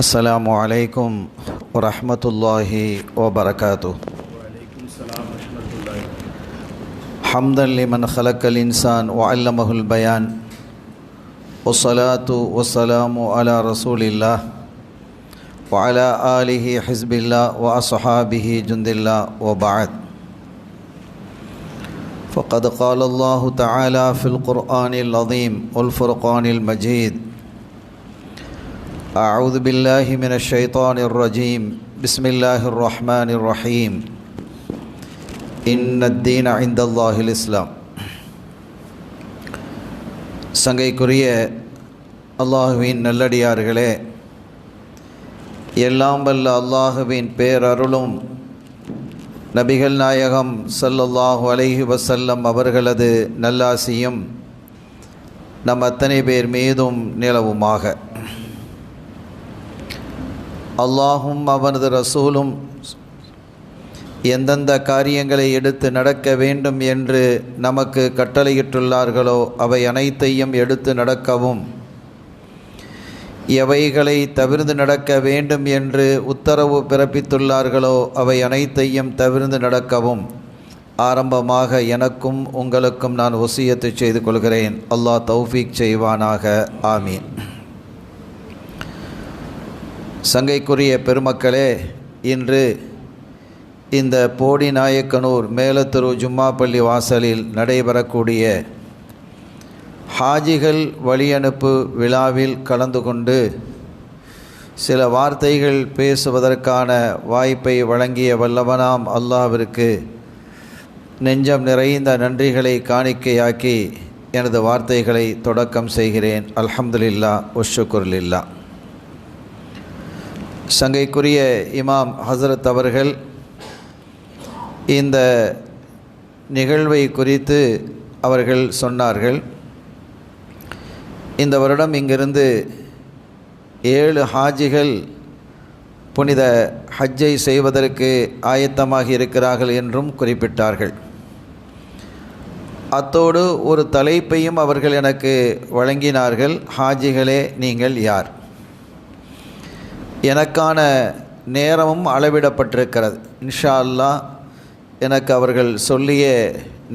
அஸ்ஸலாமு அலைக்கும் வரஹ்மத்துல்லாஹி வபரகாத்துஹு. ஹம்தன் லிமன் ஹலக்கல் இன்சான் வஅல்லமஹுல் பயான் வஸ்ஸலாத்து வஸ்ஸலாமு அலா ரசூலில்லாஹ் வஅலா ஆலிஹி ஹிஸ்பில்லாஹ் வ அஸ்ஹாபிஹி ஜுந்தில்லாஹ் வ பஅத். فقد قال الله تعالى في القرآن العظيم والفرقان المجيد: أعوذ بالله من الشيطان الرجيم بسم الله الرحمن الرحيم إن الدين عند الله الإسلام. சங்கைக்குரிய அல்லாஹுவின் நல்லடியார்களே, எல்லாம் வல்ல அல்லாஹுவின் பேரருளும் நபிகள் நாயகம் ஸல்லல்லாஹு அலைஹி வஸல்லம் அவர்களது நல்லாசியும் நம் அத்தனை பேர் மீதும் நிலவுமாக. அல்லாஹும் அவனது ரசூலும் எந்தெந்த காரியங்களை எடுத்து நடக்க வேண்டும் என்று நமக்கு கட்டளையிட்டுள்ளார்களோ அவை அனைத்தையும் எடுத்து நடக்கவும், எவைகளை தவிர்த்து நடக்க வேண்டும் என்று உத்தரவு பிறப்பித்துள்ளார்களோ அவை அனைத்தையும் தவிர்த்து நடக்கவும் ஆரம்பமாக எனக்கும் உங்களுக்கும் நான் வசியத்து செய்து கொள்கிறேன். அல்லாஹ் தௌஃபீக் செய்வானாக. ஆமீன். சங்கைக்குரிய பெருமக்களே, இன்று இந்த போடிநாயக்கனூர் மேலத்தெரு ஜும்மா பள்ளி வாசலில் நடைபெறக்கூடிய ஹாஜிகள் வழியனுப்பு விழாவில் கலந்து கொண்டு சில வார்த்தைகள் பேசுவதற்கான வாய்ப்பை வழங்கிய வல்லவனாம் அல்லாஹ்விற்கு நெஞ்சம் நிறைந்த நன்றிகளை காணிக்கையாக்கி எனது வார்த்தைகளை தொடக்கம் செய்கிறேன். அல்ஹம்துலில்லாஹ் வஷ்ஷுக்குர்லில்லாஹ். சங்கைக்குரிய இமாம் ஹசரத் அவர்கள் இந்த நிகழ்வை குறித்து அவர்கள் சொன்னார்கள். இந்த வருடம் இங்கிருந்து 7 ஹாஜிகள் புனித ஹஜ்ஜை செய்வதற்கு ஆயத்தமாகி இருக்கிறார்கள் என்றும் குறிப்பிட்டார்கள். அத்தோடு ஒரு தலைப்பையும் அவர்கள் எனக்கு வழங்கினார்கள்: ஹாஜிகளே, நீங்கள் யார்? எனக்கான நேரமும் அளவிடப்பட்டிருக்கிறது. இன்ஷா அல்லாஹ் எனக்கு அவர்கள் சொல்லிய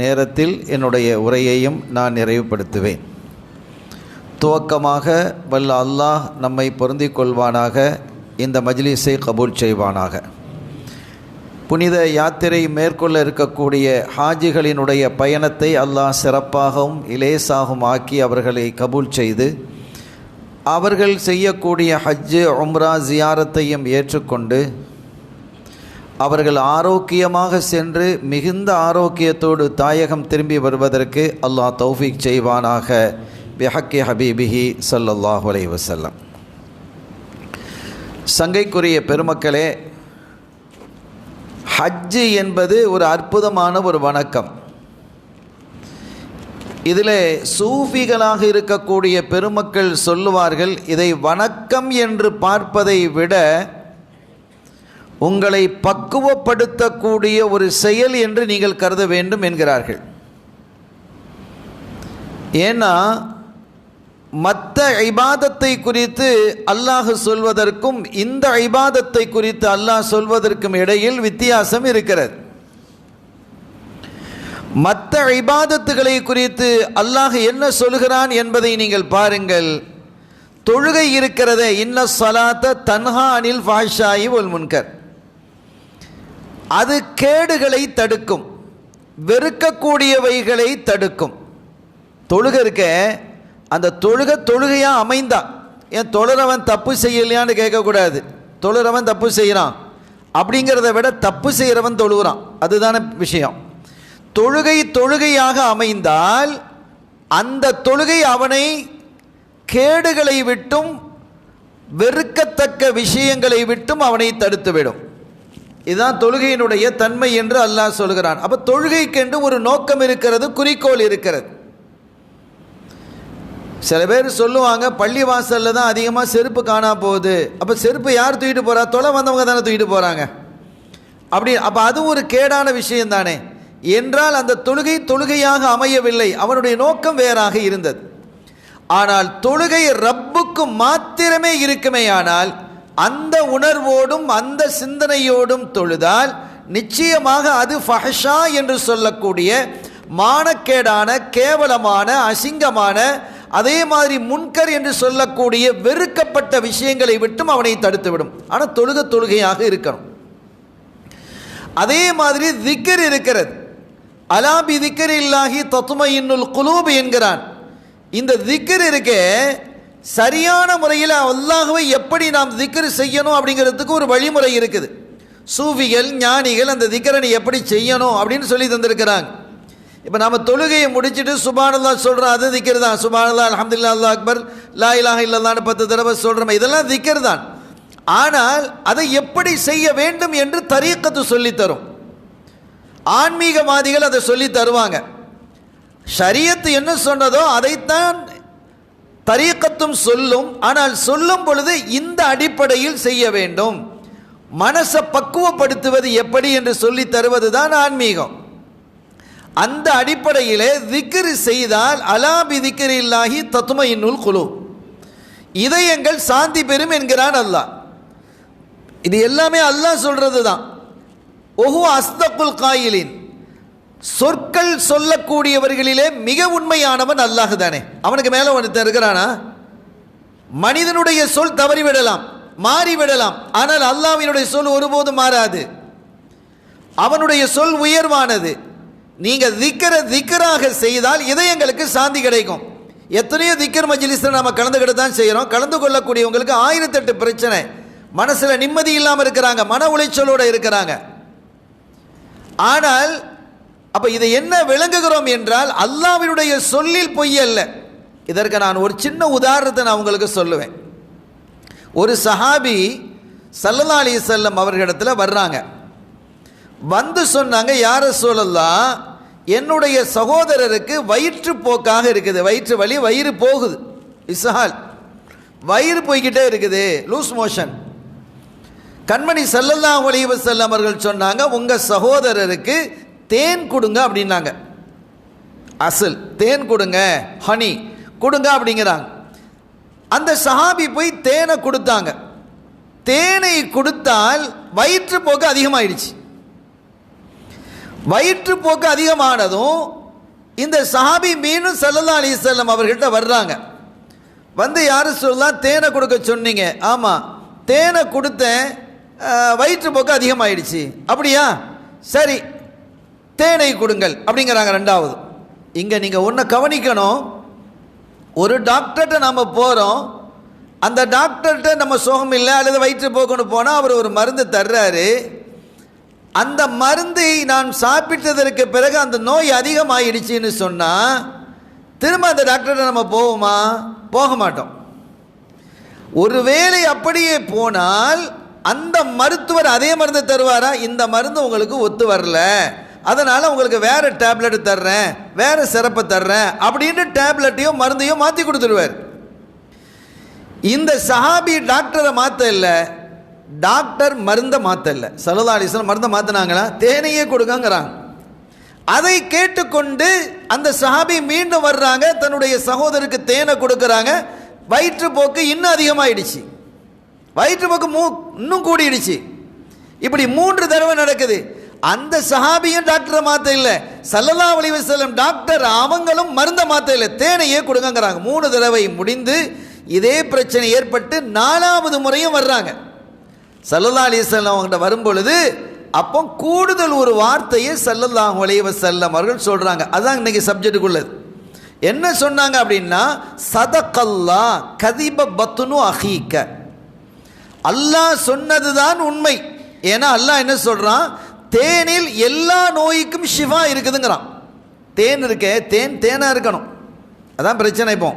நேரத்தில் என்னுடைய உரையையும் நான் நிறைவுபடுத்துவேன். துவக்கமாக வல்ல அல்லாஹ் நம்மை பொருந்திக் கொள்வானாக, இந்த மஜ்லிஸை கபூல் செய்வானாக. புனித யாத்திரை மேற்கொள்ள இருக்கக்கூடிய ஹாஜிகளினுடைய பயணத்தை அல்லாஹ் சிறப்பாகவும் இலேசாகவும் ஆக்கி அவர்களை கபூல் செய்து, அவர்கள் செய்யக்கூடிய ஹஜ்ஜு உம்ரா ஜியாரத்தையும் ஏற்றுக்கொண்டு அவர்கள் ஆரோக்கியமாக சென்று மிகுந்த ஆரோக்கியத்தோடு தாயகம் திரும்பி வருவதற்கு அல்லாஹ் தௌஃபீக் செய்வானாக. பிஹக்கி ஹபீபிஹி ஸல்லல்லாஹு அலைஹி வஸல்லம். சங்கைக்குரிய பெருமக்களே, ஹஜ்ஜு என்பது ஒரு அற்புதமான ஒரு வணக்கம். இதில் சூஃபிகளாக இருக்கக்கூடிய பெருமக்கள் சொல்லுவார்கள், இதை வணக்கம் என்று பார்ப்பதை விட உங்களை பக்குவப்படுத்தக்கூடிய ஒரு செயல் என்று நீங்கள் கருத வேண்டும் என்கிறார்கள். ஏன்னா மற்ற இபாதத்தை குறித்து அல்லாஹ் சொல்வதற்கும் இந்த இபாதத்தை குறித்து அல்லாஹ் சொல்வதற்கும் இடையில் வித்தியாசம் இருக்கிறது. மற்ற இபாதத்துகளை குறித்து அல்லாஹ் என்ன சொல்கிறான் என்பதை நீங்கள் பாருங்கள். தொழுகை இருக்கிறதே, இன்ன ஸலாத்த தன்ஹா அனில் ஃபாஹ்ஷாயி வல் முன்கர், அது கேடுகளை தடுக்கும், வெறுக்கக்கூடியவைகளை தடுக்கும். தொழுகை இருக்க, அந்த தொழுகையாக அமைந்தா, ஏன் தொழுறவன் தப்பு செய்யலையான்னு கேட்கக்கூடாது. தொழுறவன் தப்பு செய்கிறான் அப்படிங்கிறத விட தப்பு செய்கிறவன் தொழுகிறான், அதுதான விஷயம். தொழுகையாக அமைந்தால் அந்த தொழுகை அவனை கேடுகளை விட்டும் வெறுக்கத்தக்க விஷயங்களை விட்டும் அவனை தடுத்துவிடும். இதுதான் தொழுகையினுடைய தன்மை என்று அல்லாஹ் சொல்கிறான். அப்போ தொழுகைக்கென்று ஒரு நோக்கம் இருக்கிறது, குறிக்கோள் இருக்கிறது. சில பேர் சொல்லுவாங்க, பள்ளி வாசலில் தான் அதிகமாக செருப்பு காணா போகுது. அப்போ செருப்பு யார் தூக்கிட்டு போகிறா? தொலை வந்தவங்க தானே தூக்கிட்டு போகிறாங்க. அப்படி அப்போ அதுவும் ஒரு கேடான விஷயம் தானே என்றால் அந்த தொழுகையாக அமையவில்லை, அவனுடைய நோக்கம் வேறாக இருந்தது. ஆனால் தொழுகை ரப்புக்கு மாத்திரமே இருக்குமேயானால் அந்த உணர்வோடும் அந்த சிந்தனையோடும் தொழுதால் நிச்சயமாக அது ஃபஹ்ஷா என்று சொல்லக்கூடிய மானக்கேடான, கேவலமான, அசிங்கமான, அதே மாதிரி முன்கர் என்று சொல்லக்கூடிய வெறுக்கப்பட்ட விஷயங்களை விட்டும் அவனை தடுத்துவிடும். ஆனால் தொழுகையாக இருக்கணும். அதே மாதிரி திக்ர் இருக்கிறது. அலா பி திக்ரில்லாஹி தத்மஇன்னுல் குலூப் என்கிறான். இந்த திக்ர் இருக்கே, சரியான முறையில் அல்லாஹ்வை எப்படி நாம் திக்ர் செய்யணும் அப்படிங்கிறதுக்கு ஒரு வழிமுறை இருக்குது. சூஃபிகள், ஞானிகள் அந்த திக்ரை எப்படி செய்யணும் அப்படின்னு சொல்லி தந்திருக்கிறாங்க. இப்போ நம்ம தொழுகையை முடிச்சுட்டு சுப்ஹானல்லாஹ் சொல்கிறோம், அது திக்ர் தான். சுப்ஹானல்லாஹ், அல்ஹம்துலில்லாஹ், அல்லாஹ் அக்பர், லா இலாஹ இல்லல்லாஹ்னு 10 தடவை சொல்கிறோம், இதெல்லாம் திக்ர் தான். ஆனால் அதை எப்படி செய்ய வேண்டும் என்று தரீக்கத்து சொல்லி தரும். ஆன்மீகவாதிகள் அதை சொல்லி தருவாங்க. ஷரியத்து என்ன சொன்னதோ அதைத்தான் தரீக்கத்தும் சொல்லும். ஆனால் சொல்லும் பொழுது இந்த அடிப்படையில் செய்ய வேண்டும், மனசை பக்குவப்படுத்துவது எப்படி என்று சொல்லி தருவது தான் ஆன்மீகம். அந்த அடிப்படையிலே திக்ர் செய்தால் அலா பி திக்ரில்லாஹி தத்மஇன்னுல் குலூப், இதயங்கள் சாந்தி பெறும் என்கிறான் அல்லாஹ். இது எல்லாமே அல்லாஹ் சொல்றது தான். ஒஹு அஸ்தகுல் காயிலின், சொற்கள் சொல்லக்கூடியவர்களிலே மிக உண்மையானவன் அல்லாஹ் தானே. அவனுக்கு மேலே ஒருத்தன் இருக்கிறானா? மனிதனுடைய சொல் தவறிவிடலாம், மாறிவிடலாம், ஆனால் அல்லாஹ்வினுடைய சொல் ஒருபோதும் மாறாது. அவனுடைய சொல் உயர்வானது. நீங்கள் திக்ராக செய்தால் இதயங்களுக்கு சாந்தி கிடைக்கும். எத்தனையோ திக்ர் மஜ்லிஸில் நம்ம கலந்துக்கிட்டு தான் செய்கிறோம். கலந்து கொள்ளக்கூடியவங்களுக்கு 1008 பிரச்சனை, மனசில் நிம்மதி இல்லாமல் இருக்கிறாங்க, மன உளைச்சலோடு இருக்கிறாங்க. ஆனால் அப்போ இதை என்ன விளங்குகிறோம் என்றால் அல்லாஹ்வினுடைய சொல்லில் பொய் அல்ல. இதற்கு நான் ஒரு சின்ன உதாரணத்தை நான் உங்களுக்கு சொல்லுவேன். ஒரு சஹாபி ஸல்லல்லாஹு அலைஹி வஸல்லம் அவர்களிடத்தில் வர்றாங்க. வந்து சொன்னாங்க, யா ரசூலல்லாஹ், என்னுடைய சகோதரருக்கு வயிற்றுப்போக்காக இருக்குது, வயிற்று வலி, வயிறு போகுது, இஸ்ஹால், வயிறு போய்கிட்டே இருக்குது, லூஸ் மோஷன். கண்மணி ஸல்லல்லாஹு அலைஹி வஸல்லம் அவர்கள் சொன்னாங்க, உங்கள் சகோதரருக்கு தேன் கொடுங்க அப்படின்னாங்க. அசல் தேன் கொடுங்க, ஹனி கொடுங்க அப்படிங்கிறாங்க. அந்த சஹாபி போய் தேனை கொடுத்தாங்க. தேனை கொடுத்தால் வயிற்றுப்போக்கு அதிகமாயிடுச்சு. வயிற்றுப்போக்கு அதிகமானதும் இந்த சஹாபி மீண்டும் ஸல்லல்லாஹு அலைஹி வஸல்லம் அவர்கள்ட்ட வர்றாங்க. வந்து, யாரு சொல்லலாம், தேனை கொடுக்க சொன்னீங்க. ஆமாம், தேனை கொடுத்தேன், வயிற்றுப்போக்கு அதிகமாயிடுச்சு. அப்படியா, சரி தேனை கொடுங்கள் அப்படிங்கிறாங்க. ரெண்டாவது, இங்கே நீங்கள் ஒன்று கவனிக்கணும். ஒரு டாக்டர்கிட்ட நம்ம போகிறோம், அந்த டாக்டர்கிட்ட நம்ம சுகம் இல்லை அல்லது வயிற்றுப்போக்குன்னு போனால் அவர் ஒரு மருந்து தர்றாரு. அந்த மருந்தை நான் சாப்பிட்டதற்கு பிறகு அந்த நோய் அதிகமாகிடுச்சின்னு சொன்னால் திரும்ப அந்த டாக்டர்கிட்ட நம்ம போவோமா? போக மாட்டோம். ஒருவேளை அப்படியே போனால் அந்த மருத்துவர் அதே மருந்து தருவாரா? இந்த மருந்து உங்களுக்கு ஒத்து வரல, அதனால் உங்களுக்கு வேறு டேப்லெட் தர்றேன், வேறு சிறப்பை தர்றேன் அப்படின்னு டேப்லெட்டையும் மருந்தையும் மாற்றி கொடுத்துருவார். இந்த சஹாபி டாக்டரை மாற்ற இல்லை, டாக்டர் மருந்தை மாற்ற இல்லை. ஸல்லல்லாஹு அலைஹி வஸல்லம் மருந்தை மாற்றினாங்களா? தேனையே கொடுங்கங்கிறாங்க. அதை கேட்டுக்கொண்டு அந்த சஹாபி மீண்டும் வர்றாங்க, தன்னுடைய சகோதரருக்கு தேனை கொடுக்குறாங்க. வயிற்றுப்போக்கு இன்னும் அதிகமாகிடுச்சு, வயிற்றுப்போக்கு இன்னும் கூடிடுச்சு. இப்படி 3 தடவை நடக்குது. அந்த சஹாபியும் டாக்டரை மாற்ற இல்லை, ஸல்லல்லாஹு அலைஹி வஸல்லம் டாக்டர் அவங்களும் மருந்தை மாற்ற இல்லை, தேனையே கொடுங்கங்கிறாங்க. 3 தடவை முடிந்து இதே பிரச்சனை ஏற்பட்டு 4வது முறையும் வர்றாங்க. ஸல்லல்லாஹு அலைஹி வஸல்லம் அவங்கள்ட்ட வரும்பொழுது அப்போ கூடுதல் ஒரு வார்த்தையை ஸல்லல்லாஹு அலைஹி வஸல்லம் அவர்கள் சொல்கிறாங்க. அதுதான் இன்னைக்கு சப்ஜெக்டுக்குள்ளது. என்ன சொன்னாங்க அப்படின்னா, சதகல்லாஹ் கதிப பத்னு அஹீக்க, அல்லாஹ் சொன்னது தான் உண்மை. ஏன்னா அல்லாஹ் என்ன சொல்கிறான், தேனில் எல்லா நோய்க்கும் ஷிஃபா இருக்குதுங்கிறான். தேன் இருக்கே, தேனாக இருக்கணும், அதான் பிரச்சனை. இப்போ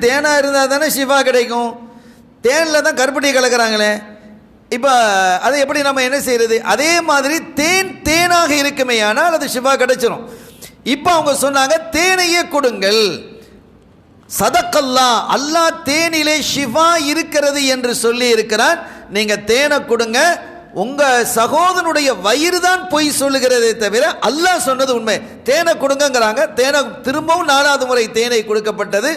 தேனாக இருந்தால் தானே ஷிஃபா கிடைக்கும். தேனில் தான் கருப்பட்டி கலக்கிறாங்களே, இப்போ அதை எப்படி நம்ம என்ன செய்யறது? அதே மாதிரி தேனாக இருக்குமே, ஆனால் அது ஷிஃபா கிடைச்சிடும். இப்போ அவங்க சொன்னாங்க, தேனையே கொடுங்கள். சதக்கல்லா, அல்லாஹ் தேனிலே ஷிஃபா இருக்கிறது என்று சொல்லி இருக்கிறான், நீங்கள் தேனை கொடுங்க. உங்கள் சகோதரனுடைய வயிறு தான் பொய் சொல்லுகிறதே தவிர அல்லாஹ் சொன்னது உண்மை. தேனை கொடுங்கங்கிறாங்க. தேனை திரும்பவும் 4வது முறை தேனை கொடுக்கப்பட்டது.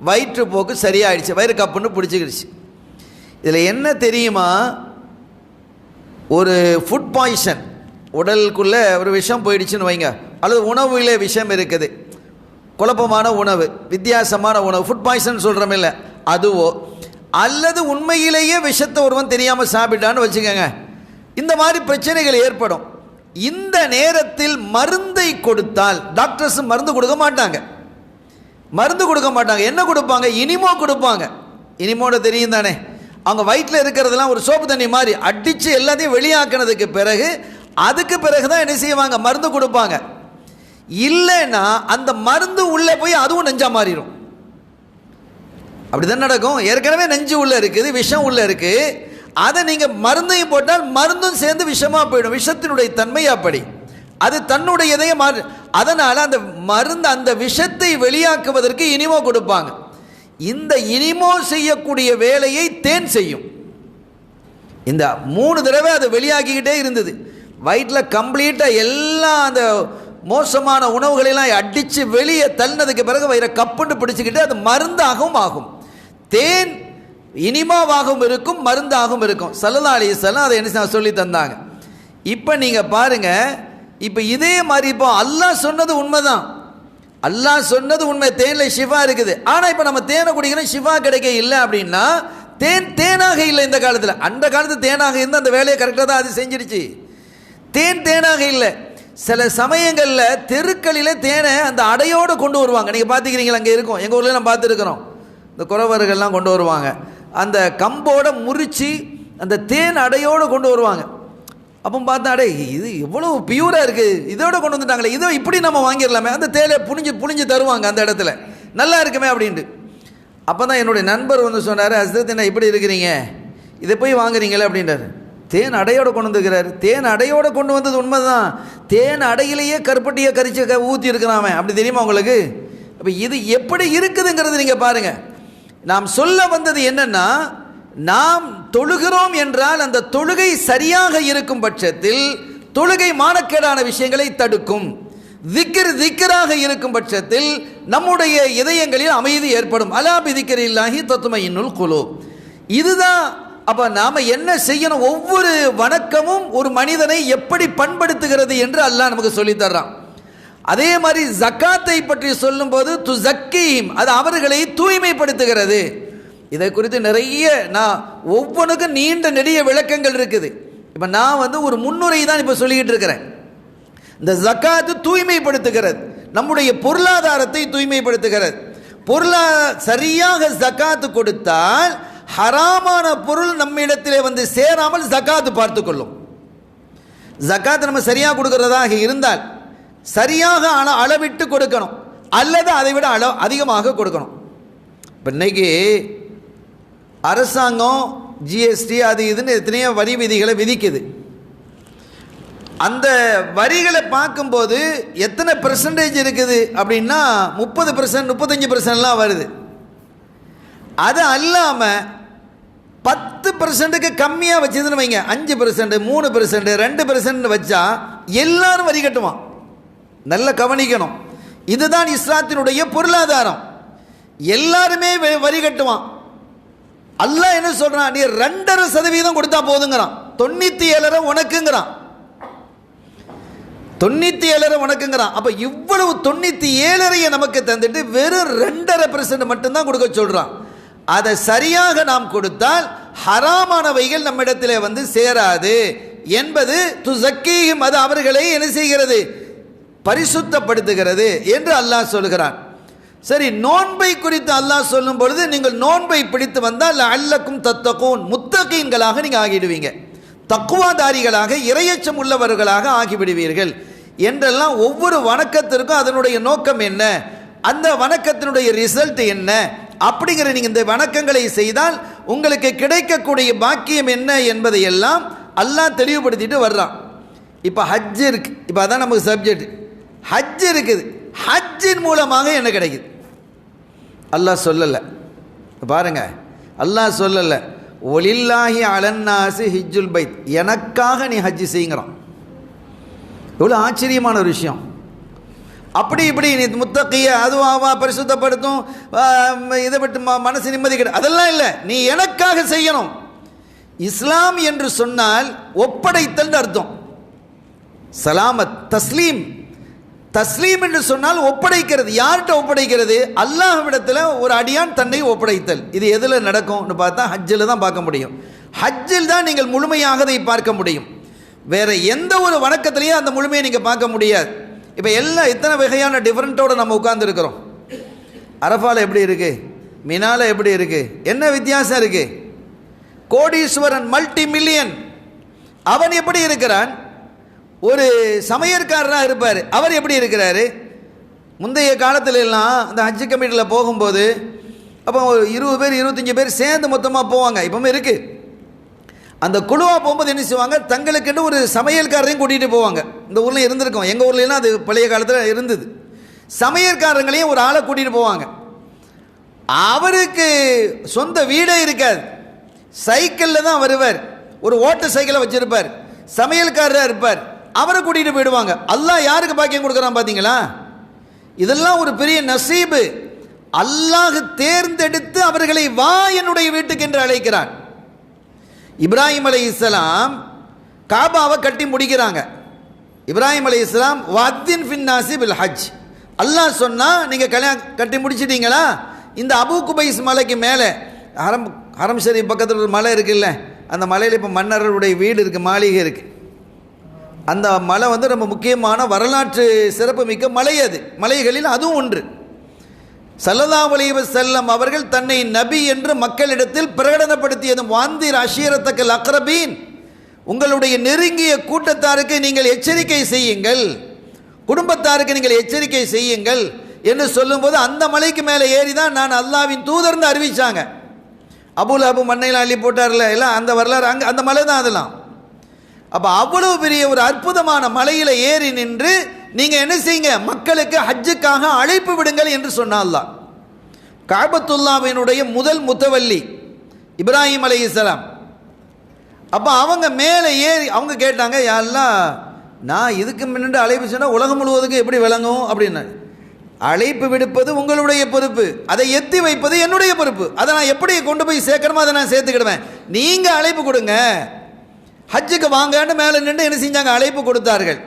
வயிற்றுப்போக்கு சரியாயிடுச்சு, வயிறு கப்புன்னு பிடிச்சிக்கிடுச்சு. இதில் என்ன தெரியுமா, ஒரு ஃபுட் பாய்சன், உடலுக்குள்ளே ஒரு விஷம் போயிடுச்சுன்னு வைங்க, அல்லது உணவுலே விஷம் இருக்குது, குழப்பமான உணவு, வித்தியாசமான உணவு, ஃபுட் பாய்சன் சொல்கிறோம் இல்லை, அதுவோ அல்லது உண்மையிலேயே விஷத்தை ஒருவன் தெரியாமல் சாப்பிட்டான்னு வச்சுக்கோங்க, இந்த மாதிரி பிரச்சனைகள் ஏற்படும். இந்த நேரத்தில் மருந்தை கொடுத்தால், டாக்டர்ஸ் மருந்து கொடுக்க மாட்டாங்க, என்ன கொடுப்பாங்க, இனிமோ கொடுப்பாங்க. இனிமோட தெரியும் தானே, அவங்க வயிற்றில் இருக்கிறதெல்லாம் ஒரு சோப்பு தண்ணி மாதிரி அடித்து எல்லாத்தையும் வெளியாக்கினதுக்கு பிறகு அதுக்கு பிறகு தான் என்ன செய்வாங்க, மருந்து கொடுப்பாங்க. இல்லைன்னா அந்த மருந்து உள்ளே போய் அதுவும் நெஞ்சா மாறிடும். அப்படிதான் நடக்கும். ஏற்கனவே நெஞ்சு உள்ள இருக்குது, விஷம் உள்ள இருக்கு, அதை நீங்கள் மருந்தையும் போட்டால் மருந்தும் சேர்ந்து விஷமாக போயிடும். விஷத்தினுடைய தன்மை அப்படி, அது தன்னுடையதையே மாறு. அதனால் அந்த மருந்து அந்த விஷத்தை வெளியாக்குவதற்கு இனிமோ கொடுப்பாங்க. இந்த இனிமோ செய்யக்கூடிய வேலையை தேன் செய்யும். இந்த 3 தடவை அது வெளியாகிக்கிட்டே இருந்தது. வயிற்றில் கம்ப்ளீட்டாக எல்லா அந்த மோசமான உணவுகளெல்லாம் அடித்து வெளியே தள்ளினதுக்கு பிறகு வயிறை கப்புண்டு பிடிச்சிக்கிட்டு அது மருந்தாகவும் ஆகும். தேன் இனிமாவாகவும் இருக்கும், மருந்தாகவும் இருக்கும். ஸல்லல்லாஹு அலைஹி வஸல்லம் அதை என்ன சொல்லி தந்தாங்க. இப்போ நீங்கள் பாருங்கள், இப்போ இதே மாதிரி இப்போ அல்லாஹ் சொன்னது உண்மைதான், அல்லாஹ் சொன்னது உண்மை, தேனில் ஷிஃபா இருக்குது. ஆனால் இப்போ நம்ம தேனை குடிக்கிறோம், ஷிஃபா கிடைக்க இல்லை அப்படின்னா தேனாக இல்லை இந்த காலத்தில். அந்த காலத்து தேனாக இருந்து அந்த வேலையை கரெக்டாக தான் அது செஞ்சிருச்சு. தேனாக இல்லை. சில சமயங்களில் தெருக்களில் தேனை அந்த அடையோடு கொண்டு வருவாங்க. நீங்கள் பார்த்துக்கிறீங்களா? அங்கே இருக்கும், எங்கள் ஊரில் நம்ம பார்த்துருக்குறோம். இந்த குறவர்கள்லாம் கொண்டு வருவாங்க, அந்த கம்போட முறித்து அந்த தேன் அடையோடு கொண்டு வருவாங்க. அப்போ பார்த்தா, அடே இது எவ்வளோ பியூராக இருக்குது, இதோட கொண்டு வந்துட்டாங்களே, இதோ இப்படி நம்ம வாங்கிடலாமே, அந்த தேலை புழிஞ்சு தருவாங்க அந்த இடத்துல, நல்லா இருக்குமே அப்படின்ட்டு. அப்போ தான் என்னுடைய நண்பர் வந்து சொன்னார், ஹஸ்ரத் என்ன இப்படி இருக்கிறீங்க, இதை போய் வாங்குறீங்களே அப்படின்றார். தேன் அடையோடு கொண்டு வந்துருக்கிறார். தேன் அடையோடு கொண்டு வந்தது உண்மைதான், தேன் அடையிலேயே கருப்பட்டியை கரிச்சு ஊற்றி இருக்கிறான், அப்படி தெரியுமா உங்களுக்கு? அப்போ இது எப்படி இருக்குதுங்கிறது நீங்கள் பாருங்கள். நாம் சொல்ல வந்தது என்னன்னா, நாம் தொழுகிறோம் என்றால் அந்த தொழுகை சரியாக இருக்கும் பட்சத்தில் தொழுகை மானக்கேடான விஷயங்களை தடுக்கும். திக்ராக இருக்கும் பட்சத்தில் நம்முடைய இதயங்களில் அமைதி ஏற்படும். அலா பிதிக்ரில்லாஹி தத்மஇன்னுல் குலூப். இதுதான். அப்போ நாம் என்ன செய்யணும், ஒவ்வொரு வணக்கமும் ஒரு மனிதனை எப்படி பண்படுத்துகிறது என்று அல்லாஹ் நமக்கு சொல்லித் தர்றான். அதே மாதிரி ஜக்காத்தை பற்றி சொல்லும்போது துஸக்கீஹிம், அது அவர்களை தூய்மைப்படுத்துகிறது. இதை குறித்து நிறைய நான் ஒவ்வொன்றுக்கும் நீண்ட நெடிய விளக்கங்கள் இருக்குது. இப்போ நான் வந்து ஒரு முன்னுரை தான் இப்போ சொல்லிக்கிட்டு இருக்கிறேன். இந்த ஜக்காத்து தூய்மைப்படுத்துகிறது, நம்முடைய பொருளாதாரத்தை தூய்மைப்படுத்துகிறது. சரியாக ஜக்காத்து கொடுத்தால் ஹராமான பொருள் நம்மிடத்திலே வந்து சேராமல் ஜக்காத்து பார்த்து கொள்ளும். ஜக்காத்து நம்ம சரியாக கொடுக்கிறதாக இருந்தால் சரியாக அளவிட்டு கொடுக்கணும், அல்லது அதை விட அதிகமாக கொடுக்கணும். இப்போ இன்னைக்கு அரசாங்கம் ஜிஎஸ்டி அது இதுன்னு எத்தனையோ வரி விதிகளை விதிக்குது. அந்த வரிகளை பார்க்கும்போது எத்தனை பெர்சன்டேஜ் இருக்குது அப்படின்னா 30%, 35%லாம் வருது. அது அல்லாமல் 10%க்கு கம்மியாக வச்சதுன்னு வைங்க, 5%, 3%, 2% வச்சா எல்லாரும் வரி கட்டுவான். நல்லா கவனிக்கணும், இதுதான் இஸ்லாத்தினுடைய பொருளாதாரம். எல்லாருமே வரி கட்டுவான். அல்லாஹ் என்ன சொல்றான், நீ 2.5% கொடுத்தா போதுங்கிறான். 97 உனக்குங்கிறான், 97 உனக்குங்கிறான். அப்ப இவ்வளவு 97 நமக்கு தந்துட்டு வெறும் 2.5% மட்டும்தான் கொடுக்க சொல்றான். அதை சரியாக நாம் கொடுத்தால் ஹராமானவைகள் நம்மிடத்திலே வந்து சேராது என்பது துஸக்கீஹிம், அது அவர்களை என்ன செய்கிறது, பரிசுத்தப்படுத்துகிறது என்று அல்லாஹ் சொல்கிறான். சரி, நோன்பை குறித்து அல்லாஹ் சொல்லும் பொழுது நீங்கள் நோன்பை பிடித்து வந்தால் லஅல்லக்கும் தத்தகூன், முத்தகீன்களாக நீங்கள் ஆகிடுவீங்க, தக்குவாதாரிகளாக இறையச்சம் உள்ளவர்களாக ஆகிவிடுவீர்கள் என்றெல்லாம் ஒவ்வொரு வணக்கத்திற்கும் அதனுடைய நோக்கம் என்ன, அந்த வணக்கத்தினுடைய ரிசல்ட் என்ன அப்படிங்கிற நீங்கள் இந்த வணக்கங்களை செய்தால் உங்களுக்கு கிடைக்கக்கூடிய பாக்கியம் என்ன என்பதை எல்லாம் அல்லாஹ் தெளிவுபடுத்திட்டு வர்றான். இப்போ ஹஜ் இருக்கு, இப்போ அதான் நமக்கு சப்ஜெக்ட். ஹஜ் இருக்குது, ஹஜ்ஜின் மூலமாக என்ன கிடைக்குது அல்லாஹ் சொல்லலை. பாருங்க, அல்லாஹ் சொல்லலை ஒலில்லாஹி அலன்னாசி ஹிஜ்ஜுல் பைத், எனக்காக நீ ஹஜ்ஜி செய்யுங்கிறான். எவ்வளோ ஆச்சரியமான ஒரு விஷயம். அப்படி இப்படி நீ முத்தகிய அதுவா பரிசுத்தப்படுத்தும், இதை விட்டு மனசு நிம்மதி கிடையாது, அதெல்லாம் இல்லை, நீ எனக்காக செய்யணும். இஸ்லாம் என்று சொன்னால் ஒப்படைத்தல் அர்த்தம். சலாமத் தஸ்லீம், தஸ்லீம் என்று சொன்னால் ஒப்படைக்கிறது. யார்கிட்ட ஒப்படைக்கிறது? அல்லாஹ்விடத்தில் ஒரு அடியான் தன்னை ஒப்படைத்தல். இது எதில் நடக்கும்னு பார்த்தா ஹஜ்ஜில் தான் பார்க்க முடியும். ஹஜ்ஜில் தான் நீங்கள் முழுமையாக அதை பார்க்க முடியும். வேற எந்த ஒரு வணக்கத்திலையும் அந்த முழுமையை நீங்கள் பார்க்க முடியாது. இப்போ எல்லாம் இத்தனை வகையான டிஃப்ரெண்ட்டோடு நம்ம உட்கார்ந்துருக்கிறோம். அரஃபால எப்படி இருக்குது, மினால எப்படி இருக்குது, என்ன வித்தியாசம் இருக்குது? கோடீஸ்வரன் மல்டி மில்லியன் அவன் எப்படி இருக்கிறான்? ஒரு சமையற்காரராக இருப்பார், அவர் எப்படி இருக்கிறாரு? முந்தைய காலத்துல எல்லாம் அந்த ஹஜ் கமிட்டியில் போகும்போது அப்போ 20 பேர் 25 பேர் சேர்ந்து மொத்தமாக போவாங்க. இப்போவும் இருக்குது. அந்த குழுவாக போகும்போது என்ன செய்வாங்க, தங்களுக்குன்னு ஒரு சமையல்காரரையும் கூட்டிகிட்டு போவாங்க. இந்த ஊரில் இருந்திருக்கோம், எங்கள் ஊர்லாம் அது பழைய காலத்தில் இருந்தது. சமையல்காரங்களையும் ஒரு ஆளை கூட்டிகிட்டு போவாங்க. அவருக்கு சொந்த வீடே இருக்காது, சைக்கிளில் தான் வருவார், ஒரு ஓட்ட சைக்கிளை வச்சுருப்பார், சமையல்காரராக இருப்பார், அவரை கூட்டிகிட்டு போயிடுவாங்க. அல்லாஹ் யாருக்கு பாக்கியம் கொடுக்குறான் பார்த்தீங்களா? இதெல்லாம் ஒரு பெரிய நசீபு. அல்லாஹ் தேர்ந்தெடுத்து அவர்களை வா என்னுடைய வீட்டுக்கு என்று அழைக்கிறான். இப்ராஹிம் அலைஹிஸ்ஸலாம் காபாவை கட்டி முடிக்கிறாங்க. இப்ராஹிம் அலைஹிஸ்ஸலாம் வத்தின் ஃபின்னாசி பில் ஹஜ், அல்லாஹ் சொன்னால் நீங்கள் கட்டி முடிச்சிட்டீங்களா, இந்த அபு குபைஸ் மலைக்கு மேலே ஹரம் ஷரீஃப் பக்கத்தில் ஒரு மலை இருக்குல்ல, அந்த மலையில் இப்போ மன்னர்களுடைய வீடு இருக்குது, மாளிகை இருக்குது. அந்த மலை ரொம்ப முக்கியமான வரலாற்று சிறப்பு மிக்க மலை. அது மலைகளில் அதுவும் ஒன்று. ஸல்லல்லாஹு அலைஹி வஸல்லம் அவர்கள் தன்னை நபி என்று மக்களிடத்தில் பிரகடனப்படுத்தியதும் வாந்திர் அஷீரத்தக்கல் அக்ரபீன், உங்களுடைய நெருங்கிய கூட்டத்தாருக்கு நீங்கள் எச்சரிக்கை செய்யுங்கள், குடும்பத்தாருக்கு நீங்கள் எச்சரிக்கை செய்யுங்கள் என்று சொல்லும்போது அந்த மலைக்கு மேலே ஏறி தான் நான் அல்லாஹ்வின் தூதர்னு அறிவிச்சாங்க. அபுல் அபு மண்ணையில் அள்ளி போட்டார்ல எல்லாம், அந்த வரலாறு அங்கே அந்த மலை தான் அதெல்லாம். அப்போ அவ்வளவு பெரிய ஒரு அற்புதமான மலையில் ஏறி நின்று நீங்கள் என்ன செய்யுங்க, மக்களுக்கு ஹஜ்ஜுக்காக அழைப்பு விடுங்கள் என்று சொன்னார். காபத்துல்லாவினுடைய முதல் முத்தவல்லி இப்ராஹிம் அலைஹிஸ்ஸலாம். அப்போ அவங்க மேலே ஏறி அவங்க கேட்டாங்க, யா அல்லாஹ், நான் இதுக்கு முன்னாடி அழைப்பு சொன்னால் உலகம் முழுவதுக்கு எப்படி விளங்கும் அப்படின்னு. அழைப்பு விடுப்பது உங்களுடைய பொறுப்பு, அதை எத்தி வைப்பது என்னுடைய பொறுப்பு. அதை நான் எப்படி கொண்டு போய் சேர்க்கணுமோ அதை நான் சேர்த்துக்கிடுவேன். நீங்கள் அழைப்பு கொடுங்க, ஹஜ்ஜுக்கு வாங்கன்னு மேலே நின்று என்ன செஞ்சாங்க, அழைப்பு கொடுத்தார்கள்.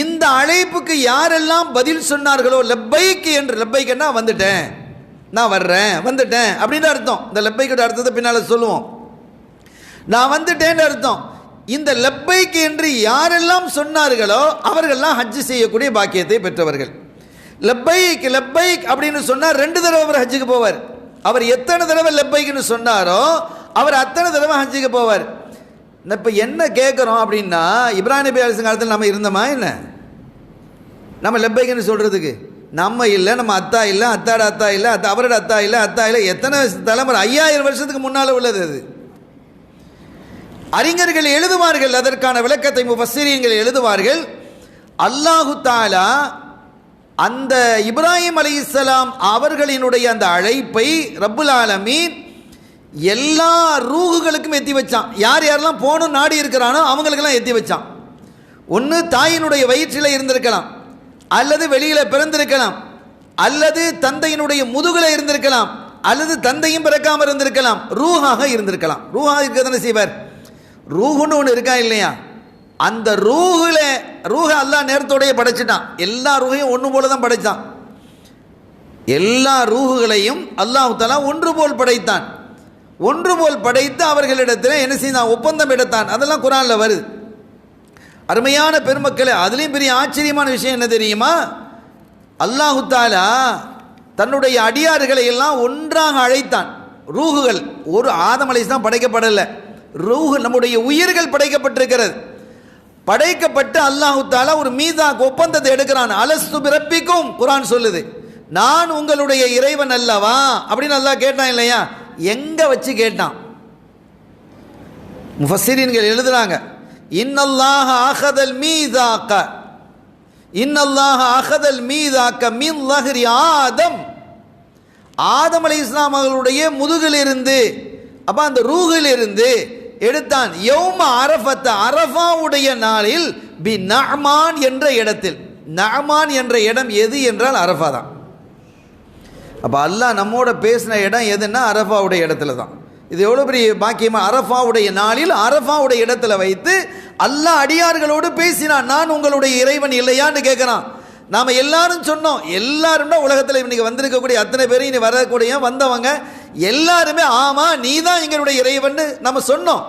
இந்த அழைப்புக்கு யாரெல்லாம் பதில் சொன்னார்களோ, லப்பைக்கு என்று, லப்பைக்குன்னா வந்துட்டேன், நான் வர்றேன், வந்துட்டேன் அப்படின்னு அர்த்தம். இந்த லப்பைக்கு அர்த்தத்தை பின்னால் சொல்லுவோம். நான் வந்துட்டேன்னு அர்த்தம். இந்த லப்பைக்கு என்று யாரெல்லாம் சொன்னார்களோ அவர்கள்லாம் ஹஜ்ஜு செய்யக்கூடிய பாக்கியத்தை பெற்றவர்கள். லப்பைக் லப்பைக் அப்படின்னு சொன்னால் 2 தடவை அவர் ஹஜ்ஜுக்கு போவார். அவர் எத்தனை தடவை லப்பைக்குன்னு சொன்னாரோ அவர் அத்தனை தடவை ஹஜ்ஜுக்கு போவார். இப்போ என்ன கேட்குறோம் அப்படின்னா, இப்ராஹிம் நபி அலைஹிஸ்ஸலாம் காலத்தில் நம்ம இருந்தோமா என்ன? நம்ம லப்பைக்குன்னு சொல்கிறதுக்கு நம்ம இல்லை, நம்ம அத்தா இல்லை, அத்தாட அத்தா இல்லை, அவரோட அத்தா இல்லை, அத்தா இல்லை. எத்தனை தலைமுறை, 5000 வருஷத்துக்கு முன்னால் உள்ளது அது. அறிஞர்கள் எழுதுவார்கள், அதற்கான விளக்கத்தை முஃபஸ்ஸிரீன்கள் எழுதுவார்கள். அல்லாஹு தஆலா அந்த இப்ராஹிம் அலைஹிஸ்ஸலாம் அவர்களினுடைய அந்த அழைப்பை ரப்புல் ஆலமீன் எல்லா ரூஹுகளுக்கும் எத்தி வச்சான். யார் யாரெல்லாம் போகணும் நாடி இருக்கிறானோ அவங்களுக்கெல்லாம் எத்தி வச்சான். ஒன்று தாயினுடைய வயிற்றில் இருந்திருக்கலாம், அல்லது வெளியில் பிறந்திருக்கலாம், அல்லது தந்தையினுடைய முதுகில் இருந்திருக்கலாம், அல்லது தந்தையும் பிறக்காமல் இருந்திருக்கலாம், ரூஹாக இருந்திருக்கலாம். ரூஹாக இருக்க தானே செய்வார். ரூஹுன்னு ஒன்று இருக்கா இல்லையா? அந்த ரூஹ அல்லாஹ் நேரத்தோடைய படைச்சிட்டான். எல்லா ரூஹையும் ஒன்று போல தான் படைத்தான். எல்லா ரூஹுகளையும் அல்லாஹ் தஆலா ஒன்று போல் படைத்தான். ஒன்று போல் படைத்து அவர்களிடத்தில் என்ன செய்தான், ஒப்பந்தம் எடுத்தான். அதெல்லாம் குர்ஆனில் வருது. அருமையான பெருமக்களே, அதுலேயும் பெரிய ஆச்சரியமான விஷயம் என்ன தெரியுமா? அல்லாஹ் தஆலா தன்னுடைய அடியார்களை எல்லாம் ஒன்றாக அழைத்தான். ரூஹுகள் ஒரு ஆதம் அலைஹிஸ்ஸலாம் படைக்கப்படலை, ரூஹு நம்முடைய உயிர்கள் படைக்கப்பட்டிருக்கிறது. படைக்கப்பட்டு அல்லாஹ் தஆலா ஒரு மீதாக் ஒப்பந்தத்தை எடுக்கிறான். அலஸ்து பிரப்பிக்கும், குர்ஆன் சொல்லுது, நான் உங்களுடைய இறைவன் அல்லவா அப்படின்னு அல்லாஹ் கேட்டான் இல்லையா? எங்க வச்சு கேட்டான்? முஃபஸ்ஸிரீன்கள் எழுதுறாங்க, இன்னல்லாஹ அஹதல் மீதாக்க, இன்னல்லாஹ அஹதல் மீதாக்க மின் லஹ்ரி ஆதம், ஆதம் அலைஹிஸ்ஸலாம் அவர்களுடைய முதுகிலிருந்து, அப்ப அந்த ரூஹிலிருந்து எடுத்தான். யௌம அரஃபத்த, அரஃபாவுடைய நாளில் பி நஅமான் என்ற இடத்தில். நஅமான் என்ற இடம் எது என்றால் அரஃபா தான். அப்போ அல்லாஹ் நம்மோட பேசின இடம் எதுன்னா அரஃபாவுடைய இடத்துல தான். இது எவ்வளோ பெரிய பாக்கியமாக, அரஃபாவுடைய நாளில் அரஃபாவுடைய இடத்துல வைத்து அல்லாஹ் அடியார்களோடு பேசினான். நான் உங்களுடைய இறைவன் இல்லையான்னு கேட்குறான். நாம் எல்லாரும் சொன்னோம், எல்லாரும்னா உலகத்தில் இன்னைக்கு வந்திருக்கக்கூடிய அத்தனை பேரும் இனி வரக்கூடிய வந்தவங்க எல்லாருமே ஆமா நீ தான் எங்களுடைய இறைவன் நம்ம சொன்னோம்.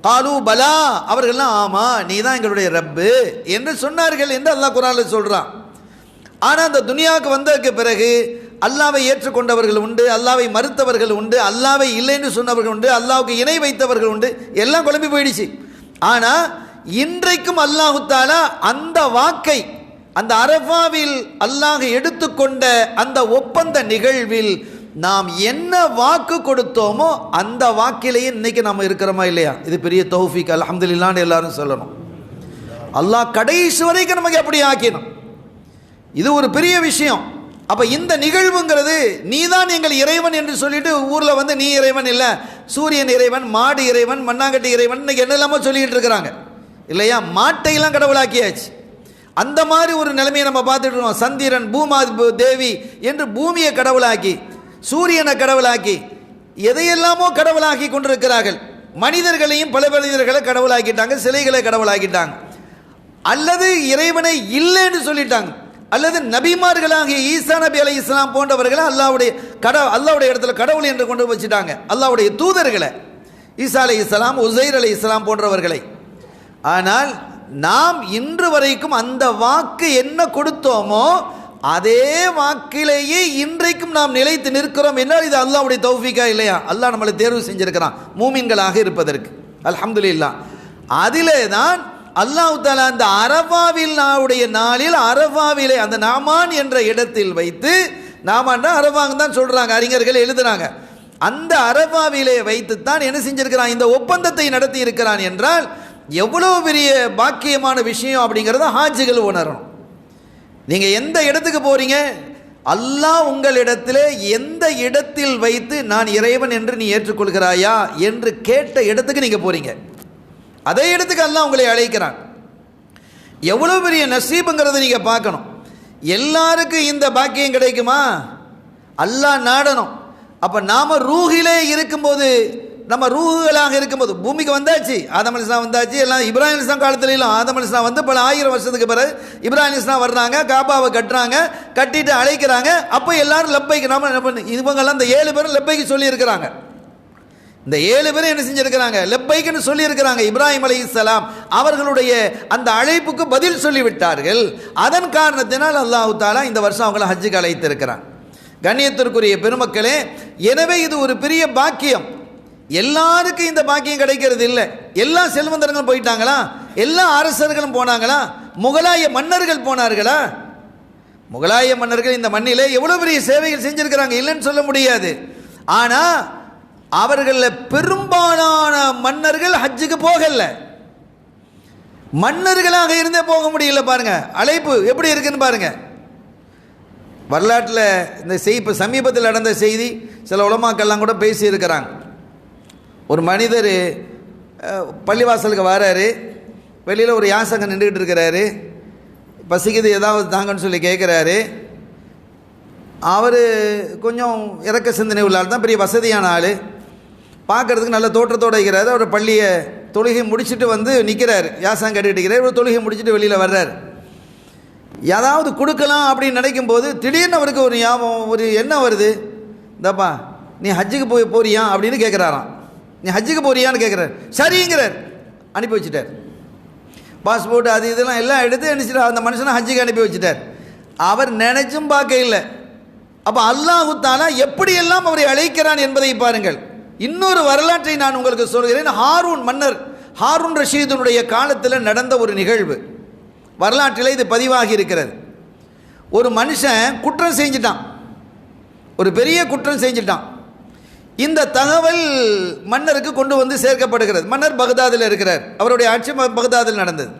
காலு பலா, அவர்கள்லாம் ஆமா நீ தான் எங்களுடைய ரப்பு என்று சொன்னார்கள் என்று அல்லாஹ் குர்ஆனில் சொல்றான். ஆனால் அந்த துனியாவுக்கு வந்ததுக்கு பிறகு அல்லாவை ஏற்றுக்கொண்டவர்கள் உண்டு, அல்லாவை மறுத்தவர்கள் உண்டு, அல்லாவை இல்லைன்னு சொன்னவர்கள் உண்டு, அல்லாவுக்கு இணை வைத்தவர்கள் உண்டு, எல்லாம் குழம்பி போயிடுச்சு. ஆனால் இன்றைக்கும் அல்லாஹு தஆலா அந்த வாக்கை, அந்த அரஃபாவில் அல்லாஹ் எடுத்துக்கொண்ட அந்த ஒப்பந்த நிகழ்வில் நாம் என்ன வாக்கு கொடுத்தோமோ அந்த வாக்கிலேயே இன்னைக்கு நம்ம இருக்கிறோமா இல்லையா? இது பெரிய தௌஃபீக், அல்ஹம்துலில்லாஹ்னு எல்லாரும் சொல்லணும். அல்லாஹ் கடைசி வரைக்கும் நமக்கு அப்படி ஆக்கினோம். இது ஒரு பெரிய விஷயம். அப்போ இந்த நிகழ்வுங்கிறது நீ தான் எங்கள் இறைவன் என்று சொல்லிட்டு ஊரில் வந்து நீ இறைவன் இல்லை, சூரியன் இறைவன், மாடு இறைவன், மண்ணாங்கட்டி இறைவன், இன்னைக்கு என்னெல்லாமோ சொல்லிட்டு இருக்கிறாங்க இல்லையா? மாட்டையெல்லாம் கடவுளாக்கியாச்சு. அந்த மாதிரி ஒரு நிலைமையை நம்ம பார்த்துட்டு இருக்கோம். சந்திரன், பூமா தேவி என்று பூமியை கடவுளாக்கி, சூரியனை கடவுளாக்கி, எதையெல்லாமோ கடவுளாக்கி கொண்டிருக்கிறார்கள். மனிதர்களையும் பல மனிதர்களை கடவுளாக்கிட்டாங்க, சிலைகளை கடவுளாக்கிட்டாங்க, அல்லது இறைவனை இல்லைன்னு சொல்லிட்டாங்க, அல்லது நபிமார்களாகிய ஈசா நபி அலைஹிஸ்ஸலாம் போன்றவர்களை அல்லாவுடைய இடத்துல கடவுள் என்று கொண்டு வச்சுட்டாங்க. அல்லாவுடைய தூதர்களை, ஈசா அலைஹிஸ்ஸலாம், உஸைர் அலைஹிஸ்ஸலாம் போன்றவர்களை. ஆனால் நாம் இன்று வரைக்கும் அந்த வாக்கு என்ன கொடுத்தோமோ அதே வாக்கிலேயே இன்றைக்கும் நாம் நிலைத்து நிற்கிறோம் என்றால் இது அல்லாஹ்வுடைய தௌஃபீக்கா இல்லையா? அல்லாஹ் நம்மளை தேர்வு செஞ்சிருக்கிறான் மூமின்களாக இருப்பதற்கு. அல்ஹம்துலில்லாஹ். அதிலே தான் அல்லாஹ் தஆலா அந்த அரஃபாவில் நாளில் அரஃபாவிலே அந்த நாமான் என்ற இடத்தில் வைத்து, நாமான்னா அரஃபாங்க தான் சொல்றாங்க, அறிஞர்கள் எழுதுறாங்க, அந்த அரஃபாவிலே வைத்துத்தான் என்ன செஞ்சிருக்கிறான், இந்த ஒப்பந்தத்தை நடத்தி இருக்கிறான் என்றால் எவ்வளவு பெரிய பாக்கியமான விஷயம் அப்படிங்கிறத ஹாஜிகள் உணரணும். நீங்கள் எந்த இடத்துக்கு போறீங்க, அல்லாஹ் உங்களிடத்திலே எந்த இடத்தில் வைத்து நான் இறைவன் என்று நீ ஏற்றுக்கொள்கிறாயா என்று கேட்ட இடத்துக்கு நீங்கள் போறீங்க, அதே இடத்துக்கு அல்லாஹ் உங்களை அழைக்கிறான். எவ்வளவு பெரிய நசீபுங்கிறத நீங்கள் பார்க்கணும். எல்லாருக்கும் இந்த பாக்கியம் கிடைக்குமா? அல்லாஹ் நாடணும். அப்போ நாம் ரூஹிலே இருக்கும்போது, நம்ம ரூஹுகளாக இருக்கும்போது பூமிக்கு வந்தாச்சு, ஆதம் அலைஹிஸ்ஸலாம் வந்தாச்சு, எல்லாம் இப்ராஹிம் அலைஹிஸ்ஸலாம் காலத்துலாம் ஆதம் அலைஹிஸ்ஸலாம் வந்து பல ஆயிரம் வருஷத்துக்கு பிறகு இப்ராஹிம் அலைஹிஸ்ஸலாம் வர்றாங்க, காபாவை கட்டுறாங்க, கட்டிட்டு அழைக்கிறாங்க. அப்போ எல்லாரும் லப்பைக்கு, நாம இவங்கெல்லாம் இந்த 7 பேரும் லப்பைக்கு சொல்லியிருக்கிறாங்க. இந்த 7 பேரும் என்ன செஞ்சிருக்கிறாங்க, லப்பைக்குன்னு சொல்லியிருக்கிறாங்க. இப்ராஹிம் அலைஹிஸ்ஸலாம் அவர்களுடைய அந்த அழைப்புக்கு பதில் சொல்லிவிட்டார்கள். அதன் காரணத்தினால் அல்லாஹ் தஆலா இந்த வருஷம் அவங்களை ஹஜ்ஜுக்கு அழைத்திருக்கிறான். கண்ணியத்திற்குரிய பெருமக்களே, எனவே இது ஒரு பெரிய பாக்கியம். எல்லாருக்கும் இந்த பாக்கியம் கிடைக்கிறது இல்லை. எல்லா செல்வந்தர்களும் போயிட்டாங்களா? எல்லா அரசர்களும் போனாங்களா? முகலாய மன்னர்கள் போனார்களா? முகலாய மன்னர்கள் இந்த மண்ணிலே எவ்வளவு பெரிய சேவைகள் செஞ்சிருக்கிறாங்க, இல்லைன்னு சொல்ல முடியாது. ஆனா அவர்களில் பெரும்பாலான மன்னர்கள் ஹஜ்ஜுக்கு போகல. மன்னர்களாக இருந்தே போக முடியல. பாருங்க அழைப்பு எப்படி இருக்குன்னு பாருங்க. வரலாற்றில் இந்த இப்போ சமீபத்தில் நடந்த செய்தி சில உலமாக்கள்லாம் கூட பேசி இருக்கிறாங்க. ஒரு மனிதர் பள்ளிவாசலுக்கு வராரு, வெளியில் ஒரு யாசகன் நின்றுக்கிட்டு இருக்கிறாரு, பசிக்குது ஏதாவது தாங்கன்னு சொல்லி கேட்குறாரு. அவர் கொஞ்சம் இறக்க சிந்தனை உள்ள ஆள் தான், பெரிய வசதியான ஆள், பார்க்குறதுக்கு நல்ல தோற்றத்தோடு இருக்கிறாரு. அவர் பள்ளியை தொழுகை முடிச்சுட்டு வந்து நிற்கிறார், யாசகம் கேட்டுக்கிட்டு இருக்கிறார். இவர் தொழுகை முடிச்சுட்டு வெளியில் வர்றார். ஏதாவது கொடுக்கலாம் அப்படின்னு நினைக்கும் போது திடீர்னு அவருக்கு ஒரு ஞாபகம், ஒரு எண்ணம் வருது. இந்தப்பா நீ ஹஜ்ஜுக்கு போறியா அப்படின்னு கேட்குறாராம். நீ ஹஜ்ஜுக்கு போறியான்னு கேட்குறாரு. சரிங்கிறார், அனுப்பி வச்சுட்டார். பாஸ்போர்ட் அது இதெல்லாம் எல்லாம் எடுத்து நினச்சிட்டு அந்த மனுஷனை ஹஜ்ஜுக்கு அனுப்பி வச்சுட்டார். அவர் நினைச்சும் பார்க்க இல்லை. அப்போ அல்லாஹ் தஆலா எப்படியெல்லாம் அவரை அழைக்கிறான் என்பதை பாருங்கள். இன்னொரு வரலாற்றை நான் உங்களுக்கு சொல்கிறேன். ஹாரூன் மன்னர், ஹாரூன் ரஷீதுனுடைய காலத்தில் நடந்த ஒரு நிகழ்வு வரலாற்றில் இது பதிவாகி இருக்கிறது. ஒரு மனுஷன் குற்றம் செஞ்சிட்டான், ஒரு பெரிய குற்றம் செஞ்சிட்டான். இந்த தகவல் மன்னருக்கு கொண்டு வந்து சேர்க்கப்படுகிறது. மன்னர் பகதாதில் இருக்கிறார், அவருடைய ஆட்சி பகதாதில் நடந்தது.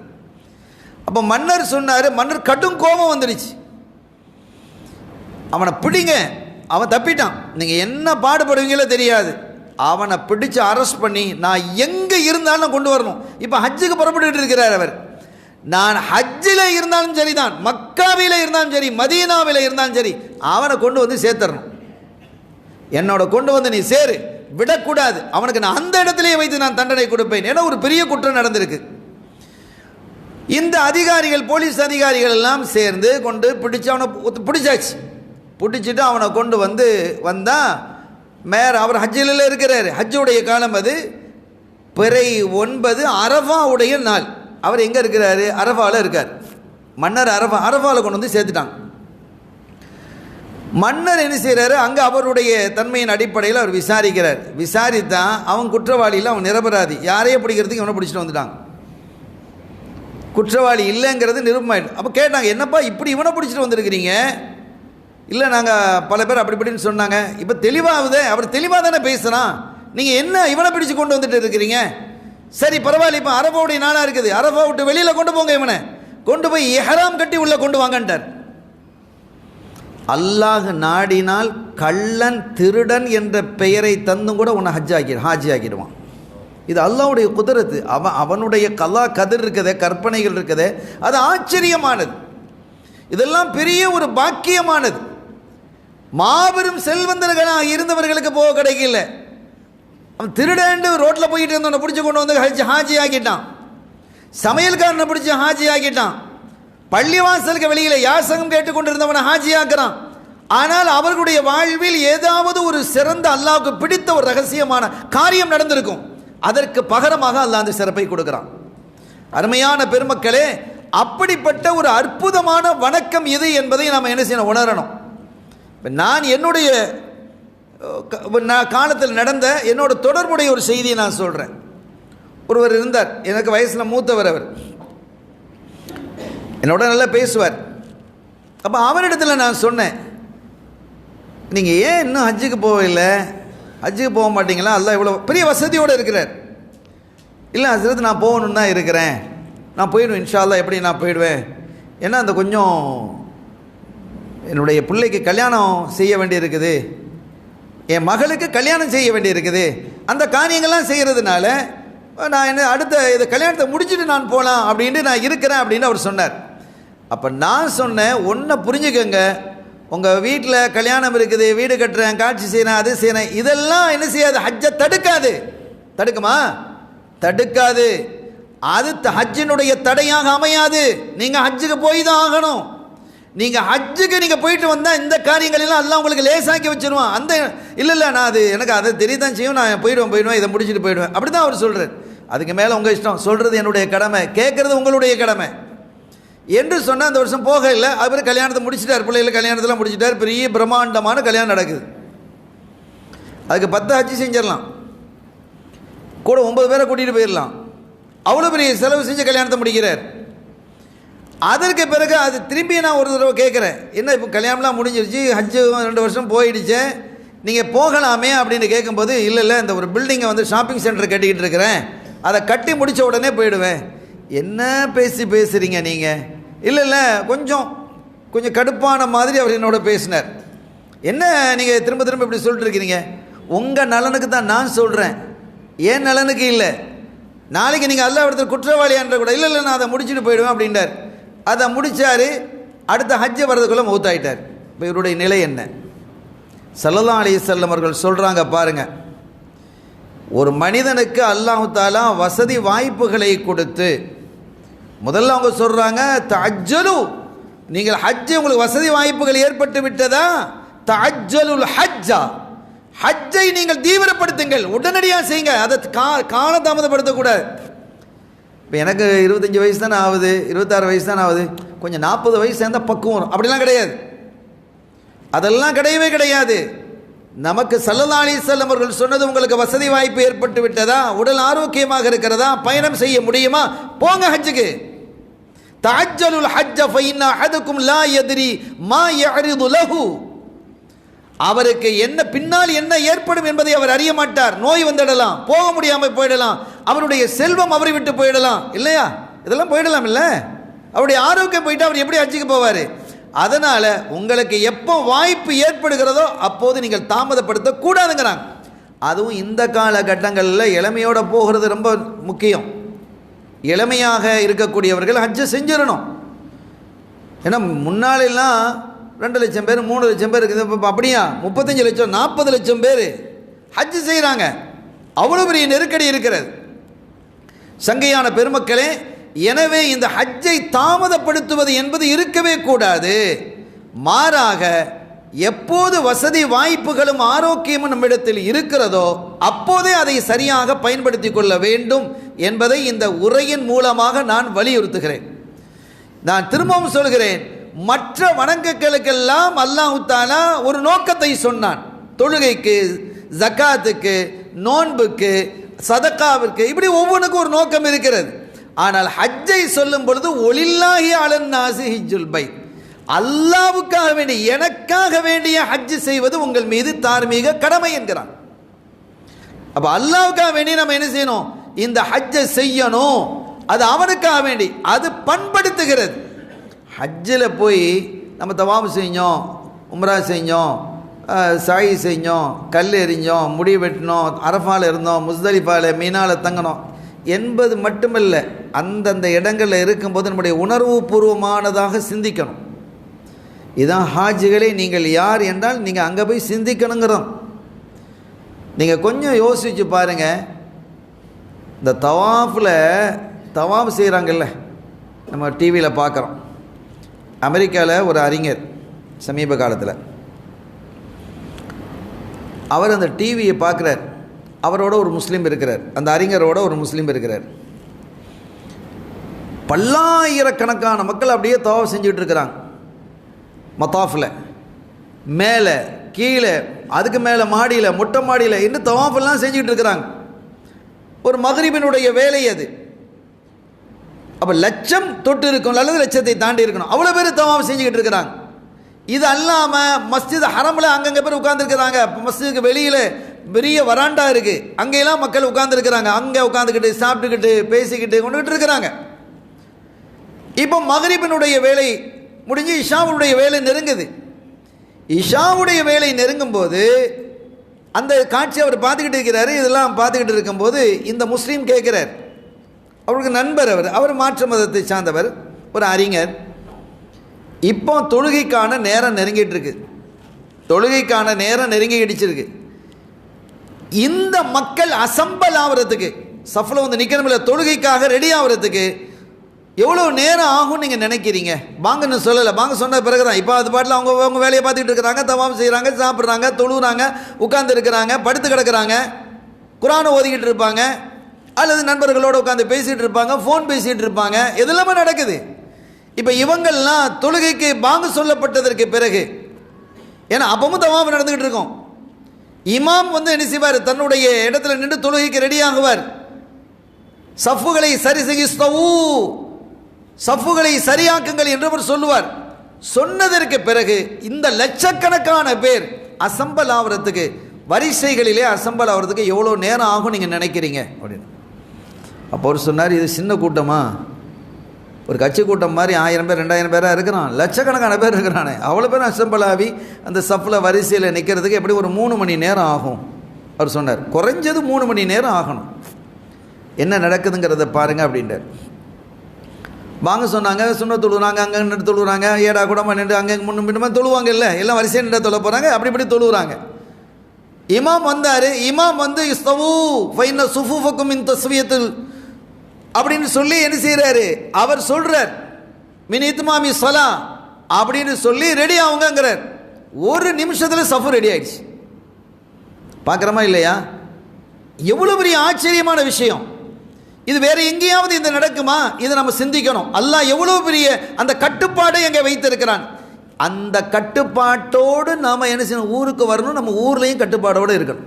அப்போ மன்னர் சொன்னார், மன்னர் கடும் கோபம் வந்துடுச்சு, அவனை பிடிங்க, அவன் தப்பிட்டான், நீங்கள் என்ன பாடுபடுவீங்களோ தெரியாது, அவனை பிடிச்சு அரெஸ்ட் பண்ணி நான் எங்கே இருந்தாலும் கொண்டு வரணும். இப்போ ஹஜ்ஜுக்கு புறப்பட்டு இருக்கிறார் அவர். நான் ஹஜ்ஜில் இருந்தாலும் சரிதான், மக்காவில் இருந்தாலும் சரி, மதீனாவில் இருந்தாலும் சரி, அவனை கொண்டு வந்து சேர்த்துடணும், என்னோட கொண்டு வந்து நீ சேரு, விடக்கூடாது. அவனுக்கு நான் அந்த இடத்திலேயே வைத்து நான் தண்டனை கொடுப்பேன். ஏன்னா ஒரு பெரிய குற்றம் நடந்திருக்கு. இந்த அதிகாரிகள், போலீஸ் அதிகாரிகள் எல்லாம் சேர்ந்து கொண்டு பிடிச்சு அவனை பிடிச்சாச்சு. பிடிச்சிட்டு அவனை கொண்டு வந்தா அவர் ஹஜ்ஜில் இருக்கிறார். ஹஜ்ஜுடைய காலம் அது. பிறை 9 அரஃபாவுடைய நாள். அவர் எங்கே இருக்கிறாரு? அரஃபாவில் இருக்கார். மன்னர் அரஃபாவில் கொண்டு வந்து சேர்த்துட்டாங்க. மன்னர் என்ன செய்கிறாரு? அங்கே அவருடைய தன்மையின் அடிப்படையில் அவர் விசாரிக்கிறார். விசாரித்தான் அவன் குற்றவாளியில் அவன் நிரபராதி. யாரையே பிடிக்கிறதுக்கு இவனை பிடிச்சிட்டு வந்துட்டாங்க. குற்றவாளி இல்லைங்கிறது நிரூபமாயிடும். அப்போ கேட்டாங்க, என்னப்பா இப்படி இவனை பிடிச்சிட்டு வந்திருக்கிறீங்க? இல்லை, நாங்கள் பல பேர் அப்படி இப்படின்னு சொன்னாங்க. இப்போ தெளிவாகுதே, அவர் தெளிவாக தானே பேசுகிறான். நீங்கள் என்ன இவனை பிடிச்சு கொண்டு வந்துட்டு இருக்கிறீங்க? சரி பரவாயில்ல, இப்போ அரபாவுடைய நாளாக இருக்குது, அரபா விட்டு வெளியில் கொண்டு போங்க, இவனை கொண்டு போய் இஹ்ராம் கட்டி உள்ளே கொண்டு வாங்கன்ட்டார். அல்லாஹ் நாடினால் கள்ளன் திருடன் என்ற பெயரை தந்தும் கூட உன்னை ஹாஜி ஆக்கிடுவான். இது அல்லாஹ்வுடைய குதிரத்து. அவனுடைய கலா கதிர் இருக்குதே, கற்பனைகள் இருக்குதே, அது ஆச்சரியமானது. இதெல்லாம் பெரிய ஒரு பாக்கியமானது. மாபெரும் செல்வந்தர்களாக இருந்தவர்களுக்கு போக கிடைக்கல. அவன் திருடண்டு ரோட்டில் போயிட்டு இருந்தவனை பிடிச்சி கொண்டு வந்து ஹாஜி ஆக்கிட்டான். சமையல்காரனை பிடிச்சி ஹாஜி ஆக்கிட்டான். பள்ளிவாசலுக்கு வெளியில் யாசகம் கேட்டுக்கொண்டிருந்தவனை ஹாஜி ஆக்குறான். ஆனால் அவர்களுடைய வாழ்வில் ஏதாவது ஒரு சிறந்த அல்லாஹ்வுக்கு பிடித்த ஒரு ரகசியமான காரியம் நடந்திருக்கும். அதற்கு பகரமாக அல்லாஹ் அந்த சிறப்பை கொடுக்கிறான். அருமையான பெருமக்களே, அப்படிப்பட்ட ஒரு அற்புதமான வணக்கம் இது என்பதை நாம் என்ன செய்யணும்? உணரணும். நான் என்னுடைய காலத்தில் நடந்த என்னோட தொடர்புடைய ஒரு செய்தியை நான் சொல்கிறேன். ஒருவர் இருந்தார், எனக்கு வயசில் மூத்தவர். அவர் என்னோட நல்லா பேசுவார். அப்போ அவரிடத்தில் நான் சொன்னேன், நீங்கள் ஏன் இன்னும் ஹஜ்ஜுக்கு போகவில்லை? ஹஜ்ஜுக்கு போக மாட்டீங்களா? அல்லாஹ் இவ்வளோ பெரிய வசதியோடு இருக்கிறார். இல்லை ஹஸ்ரத், நான் போகணுன்னு தான் இருக்கிறேன், நான் போயிடுவேன் இன்ஷா அல்லாஹ். எப்படி நான் போயிடுவேன்? ஏன்னா அந்த கொஞ்சம் என்னுடைய பிள்ளைக்கு கல்யாணம் செய்ய வேண்டியிருக்குது, என் மகளுக்கு கல்யாணம் செய்ய வேண்டியிருக்குது. அந்த காரியங்கள்லாம் செய்கிறதுனால நான் என்ன அடுத்த இதை கல்யாணத்தை முடிச்சுட்டு நான் போகலாம் அப்படின்ட்டு நான் இருக்கிறேன் அப்படின்னு அவர் சொன்னார். அப்போ நான் சொன்னேன், ஒன்றை புரிஞ்சுக்கங்க, உங்கள் வீட்டில் கல்யாணம் இருக்குது, வீடு கட்டுறேன், காட்சி செய்கிறேன், அது செய்கிறேன், இதெல்லாம் என்ன செய்யாது? ஹஜ்ஜை தடுக்காது. தடுக்குமா? தடுக்காது. அது ஹஜ்ஜினுடைய தடையாக அமையாது. நீங்கள் ஹஜ்ஜுக்கு போய் தான் ஆகணும். நீங்கள் ஹஜ்ஜுக்கு நீங்கள் போயிட்டு வந்தால் இந்த காரியங்களெல்லாம் எல்லாம் உங்களுக்கு லேசாக்கி வச்சுருவான். அந்த இல்லை நான் அது எனக்கு அதை தெரியதான் செய்யும், நான் போயிடுவேன், இதை முடிச்சுட்டு போயிடுவேன், அப்படி தான் அவர் சொல்கிறார். அதுக்கு மேலே உங்கள் இஷ்டம், சொல்கிறது என்னுடைய கடமை, கேட்குறது உங்களுடைய கடமை என்று சொன்னால் அந்த வருஷம் போக இல்லை. அவர் கல்யாணத்தை முடிச்சிட்டார், பிள்ளைகள் கல்யாணத்தெல்லாம் முடிச்சிட்டார், பெரிய பிரம்மாண்டமான கல்யாணம் நடக்குது. அதுக்கு 10 ஹஜ்ஜி செஞ்சிடலாம், கூட 9 பேரை கூட்டிகிட்டு போயிடலாம். அவ்வளோ பெரிய செலவு செஞ்சு கல்யாணத்தை முடிக்கிறார். அதற்கு பிறகு அது திரும்பி நான் ஒரு தடவை கேட்குறேன், என்ன இப்போ கல்யாணம்லாம் முடிஞ்சிருச்சு, ஹஜ்ஜு 2 வருஷம் போயிடுச்சு, நீங்கள் போகலாமே அப்படின்னு கேட்கும்போது, இல்லை இந்த ஒரு பில்டிங்கை ஷாப்பிங் சென்டர் கட்டிக்கிட்டு இருக்கிறேன், அதை கட்டி முடித்த உடனே போயிடுவேன். என்ன பேசுகிறீங்க நீங்கள்? இல்லை கொஞ்சம் கடுப்பான மாதிரி அவர் என்னோட பேசினார். என்ன நீங்கள் திரும்ப இப்படி சொல்லிட்டு இருக்கிறீங்க? உங்கள் நலனுக்கு தான் நான் சொல்கிறேன், ஏன் நலனுக்கு இல்லை. நாளைக்கு நீங்கள் அல்லாஹ் இடத்துல குற்றவாளியான்ற கூட இல்லை நான் அதை முடிச்சுட்டு போயிடுவேன் அப்படின்றார். அதை முடித்தார். அடுத்த ஹஜ்ஜு வர்றதுக்குள்ளே மௌத்தாயிட்டார். இப்போ இவருடைய நிலை என்ன? ஸல்லல்லாஹு அலைஹி வஸல்லம் அவர்கள் சொல்கிறாங்க பாருங்கள், ஒரு மனிதனுக்கு அல்லாஹ் தஆலா வசதி வாய்ப்புகளை கொடுத்து, முதல்ல அவங்க சொல்கிறாங்க, தஅஜ்ஜலு, நீங்கள் ஹஜ்ஜு உங்களுக்கு வசதி வாய்ப்புகள் ஏற்பட்டு விட்டதா, தஅஜ்ஜலுல் ஹஜ்ஜா, ஹஜ்ஜை நீங்கள் தீவிரப்படுத்துங்கள், உடனடியாக செய்யுங்க, அதை காலதாமதப்படுத்தக்கூடாது. இப்போ எனக்கு 25 வயசு தானே ஆகுது, 26 வயசு தானே ஆகுது, கொஞ்சம் 40 வயசு சேர்ந்தால் பக்குவம், அப்படிலாம் கிடையாது. அதெல்லாம் கிடையவே கிடையாது. நமக்கு ஸல்லல்லாஹு அலைஹி வஸல்லம் அவர்கள் சொன்னது, உங்களுக்கு வசதி வாய்ப்பு ஏற்பட்டு விட்டதா, உடல் ஆரோக்கியமாக இருக்கிறதா, பயணம் செய்ய முடியுமா, போங்க ஹஜ்ஜுக்கு. தஅஜ்ஜலுல் ஹஜ்ஜ ஃபஇன்ன அஹதுக்கும் லா யத்ரி மா யஅரிது லஹு, அவருக்கு என்ன பின்னால் என்ன ஏற்படும் என்பதை அவர் அறிய மாட்டார். நோய் வந்துடலாம், போக முடியாமல் போயிடலாம், அவருடைய செல்வம் அவரை விட்டு போயிடலாம், இல்லையா? இதெல்லாம் போயிடலாம் இல்லை? அவருடைய ஆரோக்கியம் போயிட்டு அவர் எப்படி ஹஜ்ஜுக்கு போவார்? அதனால் உங்களுக்கு எப்போ வாய்ப்பு ஏற்படுகிறதோ அப்போது நீங்கள் தாமதப்படுத்த கூடாதுங்கிறாங்க. அதுவும் இந்த காலகட்டங்களில் இளமையோடு போகிறது ரொம்ப முக்கியம். இளமையாக இருக்கக்கூடியவர்கள் ஹஜ்ஜை செஞ்சிடணும். ஏன்னா முன்னாலெல்லாம் 2 லட்சம் பேர் 3 லட்சம் பேர் இருக்குது, இப்போ அப்படியா 35 லட்சம் 40 லட்சம் பேர் ஹஜ் செய்கிறாங்க. அவ்வளோ பெரிய நெருக்கடி இருக்கிறது. சங்கையான பெருமக்களே, எனவே இந்த ஹஜ்ஜை தாமதப்படுத்துவது என்பது இருக்கவே கூடாது. மாறாக எப்போது வசதி வாய்ப்புகளும் ஆரோக்கியமும் நம்மிடத்தில் இருக்கிறதோ அப்போதே அதை சரியாக பயன்படுத்தி கொள்ள வேண்டும் என்பதை இந்த உரையின் மூலமாக நான் வலியுறுத்துகிறேன். நான் திரும்பவும் சொல்கிறேன், மற்ற வணக்கங்களுக்கெல்லாம் அல்லாஹ் தஆலா ஒரு நோக்கத்தை சொன்னான். தொழுகைக்கு, ஜக்காத்துக்கு, நோன்புக்கு, சதக்காவிற்கு, இப்படி ஒவ்வொன்றுக்கும் ஒரு நோக்கம் இருக்கிறது. ஆனால் ஹஜ்ஜை சொல்லும் பொழுது ஒலில்லாஹி அலன்னாஸி ஹிஜ்ஜுல் பைத், அல்லாவுக்காக வேண்டி, எனக்காக வேண்டிய ஹஜ் செய்வது உங்கள் மீது தார்மீக கடமை என்கிறான். அப்போ அல்லாவுக்காக வேண்டி நம்ம என்ன செய்யணும்? இந்த ஹஜ்ஜை செய்யணும். அது அவனுக்காக வேண்டி, அது பண்படுத்துகிறது. ஹஜ்ஜில் போய் நம்ம தவாஃப் செஞ்சோம், உம்ரா செஞ்சோம், சாயி செஞ்சோம், கல் எறிஞ்சோம், முடி வெட்டினோம், அரஃபாவில் இருந்தோம், முஸ்தலிஃபாவில், மீனாவில் தங்கணும் என்பது மட்டுமல்ல, அந்தந்த இடங்களில் இருக்கும்போது நம்முடைய உணர்வு பூர்வமானதாக சிந்திக்கணும். இதான் ஹாஜிகளே, நீங்கள் யார் என்றால் நீங்கள் அங்கே போய் சிந்திக்கணுங்கிறோம். நீங்கள் கொஞ்சம் யோசிச்சு பாருங்கள். இந்த தவாஃப் செய்கிறாங்கல்ல, நம்ம டிவியில் பார்க்குறோம். அமெரிக்காவில் ஒரு அறிஞர் சமீப காலத்தில் அவர் அந்த டிவியை பார்க்குறார். அவரோட ஒரு முஸ்லீம் இருக்கிறார், அந்த அறிஞரோட ஒரு முஸ்லீம் இருக்கிறார். பல்லாயிரக்கணக்கான மக்கள் அப்படியே தவாஃப் செஞ்சுட்டு இருக்கிறாங்க. மத்தாஃபில் மேலே கீழே, அதுக்கு மேலே மாடியில், மொட்டை மாடியில் இன்னும் தவாஃபெல்லாம் செஞ்சுக்கிட்டு இருக்கிறாங்க. ஒரு மக்ரிபினுடைய வேலை அது. அப்போ லட்சம் தொட்டு இருக்கும் அல்லது லட்சத்தை தாண்டி இருக்கணும், அவ்வளோ பேர் தவாஃப் செஞ்சுக்கிட்டு இருக்கிறாங்க. இது அல்லாமல் மஸ்ஜித் ஹரமில் அங்கங்கே பேர் உட்காந்துருக்குறாங்க. மஸ்ஜிதுக்கு வெளியில் பெரிய வராண்டா இருக்குது, அங்கெல்லாம் மக்கள் உட்காந்துருக்குறாங்க. அங்கே உட்காந்துக்கிட்டு சாப்பிட்டுக்கிட்டு பேசிக்கிட்டு கொண்டுகிட்டு இருக்கிறாங்க. இப்போ மக்ரிபினுடைய வேலை முடிஞ்சு இஷாவுடைய வேலை நெருங்குது. இஷாவுடைய வேலை நெருங்கும் போது அந்த காட்சி அவர் பார்த்துக்கிட்டு இருக்கிறாரு. இதெல்லாம் பார்த்துக்கிட்டு இருக்கும்போது இந்த முஸ்லீம் கேட்குறார். அவருக்கு நண்பர், அவர் மாற்று மதத்தை சார்ந்தவர், ஒரு அறிஞர். இப்போ தொழுகைக்கான நேரம் நெருங்கிட்டு இருக்கு, தொழுகைக்கான நேரம் நெருங்கி இடிச்சிருக்கு. இந்த மக்கள் அசம்பல் ஆகிறதுக்கு, சஃப்ல வந்து நிற்கணும்ல, தொழுகைக்காக ரெடி ஆகிறதுக்கு எவ்வளோ நேரம் ஆகும் நீங்கள் நினைக்கிறீங்க? பாங்கன்னு சொல்லலை, பாங்க சொன்ன பிறகு தான். இப்போ அது பாட்டில் அவங்க வேலையை பார்த்துக்கிட்டு இருக்கிறாங்க, தவாஃப் செய்கிறாங்க, சாப்பிட்றாங்க, தொழுகிறாங்க, உட்கார்ந்து இருக்கிறாங்க, படுத்து கிடக்கிறாங்க, குர்ஆனை ஓதிக்கிட்டு இருப்பாங்க, அல்லது நண்பர்களோடு உட்காந்து பேசிகிட்டு இருப்பாங்க, ஃபோன் பேசிகிட்டு இருப்பாங்க, எதெல்லாமே நடக்குது. இப்போ இவங்கள்லாம் தொழுகைக்கு பாங்கு சொல்லப்பட்டதற்கு பிறகு, ஏன்னா அப்பவும் தவாஃப் நடந்துக்கிட்டு இருக்கோம், இமாம் வந்து என்ன செய்வார்? தன்னுடைய இடத்துல நின்று தொழுகைக்கு ரெடி ஆகுவார். சஃப்புகளை சரி செய்யஸ்தவு, சஃப்புகளை சரியாக்குங்கள் என்று அவர் சொல்லுவார். சொன்னதற்கு பிறகு இந்த லட்சக்கணக்கான பேர் அசம்பல் ஆகிறதுக்கு, வரிசைகளிலே அசம்பல் ஆகிறதுக்கு எவ்வளோ நேரம் ஆகும் நீங்கள் நினைக்கிறீங்க அப்படின்னு. அப்போ அவர் சொன்னார், இது சின்ன கூட்டமா? ஒரு கட்சி கூட்டம் மாதிரி 1000 பேர் 2000 பேராக இருக்கிறான், லட்சக்கணக்கான பேர் இருக்கிறானே, அவ்வளோ பேர் அசம்பல் ஆகி அந்த சஃப்பில் வரிசையில் நிற்கிறதுக்கு எப்படி ஒரு 3 மணி நேரம் ஆகும் அவர் சொன்னார். குறைஞ்சது 3 மணி நேரம் ஆகணும். என்ன நடக்குதுங்கிறத பாருங்கள் அப்படின்றார். வாங்க சொன்னாங்க, சுண்ண தொழுகிறாங்க, அங்கே நின்று தொழுகிறாங்க, ஏடா கூடமாக நின்று அங்கே முன்னும் தொழுவாங்க, இல்லை எல்லாம் வரிசையாக நின்று தொழ போகிறாங்க, அப்படி இப்படி தொழுகிறாங்க. இமாம் வந்தார். இமாம் வந்து இஸ்தவு ஃபைன சுஃபுஃபக்கும் இன் தஸ்வியத்தில் அப்படின்னு சொல்லி என்ன செய்கிறாரு? அவர் சொல்கிறார், மின் இத்மாமி ஸலா அப்படின்னு சொல்லி ரெடி ஆகுங்கிறார். ஒரு நிமிஷத்தில் சஃபு ரெடி ஆயிடுச்சு. பார்க்குறோமா இல்லையா? எவ்வளோ பெரிய ஆச்சரியமான விஷயம் இது. வேற எங்கேயாவது இது நடக்குமா? இதை நம்ம சிந்திக்கணும். அல்லாஹ் எவ்வளோ பெரிய அந்த கட்டுப்பாடை எங்கே வைத்திருக்கிறான். அந்த கட்டுப்பாட்டோடு நாம் என்ன செய்யணும்? ஊருக்கு வரணும். நம்ம ஊர்லேயும் கட்டுப்பாடோடு இருக்கணும்.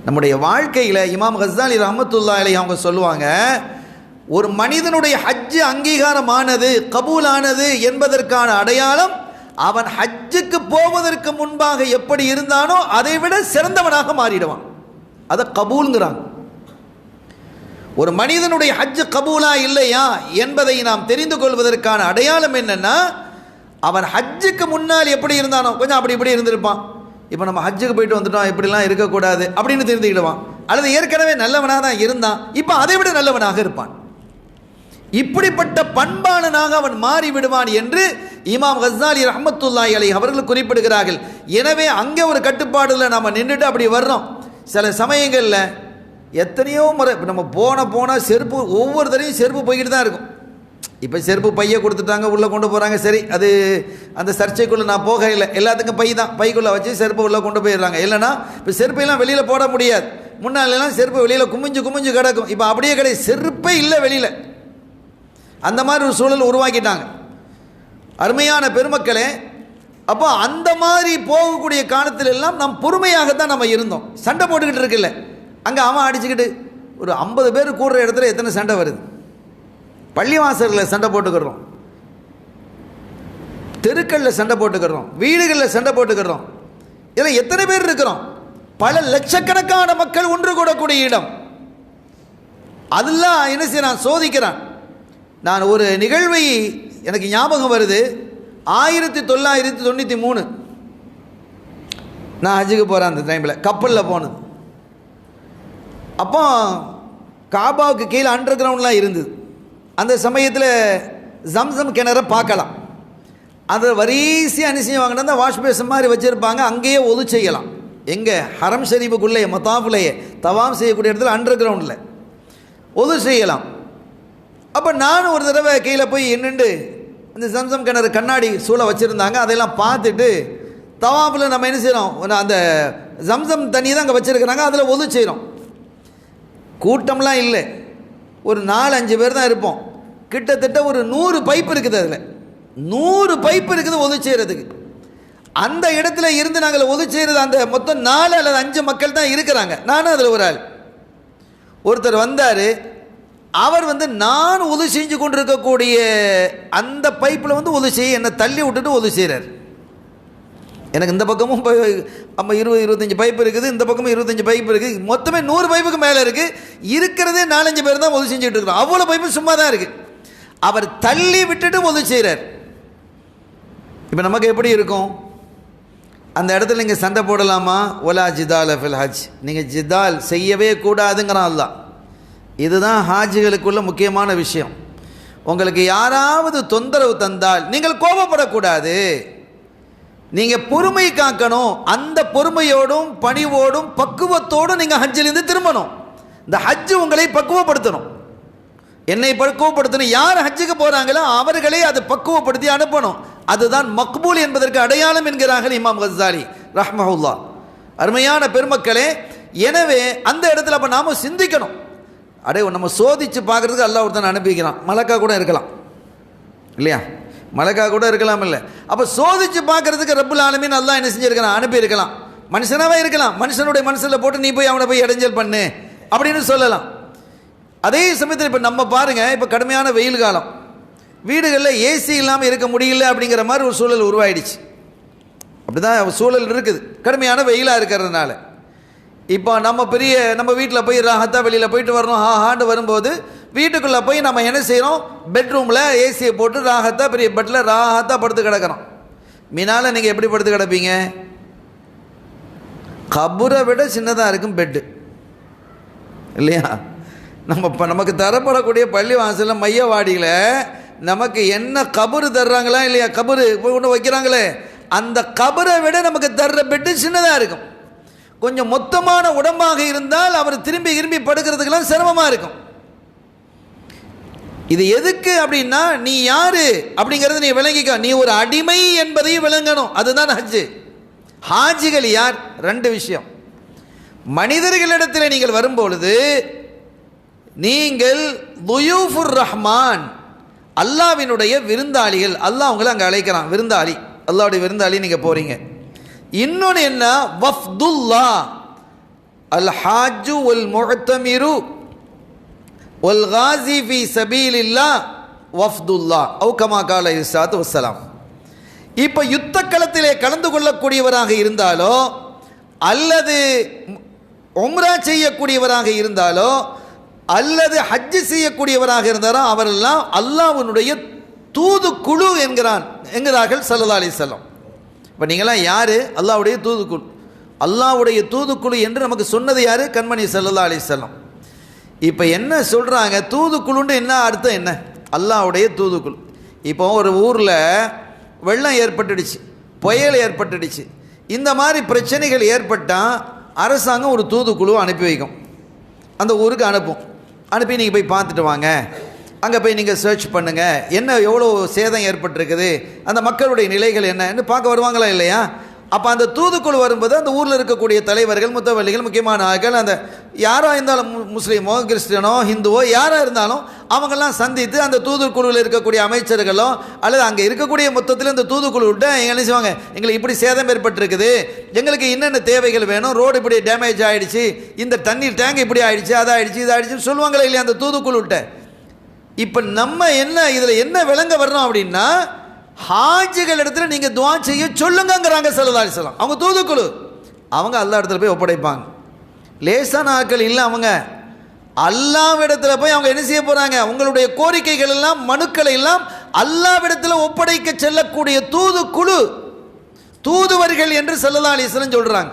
நம்முடைய வாழ்க்கையில் இமாம் கஸ்ஸாலி ரஹ்மத்துல்லாஹி அலைஹி அவங்க சொல்லுவாங்க, ஒரு மனிதனுடைய ஹஜ்ஜு அங்கீகாரமானது, கபூலானது என்பதற்கான அடையாளம் அவன் ஹஜ்ஜுக்கு போவதற்கு முன்பாக எப்படி இருந்தானோ அதை விட சிறந்தவனாக மாறிடுவான். அதை கபூல்ங்கிறான். ஒரு மனிதனுடைய ஹஜ்ஜு கபூலா இல்லையா என்பதை நாம் தெரிந்து கொள்வதற்கான அடையாளம் என்னன்னா, அவன் ஹஜ்ஜுக்கு முன்னால் எப்படி இருந்தானோ கொஞ்சம் அப்படி இப்படி இருந்திருப்பான். இப்போ நம்ம ஹஜ்ஜுக்கு போயிட்டு வந்துட்டோம், இப்படிலாம் இருக்கக்கூடாது அப்படின்னு தெரிந்துக்கிடுவான். அல்லது ஏற்கனவே நல்லவனாக தான் இருந்தான், இப்போ அதை விட நல்லவனாக இருப்பான். இப்படிப்பட்ட பண்பாளனாக அவன் மாறி விடுவான் என்று இமாம் கஸ்ஸாலி ரஹ்மத்துல்லாஹி அலைஹி அவர்கள் குறிப்பிடுகிறார்கள். எனவே அங்கே ஒரு கட்டுப்பாடில் நம்ம நின்றுட்டு அப்படி வர்றோம். சில சமயங்களில் எத்தனையோ முறை நம்ம போனால் செருப்பு ஒவ்வொரு தடையும் செருப்பு போய்கிட்டு தான் இருக்கும். இப்போ செருப்பு பையை கொடுத்துட்டாங்க, உள்ளே கொண்டு போகிறாங்க, சரி அது அந்த சர்ச்சைக்குள்ளே நான் போக இல்லை. எல்லாத்துக்கும் பை தான், பைக்குள்ளே வச்சு செருப்பு உள்ளே கொண்டு போயிடுறாங்க. இல்லைனா இப்போ செருப்பையெல்லாம் வெளியில் போட முடியாது. முன்னாலெல்லாம் செருப்பு வெளியில் குமிஞ்சு கிடக்கும். இப்போ அப்படியே கிடையாது, செருப்பே இல்லை வெளியில். அந்த மாதிரி ஒரு சூழல் உருவாக்கிட்டாங்க. அருமையான பெருமக்களே, அப்போ அந்த மாதிரி போகக்கூடிய காலத்தில் எல்லாம் நம் பொறுமையாகத்தான் நம்ம இருந்தோம். சண்டை போட்டுக்கிட்டு இருக்குல்ல, அங்கே அவன் அடிச்சுக்கிட்டு ஒரு 50 பேர் கூடுற இடத்துல எத்தனை சண்டை வருது? பள்ளிவாசலில் சண்டை போட்டுக்கிறோம், தெருக்களில் சண்டை போட்டுக்கிறோம், வீடுகளில் சண்டை போட்டுக்கிறோம். இதில் எத்தனை பேர் இருக்கிறோம்? பல லட்சக்கணக்கான மக்கள் ஒன்று கூடக்கூடிய இடம். அதெல்லாம் என்ன செய்ய சோதிக்கிறான். நான் ஒரு நிகழ்வை எனக்கு ஞாபகம் வருது. 1993 நான் ஹஜ்ஜுக்கு போகிறேன். அந்த டைமில் கப்பலில் போனது. அப்போ காபாவுக்கு கீழே அண்டர் கிரவுண்ட்லாம் இருந்தது. அந்த சமயத்தில் ஜம்சம் கிணறை பார்க்கலாம். அதை வரிசையாக என்ன செய்வாங்கன்னா அந்த வாஷ் பேசன் மாதிரி வச்சுருப்பாங்க. அங்கேயே ஒது செய்யலாம். எங்கே? ஹரம் ஷரீஃபுக்குள்ளேயே, மத்தாஃபுலேயே, தவாம் செய்யக்கூடிய இடத்துல அண்டர் கிரவுண்டில் ஒது செய்யலாம். அப்போ நானும் ஒரு தடவை கீழே போய் என்னண்டு அந்த ஜம்சம் கிணறு கண்ணாடி சூளை வச்சுருந்தாங்க. அதெல்லாம் பார்த்துட்டு தவாஃபில் நம்ம என்ன செய்கிறோம், அந்த ஜம்சம் தண்ணி தான் அங்கே வச்சுருக்கிறாங்க, அதில் ஒது செய்கிறோம். கூட்டம்லாம் இல்லை, ஒரு 4-5 பேர் தான் இருப்போம். கிட்டத்தட்ட ஒரு 100 பைப் இருக்குது. அதில் 100 பைப் இருக்குது ஒது செய்கிறதுக்கு. அந்த இடத்துல இருந்து நாங்கள் ஒது செய்கிறது அந்த மொத்தம் 4 அல்லது 5 மக்கள் தான் இருக்கிறாங்க. நானும் அதில் ஒரு ஆள். ஒருத்தர் வந்தார். அவர் நான் ஒது செஞ்சு கொண்டு இருக்கக்கூடிய அந்த பைப்பில் ஒது செய்ய என்னை தள்ளி விட்டுட்டு ஒது செய்கிறார். எனக்கு இந்த பக்கமும் 20-25 பைப் இருக்குது, இந்த பக்கமும் 25 பைப் இருக்குது. மொத்தமே 100 பைப்புக்கு மேலே இருக்குது. இருக்கிறதே 4-5 பேர் தான் ஒது செஞ்சுட்டு இருக்கிறோம். அவ்வளோ பைப்பு சும்மா தான் இருக்குது. அவர் தள்ளி விட்டுட்டு ஒது செய்கிறார். இப்போ நமக்கு எப்படி இருக்கும்? அந்த இடத்துல நீங்கள் சண்டை போடலாமா? ஒலா ஜிதால் ஃபில் ஹஜ், நீங்கள் ஜிதால் செய்யவே கூடாதுங்கிறான் அல்லாஹ். இதுதான் ஹாஜிகளுக்குள்ள முக்கியமான விஷயம். உங்களுக்கு யாராவது தொந்தரவு தந்தால் நீங்கள் கோபப்படக்கூடாது, நீங்கள் பொறுமை காக்கணும். அந்த பொறுமையோடும் பணிவோடும் பக்குவத்தோடும் நீங்கள் ஹஜ்ஜிலிருந்து திரும்பணும். இந்த ஹஜ்ஜு உங்களை பக்குவப்படுத்தணும், என்னை பக்குவப்படுத்தணும். யார் ஹஜ்ஜுக்கு போகிறாங்களோ அவர்களே அதை பக்குவப்படுத்தி அனுப்பணும். அதுதான் மக்பூல் என்பதற்கு அடையாளம் என்கிறார்கள் இமாம் கஸ்ஸாலி ரஹ்மஹுல்லாஹ். அருமையான பெருமக்களே, எனவே அந்த இடத்துல அப்போ நாம் சிந்திக்கணும். நம்ம சோதித்து பார்க்குறதுக்கு அல்லாஹ் ஒருத்தன் அனுப்பிக்கிறான். மலக்கா கூட இருக்கலாம் இல்லையா? மலக்கா கூட இருக்கலாம் இல்லை? அப்போ சோதித்து பார்க்குறதுக்கு ரப்புல் ஆலமீன் அல்லாஹ் என்ன செஞ்சுருக்கிறான்? அனுப்பியிருக்கலாம். மனுஷனாகவே இருக்கலாம். மனுஷனுடைய மனசில் போட்டு நீ போய் அவனை போய் இடைஞ்சல் பண்ணு அப்படின்னு சொல்லலாம். அதே சமயத்தில் இப்போ நம்ம பாருங்கள், இப்போ கடுமையான வெயில் காலம், வீடுகளில் ஏசி இல்லாமல் இருக்க முடியல அப்படிங்கிற மாதிரி ஒரு சூழல் உருவாயிடுச்சு. அப்படி தான் சூழல் இருக்குது, கடுமையான வெயிலாக இருக்கிறதுனால. இப்போ நம்ம வீட்டில் போய் ராஹத்தாக வெளியில் போயிட்டு வரணும், ஹாண்டு வரும்போது வீட்டுக்குள்ளே போய் நம்ம என்ன செய்கிறோம்? பெட்ரூமில் ஏசியை போட்டு ராஹத்தாக பெரிய பெட்டில் ராஹத்தாக படுத்து கிடக்கிறோம். மினால் நீங்கள் எப்படி படுத்து கிடப்பீங்க? கபரை விட சின்னதாக இருக்கும் பெட்டு இல்லையா? நமக்கு தரப்படக்கூடிய பள்ளி வாசலில் மையவாடியில் நமக்கு என்ன கபரு தர்றாங்களா இல்லையா? கபரு ஒன்று வைக்கிறாங்களே, அந்த கபரை விட நமக்கு தர்ற பெட்டு சின்னதாக இருக்கும். கொஞ்சம் மொத்தமான உடம்பாக இருந்தால் அவர் திரும்பி படுக்கிறதுக்கெல்லாம் சிரமமாக இருக்கும். இது எதுக்கு அப்படின்னா, நீ யாரு அப்படிங்கிறத நீ விளங்கிக்க. நீ ஒரு அடிமை என்பதையும் விளங்கணும். அதுதான் ஹஜ்ஜு. ஹாஜிகள் யார்? 2 விஷயம். மனிதர்களிடத்தில் நீங்கள் வரும்பொழுது நீங்கள் துயூஃபுர் ரஹ்மான், அல்லாஹ்வினுடைய விருந்தாளிகள். அல்லாஹ் உங்களை அங்கே அழைக்கிறான், விருந்தாளி, அல்லாஹ்வுடைய விருந்தாளி நீங்கள் போகிறீங்க. இன்னொன்று என்ன? வஃப்துல்லா, அல் ஹாஜ்ஜு வல் முஅ்தமிரு வல் காஸி ஃபீ சபீலில்லாஹ் வஃப்துல்லா அவ் கமா கால இஸ்ஸாத்து வஸ்ஸலாம். இப்போ யுத்த களத்திலே கலந்து கொள்ளக்கூடியவராக இருந்தாலோ அல்லது உம்ரா செய்யக்கூடியவராக இருந்தாலோ அல்லது ஹஜ்ஜு செய்யக்கூடியவராக இருந்தாரோ அவரெல்லாம் அல்லாஹ்வுடைய தூதுக்குழு என்கிறார்கள் ஸல்லல்லாஹு அலைஹி வஸல்லம். இப்போ நீங்களாம் யார்? அல்லாஹ்வுடைய தூதுக்குழு. அல்லாஹ்வுடைய தூதுக்குழு என்று நமக்கு சொன்னது யார்? கண்மணி ஸல்லல்லாஹு அலைஹி வஸல்லம். இப்போ என்ன சொல்கிறாங்க? தூதுக்குழுன்னு என்ன அர்த்தம்? என்ன? அல்லாஹ்வுடைய தூதுக்குழு. இப்போ ஒரு ஊரில் வெள்ளம் ஏற்பட்டுடுச்சு, புயல் ஏற்பட்டுடுச்சு. இந்த மாதிரி பிரச்சனைகள் ஏற்பட்டால் அரசாங்கம் ஒரு தூதுக்குழு அனுப்பி வைக்கும், அந்த ஊருக்கு அனுப்பும். அனுப்பி நீங்கள் போய் பார்த்துட்டு வாங்க, அங்கே போய் நீங்கள் சர்ச் பண்ணுங்கள், என்ன எவ்வளோ சேதம் ஏற்பட்டிருக்குது, அந்த மக்களுடைய நிலைகள் என்னன்னு பார்க்க வருவாங்களா இல்லையா? அப்போ அந்த தூதுக்குழு வரும்போது அந்த ஊரில் இருக்கக்கூடிய தலைவர்கள், முத்தவல்லிகள், முக்கியமான ஆட்கள், அந்த யாராக இருந்தாலும் முஸ்லீமோ கிறிஸ்டியனோ ஹிந்துவோ யாராக இருந்தாலும் அவங்கெல்லாம் சந்தித்து அந்த தூதுக்குழுவில் இருக்கக்கூடிய அமைச்சர்களோ அல்லது அங்கே இருக்கக்கூடிய மொத்தத்தில் இந்த தூதுக்குழு விட்டு எங்க என்ன செய்வாங்க, எங்களுக்கு இப்படி சேதம் ஏற்பட்டிருக்குது, எங்களுக்கு என்னென்ன தேவைகள் வேணும், ரோடு இப்படி டேமேஜ் ஆகிடுச்சு, இந்த தண்ணீர் டேங்க் இப்படி ஆகிடுச்சு, அது ஆகிடுச்சு, இது ஆகிடுச்சுன்னு சொல்லுவாங்களே இல்லையா அந்த தூதுக்குழு விட்ட. இப்போ நம்ம என்ன இதில் என்ன விளங்க வரணும் அப்படின்னா, ஹாஜிகள் இடத்துல நீங்க துஆ செய்ய சொல்லுங்கங்கறாங்க ஸல்லல்லாஹு அலைஹி வஸல்லம். அவங்க தூதுக்குழு, அவங்க அல்லாஹ் இடத்துல போய் ஒப்படைப்பாங்க. லேசான ஆட்கள் இல்லை, அவங்க அல்லாஹ் இடத்துல போய் அவங்க என்ன செய்ய போறாங்க, உங்களுடைய கோரிக்கைகள் எல்லாம் மனுக்களை எல்லாம் அல்லாஹ் இடத்துல ஒப்படைக்க செல்லக்கூடிய தூதுக்குழு, தூதுவர்கள் என்று ஸல்லல்லாஹு அலைஹி வஸல்லம் சொல்றாங்க.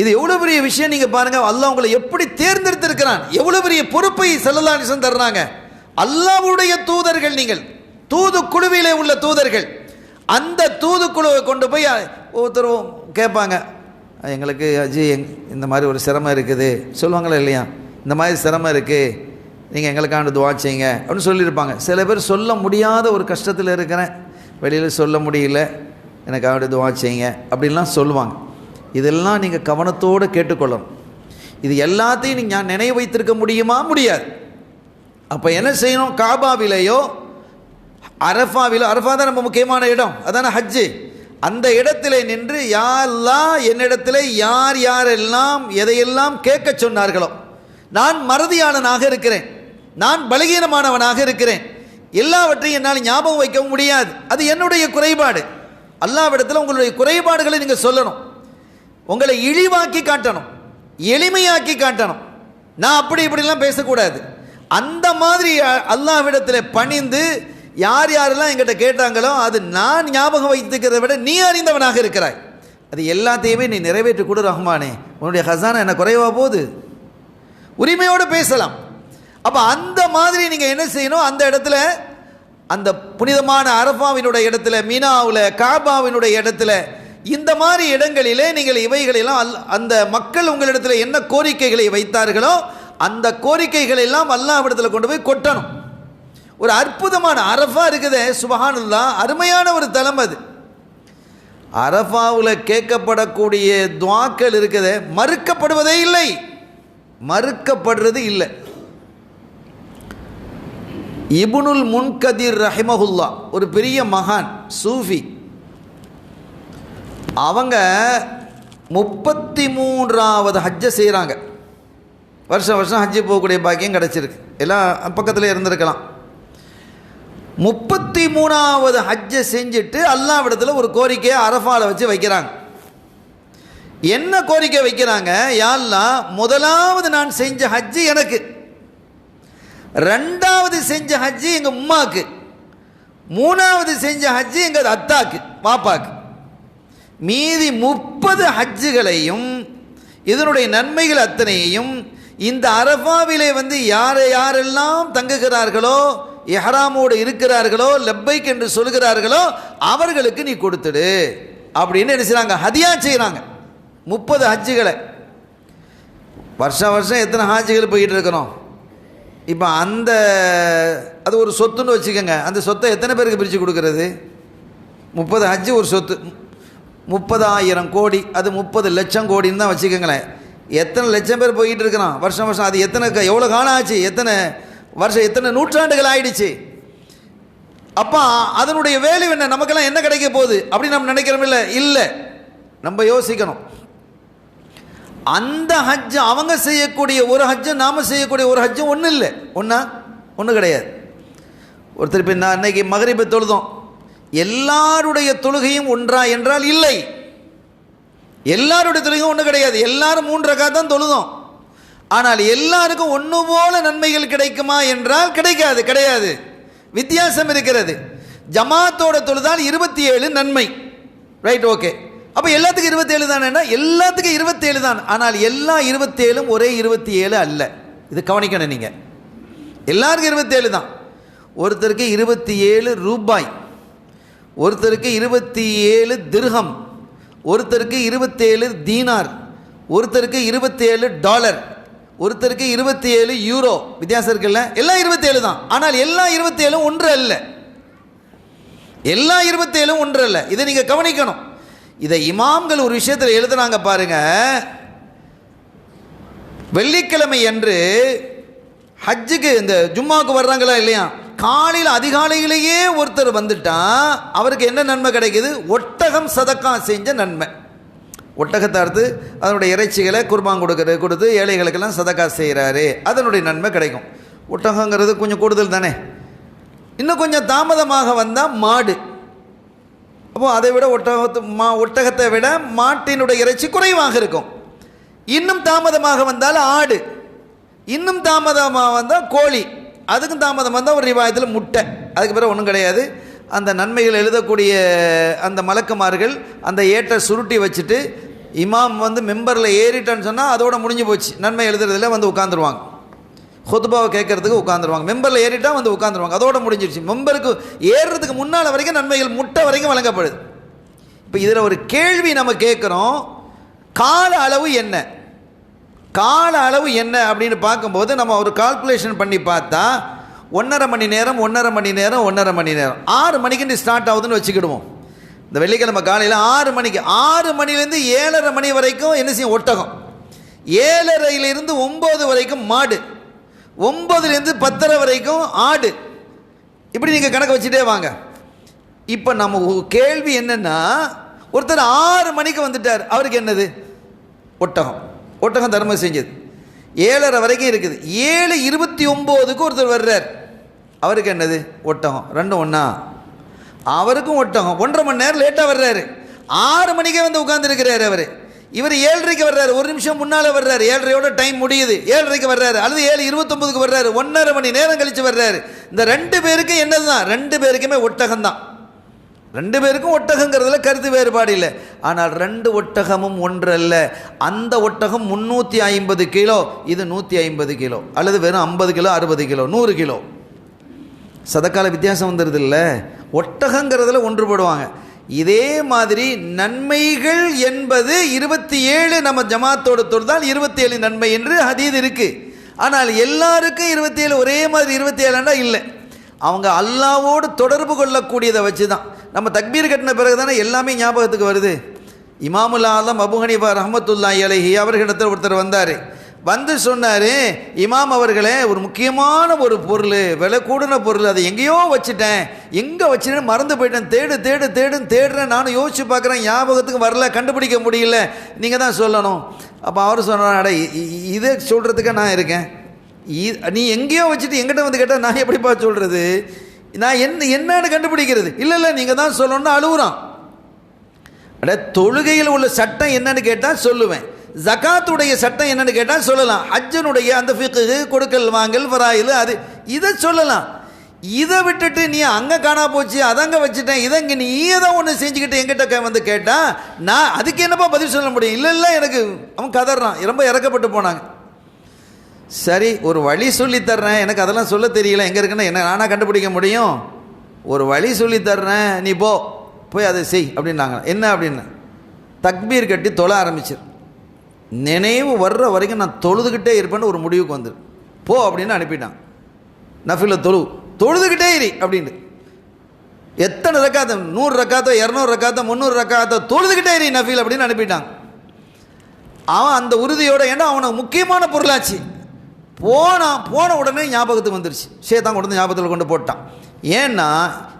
இது எவ்வளவு பெரிய விஷயம் நீங்க பாருங்க. அல்லாஹ் உங்களை எப்படி தேர்ந்தெடுத்திருக்கிறான், எவ்வளவு பெரிய பொறுப்பை ஸல்லல்லாஹு அலைஹி வஸல்லம் தர்றாங்க. அல்லாஹ்வுடைய தூதர்கள், நீங்கள் தூதுக்குழுவிலே உள்ள தூதர்கள். அந்த தூதுக்குழுவை கொண்டு போய் ஒருத்தரும் கேட்பாங்க, எங்களுக்கு அஜி இந்த மாதிரி ஒரு சிரமம் இருக்குது சொல்லுவாங்களா இல்லையா, இந்த மாதிரி சிரமம் இருக்குது, நீங்கள் எங்களுக்கான துஆ செய்யுங்க அப்படின்னு சொல்லியிருப்பாங்க. சில பேர் சொல்ல முடியாத ஒரு கஷ்டத்தில் இருக்கிறேன், வெளியில் சொல்ல முடியல, எனக்காக துஆ செய்யுங்க அப்படின்லாம் சொல்லுவாங்க. இதெல்லாம் நீங்கள் கவனத்தோடு கேட்டுக்கொள்ளணும். இது எல்லாத்தையும் நீங்கள் நினைவு வைத்திருக்க முடியுமா? முடியாது. அப்போ என்ன செய்யணும், காபாவிலேயோ அரஃபாவிலோ, அரஃபா தான் ரொம்ப முக்கியமான இடம், அதான ஹஜ்ஜு, அந்த இடத்துல நின்று யா அல்லாஹ் என்னிடத்தில் யார் யாரெல்லாம் எதையெல்லாம் கேட்க சொன்னார்களோ, நான் மறதியாளனாக இருக்கிறேன், நான் பலகீனமானவனாக இருக்கிறேன், எல்லாவற்றையும் என்னால் ஞாபகம் வைக்க முடியாது, அது என்னுடைய குறைபாடு. அல்லாஹ்விடத்தில் உங்களுடைய குறைபாடுகளை நீங்கள் சொல்லணும், உங்களை இழிவாக்கி காட்டணும், எளிமையாக்கி காட்டணும். நான் அப்படி இப்படிலாம் பேசக்கூடாது. அந்த மாதிரி அல்லாஹ்விடத்தில் பணிந்து யார் யாரெல்லாம் என்கிட்ட கேட்டாங்களோ அது நான் ஞாபகம் வைத்துக்கிறத விட நீ அறிந்தவனாக இருக்கிறாய், அது எல்லாத்தையுமே நீ நிறைவேற்றி கொடு ரஹ்மானே, உன்னுடைய ஹசானா என்ன குறைவா போகுது, உரிமையோடு பேசலாம். அப்போ அந்த மாதிரி நீங்கள் என்ன செய்யணும், அந்த இடத்துல அந்த புனிதமான அரஃபாவினுடைய இடத்துல, மீனாவில் காபாவினுடைய இடத்துல, இந்த மாதிரி இடங்களிலே நீங்கள் இவைகளெல்லாம் அந்த மக்கள் உங்களிடத்தில் என்ன கோரிக்கைகளை வைத்தார்களோ அந்த கோரிக்கைகள் எல்லாம் அல்லாஹ்விடத்தில் கொண்டு போய் கொட்டணும். ஒரு அற்புதமான அரஃபா இருக்குதே, சுபஹானல்லாஹ், அருமையான ஒரு தலம் அது. அரஃபாவில் கேட்கப்படக்கூடிய துஆக்கள் இருக்குதே, மறுக்கப்படுவதே இல்லை, மறுக்கப்படுறது இல்லை. இப்னுல் முன்கதிர் ரஹிமஹுல்லா ஒரு பெரிய மகான் சூஃபி, அவங்க 33வது ஹஜ்ஜை செய்கிறாங்க. வருஷம் வருஷம் ஹஜ்ஜு போகக்கூடிய பாக்கியம் கிடச்சிருக்கு, எல்லாம் பக்கத்தில் இருந்திருக்கலாம். 33வது ஹஜ்ஜை செஞ்சுட்டு அல்லாஹ்விடத்தில் ஒரு கோரிக்கையை அரஃபாவில் வச்சு வைக்கிறாங்க. என்ன கோரிக்கை வைக்கிறாங்க, யா அல்லாஹ், முதலாவது நான் செஞ்ச ஹஜ்ஜு எனக்கு, ரெண்டாவது செஞ்ச ஹஜ்ஜு எங்கள் உம்மாக்கு, மூணாவது செஞ்ச ஹஜ்ஜு எங்கள் அத்தாக்கு பாப்பாக்கு, மீதி 30 ஹஜ்ஜுகளையும் இதனுடைய நன்மைகள் அத்தனையையும் இந்த அரஃபாவிலே வந்து யாரெல்லாம் தங்குகிறார்களோ, இஹ்ராமோடு இருக்கிறார்களோ, லப்பைக் என்று சொல்கிறார்களோ அவர்களுக்கு நீ கொடுத்துடு அப்படின்னு என்ன செய்கிறாங்க, ஹதியா செய்கிறாங்க. 30 ஹஜ்ஜுகளை வருஷம் வருஷம் எத்தனை ஹாஜிகள் போயிட்டு இருக்கிறோம். இப்போ அது ஒரு சொத்துன்னு வச்சுக்கோங்க, அந்த சொத்தை எத்தனை பேருக்கு பிரித்து கொடுக்கறது? 30 ஹஜ்ஜு ஒரு சொத்து, 30,000 கோடி, அது 30 லட்சம் கோடின்னு தான் வச்சுக்கோங்களேன். எத்தனை லட்சம் பேர் போயிட்டு இருக்கிறான் வருஷம் வருஷம், அது எவ்வளோ காலம் ஆச்சு, எத்தனை வருஷம், எத்தனை நூற்றாண்டுகள் ஆயிடுச்சு. அப்போ அதனுடைய வேல்யூ என்ன, நமக்கெல்லாம் என்ன கிடைக்க போகுது அப்படின்னு நம்ம நினைக்கிறோம் இல்லை, நம்ம யோசிக்கணும். அந்த ஹஜ்ஜு அவங்க செய்யக்கூடிய ஒரு ஹஜ்ஜு நாம செய்யக்கூடிய ஒரு ஹஜ்ஜு ஒன்றும் இல்லை, ஒன்றும் கிடையாது. ஒருத்தர் இப்போ நான் அன்னைக்கு மகரிபை தொழுதோம், எல்லாருடைய தொழுகையும் ஒன்றா என்றால் இல்லை, எல்லாருடைய தொழுகையும் ஒன்று கிடையாது. எல்லாரும் 3 ரக்காத் தான் தொழுதோம், ஆனால் எல்லாருக்கும் ஒன்று போல நன்மைகள் கிடைக்குமா என்றால் கிடையாது, வித்தியாசம் இருக்கிறது. ஜமாத்தோட தொழுதால் 27 நன்மை, ரைட், ஓகே. அப்போ எல்லாத்துக்கும் 27 தானேன்னா எல்லாத்துக்கும் 27 தான், ஆனால் எல்லா 27ம் ஒரே 27 அல்ல, இது கவனிக்கணும் நீங்கள். எல்லாருக்கும் 27 தான். ஒருத்தருக்கு 27 ரூபாய், ஒருத்தருக்கு 27 திர்ஹம், ஒருத்தருக்கு 27 தீனார், ஒருத்தருக்கு 27 டாலர், ஒருத்தருக்கு 27 யூரோ. வித்தியாசம் இருக்குல்ல? எல்லாம் 27 தான். ஆனால் எல்லா 27 ஒன்று அல்ல. எல்லா 27 ஒன்று அல்ல. இதை நீங்கள் கவனிக்கணும். இதை இமாம்கள் ஒரு விஷயத்தில் எழுதுனாங்க பாருங்க. வெள்ளிக்கிழமை அன்று ஹஜ்ஜுக்கு இந்த ஜும்மாவுக்கு வர்றாங்களா இல்லையா, காலையில் அதிகாலையிலேயே ஒருத்தர் வந்துட்டா அவருக்கு என்ன நன்மை கிடைக்குது? ஒட்டகம் சதக்கா செஞ்ச நன்மை. ஒட்டகத்தை அறுத்து அதனுடைய இறைச்சிகளை குர்பான் கொடுத்து ஏழைகளுக்கெல்லாம் சதக்கா செய்கிறாரு, அதனுடைய நன்மை கிடைக்கும். ஒட்டகங்கிறது கொஞ்சம் கூடுதல் தானே. இன்னும் கொஞ்சம் தாமதமாக வந்தால் மாடு. அப்போது அதை விட ஒட்டகத்தை விட மாட்டினுடைய இறைச்சி குறைவாக இருக்கும். இன்னும் தாமதமாக வந்தால் ஆடு, இன்னும் தாமதமாக வந்தால் கோழி, அதுக்கும் தாமதமாக வந்தால் ஒரு ரிவாயத்தில் முட்டை. அதுக்கு பிறகு ஒன்றும் கிடையாது. அந்த நன்மைகள் எழுதக்கூடிய அந்த மலக்குமார்கள் அந்த ஏட்டை சுருட்டி வச்சுட்டு இமாம் வந்து மெம்பரில் ஏறிட்டான்னு சொன்னால் அதோட முடிஞ்சு போச்சு. நன்மை எழுதுறதுல வந்து உட்காந்துருவாங்க, ஹுத்பாவை கேட்கறதுக்கு உட்காந்துருவாங்க. மெம்பரில் ஏறிட்டா வந்து உட்காந்துருவாங்க, அதோட முடிஞ்சிருச்சு. மெம்பருக்கு ஏறுறதுக்கு முன்னால் வரைக்கும் நன்மைகள் முட்டை வரைக்கும் வழங்கப்படுது. இப்போ இதில் ஒரு கேள்வி நம்ம கேட்குறோம், கால அளவு என்ன? கால அளவு என்ன அப்படின்னு பார்க்கும்போது நம்ம ஒரு கால்குலேஷன் பண்ணி பார்த்தா 1.5 மணி நேரம் 1.5 மணி நேரம் 1.5 மணி நேரம் 6 மணிக்கு ஸ்டார்ட் ஆகுதுன்னு வச்சுக்கிடுவோம். இந்த வெள்ளிக்கிழமை காலையில் 6 மணிக்கு, 6 மணிலேருந்து 7:30 மணி வரைக்கும் என்ன செய்யும்? ஒட்டகம். 7:30 9 வரைக்கும் மாடு, 9 10:30 வரைக்கும் ஆடு. இப்படி நீங்கள் கணக்கு வச்சுட்டே வாங்க. இப்போ நம்ம கேள்வி என்னென்னா, ஒருத்தர் 6 மணிக்கு வந்துட்டார், அவருக்கு என்னது? ஒட்டகம். ஒட்டகம் தர்மம் செஞ்சது. 7:30 வரைக்கும் இருக்குது. 7:29 ஒருத்தர் வர்றார், அவருக்கு என்னது? ஒட்டகம். ரெண்டும் ஒன்றா? அவருக்கும் ஒட்டகம். 1.5 மணி நேரம் லேட்டாக வர்றாரு. 6 மணிக்கே வந்து உட்கார்ந்துருக்கிறார் அவர். இவர் 7:30 வர்றாரு, ஒரு நிமிஷம் முன்னால் வர்றாரு. 7:30 டைம் முடியுது, 7:30 வர்றாரு, அல்லது 7:29 வர்றாரு, 1.5 மணி நேரம் கழித்து வர்றாரு. இந்த 2 பேருக்கும் என்னது தான்? 2 பேருக்குமே ஒட்டகம் தான். 2 பேருக்கும் ஒட்டகங்கிறதுல கருத்து வேறுபாடு இல்லை. ஆனால் 2 ஒட்டகமும் ஒன்று அல்ல. அந்த ஒட்டகம் 350 கிலோ, இது 150 கிலோ, அல்லது வெறும் 50 கிலோ 60 கிலோ 100 கிலோ. சதக்கால வித்தியாசம் வந்துடுது இல்லை? ஒட்டகங்கிறதுல ஒன்றுபடுவாங்க. இதே மாதிரி நன்மைகள் என்பது 27 நம்ம ஜமாத்தோடு தொழுதால் 27 நன்மை என்று ஹதீஸ் இருக்கு. ஆனால் எல்லாருக்கும் 27 ஒரே மாதிரி 27 இல்லை. அவங்க அல்லாவோடு தொடர்பு கொள்ளக்கூடியதை வச்சு தான். நம்ம தக்பீர் கட்டின பிறகு தானே எல்லாமே ஞாபகத்துக்கு வருது. இமாமுல் ஆலம் அபு ஹனீஃபா ரஹ்மத்துல்லாஹி அலைஹி அவர்களிடத்தில் ஒருத்தர் வந்தார். வந்து சொன்னார், இமாம் அவர்களே, ஒரு முக்கியமான ஒரு பொருள், விலை கூடின பொருள், அதை எங்கேயோ வச்சுட்டேன், எங்கே வச்சுட்டேன்னு மறந்து போயிட்டேன், தேடுறேன், நானும் யோசிச்சு பார்க்குறேன், ஞாபகத்துக்கு வரல, கண்டுபிடிக்க முடியல, நீங்கள் தான் சொல்லணும். அப்போ அவர் சொன்னார், அட இதை சொல்கிறதுக்கு நான் இருக்கேன், நீ எங்கேயோ வச்சுட்டு எங்கிட்ட வந்து கேட்டால் நான் எப்படிப்பா சொல்கிறது, நான் என்னன்னு கண்டுபிடிக்கிறது? இல்லை நீங்கள் தான் சொல்லணும்னு அழுகுறான். அட தொழுகையில் உள்ள சட்டம் என்னன்னு கேட்டால் சொல்லுவேன், ஜகாத்துடைய சட்டம் என்னன்னு கேட்டால் சொல்லலாம், ஹஜ்ஜனுடைய அந்த ஃபிக்ஹு, கொடுக்கல் வாங்கல், ஃபராயில், அது இதை சொல்லலாம். இதை விட்டுட்டு நீ அங்கே காணா போச்சு, அதங்க வச்சுட்டேன், இதங்க நீ தான் ஒன்று செஞ்சுக்கிட்டு எங்கிட்ட வந்து கேட்டால் நான் அதுக்கு என்னப்பா பதில் சொல்ல முடியும்? இல்லை எனக்கு அவன் கதறான், ரொம்ப இறக்கப்பட்டு போனாங்க. சரி, ஒரு வழி சொல்லித்தர்றேன், எனக்கு அதெல்லாம் சொல்ல தெரியல, எங்கே இருக்குன்னு என்ன நானாக கண்டுபிடிக்க முடியும்? ஒரு வழி சொல்லித்தர்றேன், நீ போய் அதை செய் அப்படின்னாங்க. என்ன அப்படின்னு? தக்பீர் கட்டி தொழ ஆரம்பிச்சிரு, நினைவு வர்ற வரைக்கும் நான் தொழுதுகிட்டே இருப்பேன்னு ஒரு முடிவுக்கு வந்துரு, போ அப்படின்னு அனுப்பிட்டான். நஃபில தொழுதுகிட்டே இரு அப்படின்னு. எத்தனை ரக்காத்தோ, 100 ரக்காத்தோ 200 ரக்காத்தோ 300 ரக்காத்தோ தொழுதுகிட்டே இரு நஃபில் அப்படின்னு அனுப்பிட்டான். அவன் அந்த உறுதியோட, ஏன்னா அவனுக்கு முக்கியமான பொருளாச்சு. போன உடனே ஞாபகத்துக்கு வந்துருச்சு, ஷேத்தான் கொண்டு வந்து ஞாபகத்தில் கொண்டு போட்டான். ஏன்னா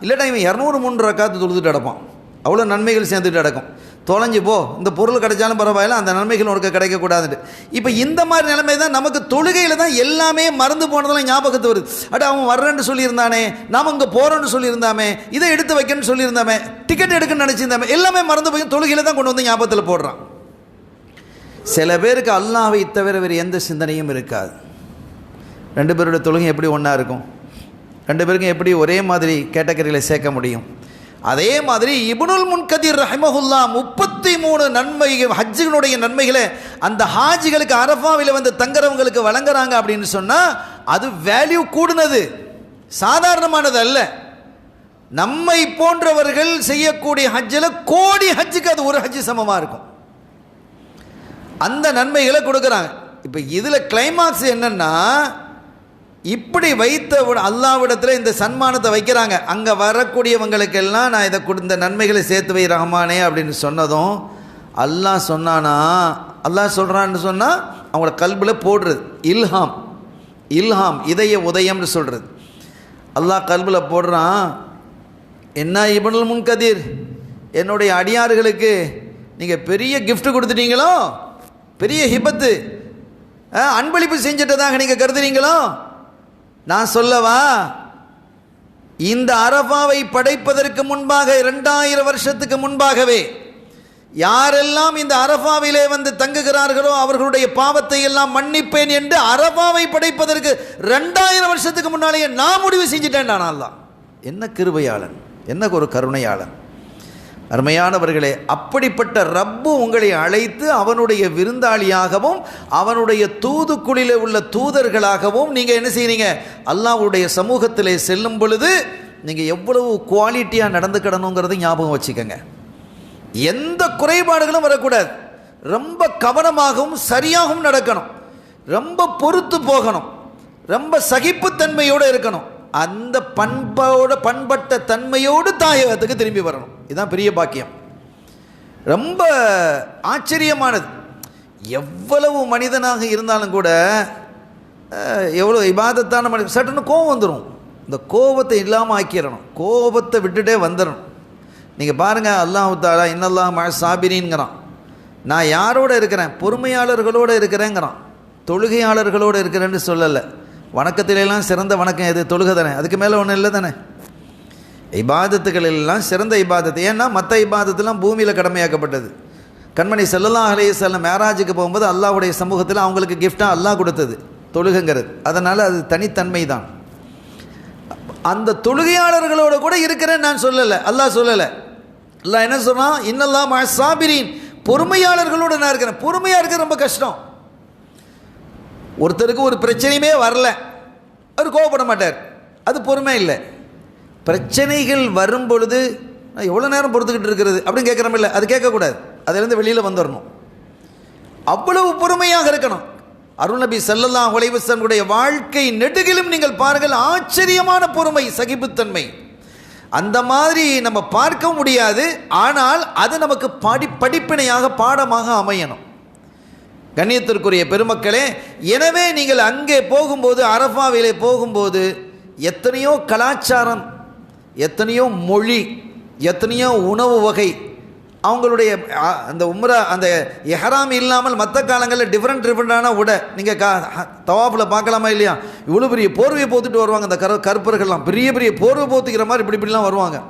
இல்லைட்டா இவன் 200-300 ரக்காத்து தொழுதுட்டு அடப்பான், அவ்வளோ நன்மைகள் சேர்ந்துட்டு அடக்கும். தொலைஞ்சு போ, இந்த பொருள் கிடைச்சாலும் பரவாயில்ல, அந்த நன்மைகள் உனக்கு கிடைக்கக்கூடாதுட்டு. இப்போ இந்த மாதிரி நிலைமை தான் நமக்கு. தொழுகையில் தான் எல்லாமே மறந்து போனதெல்லாம் ஞாபகத்து வருது. அவன் வர்றேன்னு சொல்லியிருந்தானே, நாம் இங்கே போகிறோன்னு சொல்லியிருந்தாமே, இதை எடுத்து வைக்கணும்னு சொல்லியிருந்தாமே, டிக்கெட் எடுக்கணும்னு நினச்சிருந்தாமே, எல்லாமே மறந்து போய் தொழுகையில் தான் கொண்டு வந்து ஞாபகத்தில் போடுறான். சில பேருக்கு அல்லாஹ்வை தவிர வேறு எந்த சிந்தனையும் இருக்காது. 2 பேருடைய தொழுகை எப்படி ஒன்றா இருக்கும்? 2 பேருக்கும் எப்படி ஒரே மாதிரி கேட்டகரியில் சேர்க்க முடியும்? அதே மாதிரி இப்னுல் முன்கதிர் ரஹிமஹுல்லா 33 நன்மை ஹஜ்ஜினுடைய நன்மைகளை அந்த ஹாஜிகளுக்கு அரஃபாவில் வந்து தங்குறவங்களுக்கு வழங்குறாங்க அப்படின்னு சொன்னால் அது வேல்யூ கூடுனது, சாதாரணமானது அல்ல. நம்மை போன்றவர்கள் செய்யக்கூடிய ஹஜ்ஜில் கோடி ஹஜ்ஜுக்கு அது ஒரு ஹஜ்ஜு சமமாக இருக்கும். அந்த நன்மைகளை கொடுக்குறாங்க. இப்போ இதில் கிளைமாக்ஸ் என்னன்னா, இப்படி வைத்த அல்லாஹ்விடத்தில் இந்த சன்மானத்தை வைக்கிறாங்க. அங்கே வரக்கூடியவங்களுக்கெல்லாம் நான் இதை இந்த நன்மைகளை சேர்த்து வை ரஹ்மானே அப்படின்னு சொன்னதும் அல்லாஹ் சொன்னானா, அல்லாஹ் சொல்கிறான்னு சொன்னால் அவங்கள கல்பில் போடுறது இல்ஹாம். இல்ஹாம் இதய உதயம்னு சொல்கிறது. அல்லாஹ் கல்பில் போடுறான், என்ன இப்னுல் முன்கதீர், என்னுடைய அடியார்களுக்கு நீங்கள் பெரிய கிஃப்ட் கொடுத்துட்டீங்களோ, பெரிய ஹிபத்து அன்பளிப்பு செஞ்சிட்டதாக நீங்கள் கருதுறீங்களோ? நான் சொல்லவா, இந்த அரஃபாவை படைப்பதற்கு முன்பாக 2000 வருஷத்துக்கு முன்பாகவே யாரெல்லாம் இந்த அரஃபாவிலே வந்து தங்குகிறார்களோ அவர்களுடைய பாவத்தை எல்லாம் மன்னிப்பேன் என்று அரஃபாவை படைப்பதற்கு 2000 வருஷத்துக்கு முன்னாலேயே நான் முடிவு செஞ்சிட்டேன். அல்லாஹ் என்ன கிருபையாளன், என்ன ஒரு கருணையாளன். அருமையானவர்களே, அப்படிப்பட்ட ரப்பு உங்களை அழைத்து அவனுடைய விருந்தாளியாகவும் அவனுடைய தூதுக்குழியில் உள்ள தூதர்களாகவும் நீங்கள் என்ன செய்றீங்க, அல்லாஹ்வுடைய சமூகத்திலே செல்லும் பொழுது நீங்கள் எவ்வளவு குவாலிட்டியாக நடந்துக்கிடணுங்கிறத ஞாபகம் வச்சுக்கோங்க. எந்த குறைபாடுகளும் வரக்கூடாது. ரொம்ப கவனமாகவும் சரியாகவும் நடக்கணும். ரொம்ப பொறுத்து போகணும். ரொம்ப சகிப்புத்தன்மையோடு இருக்கணும். அந்த பண்பட்ட தன்மையோடு தாயகத்துக்கு திரும்பி வரணும். இதுதான் பெரிய பாக்கியம். ரொம்ப ஆச்சரியமானது. எவ்வளவு மனிதனாக இருந்தாலும் கூட, எவ்வளோ இபாதத்தான மனிதன், சட்டுன்னு கோபம் வந்துடும். இந்த கோபத்தை இல்லாமல் ஆக்கிடணும். கோபத்தை விட்டுட்டே வந்துடணும். நீங்கள் பாருங்கள், அல்லாஹ் தஆலா இன்னல்லாஹ் மஅ ஸாபிரீன்ங்கிறான். நான் யாரோடு இருக்கிறேன், பொறுமையாளர்களோடு இருக்கிறேங்கிறான். தொழுகையாளர்களோடு இருக்கிறேன்னு சொல்லலை. வணக்கத்திலெல்லாம் சிறந்த வணக்கம் எது? தொழுகை தானே. அதுக்கு மேலே ஒன்றும் இல்லை தானே. இபாதத்துகள் எல்லாம் சிறந்த இபாதத்து. ஏன்னா மற்ற இபாதத்துலாம் பூமியில் கடமையாக்கப்பட்டது. கண்மணி ஸல்லல்லாஹு அலைஹி வஸல்லம் மேராஜுக்கு போகும்போது அல்லாஹ்வுடைய சமூகத்தில் அவங்களுக்கு கிஃப்டாக அல்லாஹ் கொடுத்தது தொழுகைங்கிறது. அதனால் அது தனித்தன்மை தான். அந்த தொழுகையாளர்களோடு கூட இருக்கிறேன்னு நான் சொல்லலை, அல்லாஹ் சொல்லலை. அல்லாஹ் என்ன சொன்னால், இன்னல்லாஹ் மஅ ஸாபிரீன், பொறுமையாளர்களோடு நான் இருக்கிறேன். பொறுமையாக இருக்க ரொம்ப கஷ்டம். ஒருத்தருக்கு ஒரு பிரச்சனையுமே வரல, அவர் கோவப்பட மாட்டார், அது பொறுமை இல்லை. பிரச்சனைகள் வரும் பொழுது எவ்வளோ நேரம் பொறுத்துக்கிட்டு இருக்கிறது அப்படின்னு கேட்குறோம் இல்லை, அது கேட்கக்கூடாது. அதிலேருந்து வெளியில் வந்துடணும். அவ்வளவு பொறுமையாக இருக்கணும். அருள்நபி ஸல்லல்லாஹு அலைஹி வஸல்லம் வாழ்க்கை நெடுகிலும் நீங்கள் பாருங்கள், ஆச்சரியமான பொறுமை, சகிப்புத்தன்மை. அந்த மாதிரி நம்ம பார்க்க முடியாது. ஆனால் அது நமக்கு படிப்பினையாக பாடமாக அமையணும். கண்ணியத்திற்குரிய பெருமக்களே, எனவே நீங்கள் அங்கே போகும்போது, அரஃபாவிலே போகும்போது எத்தனையோ கலாச்சாரம், எத்தனையோ மொழி, எத்தனையோ உணவு வகை, அவங்களுடைய அந்த உம்ரா அந்த எஹராம் இல்லாமல் மற்ற காலங்களில் டிஃப்ரெண்டான உடை நீங்கள் தவாஃபில் பார்க்கலாமா இல்லையா? இவ்வளோ பெரிய போர்வையை போத்துட்டு வருவாங்க. அந்த கருப்பர்கள்லாம் பெரிய பெரிய போர்வை போத்துக்கிற மாதிரி இப்படிலாம் வருவாங்க.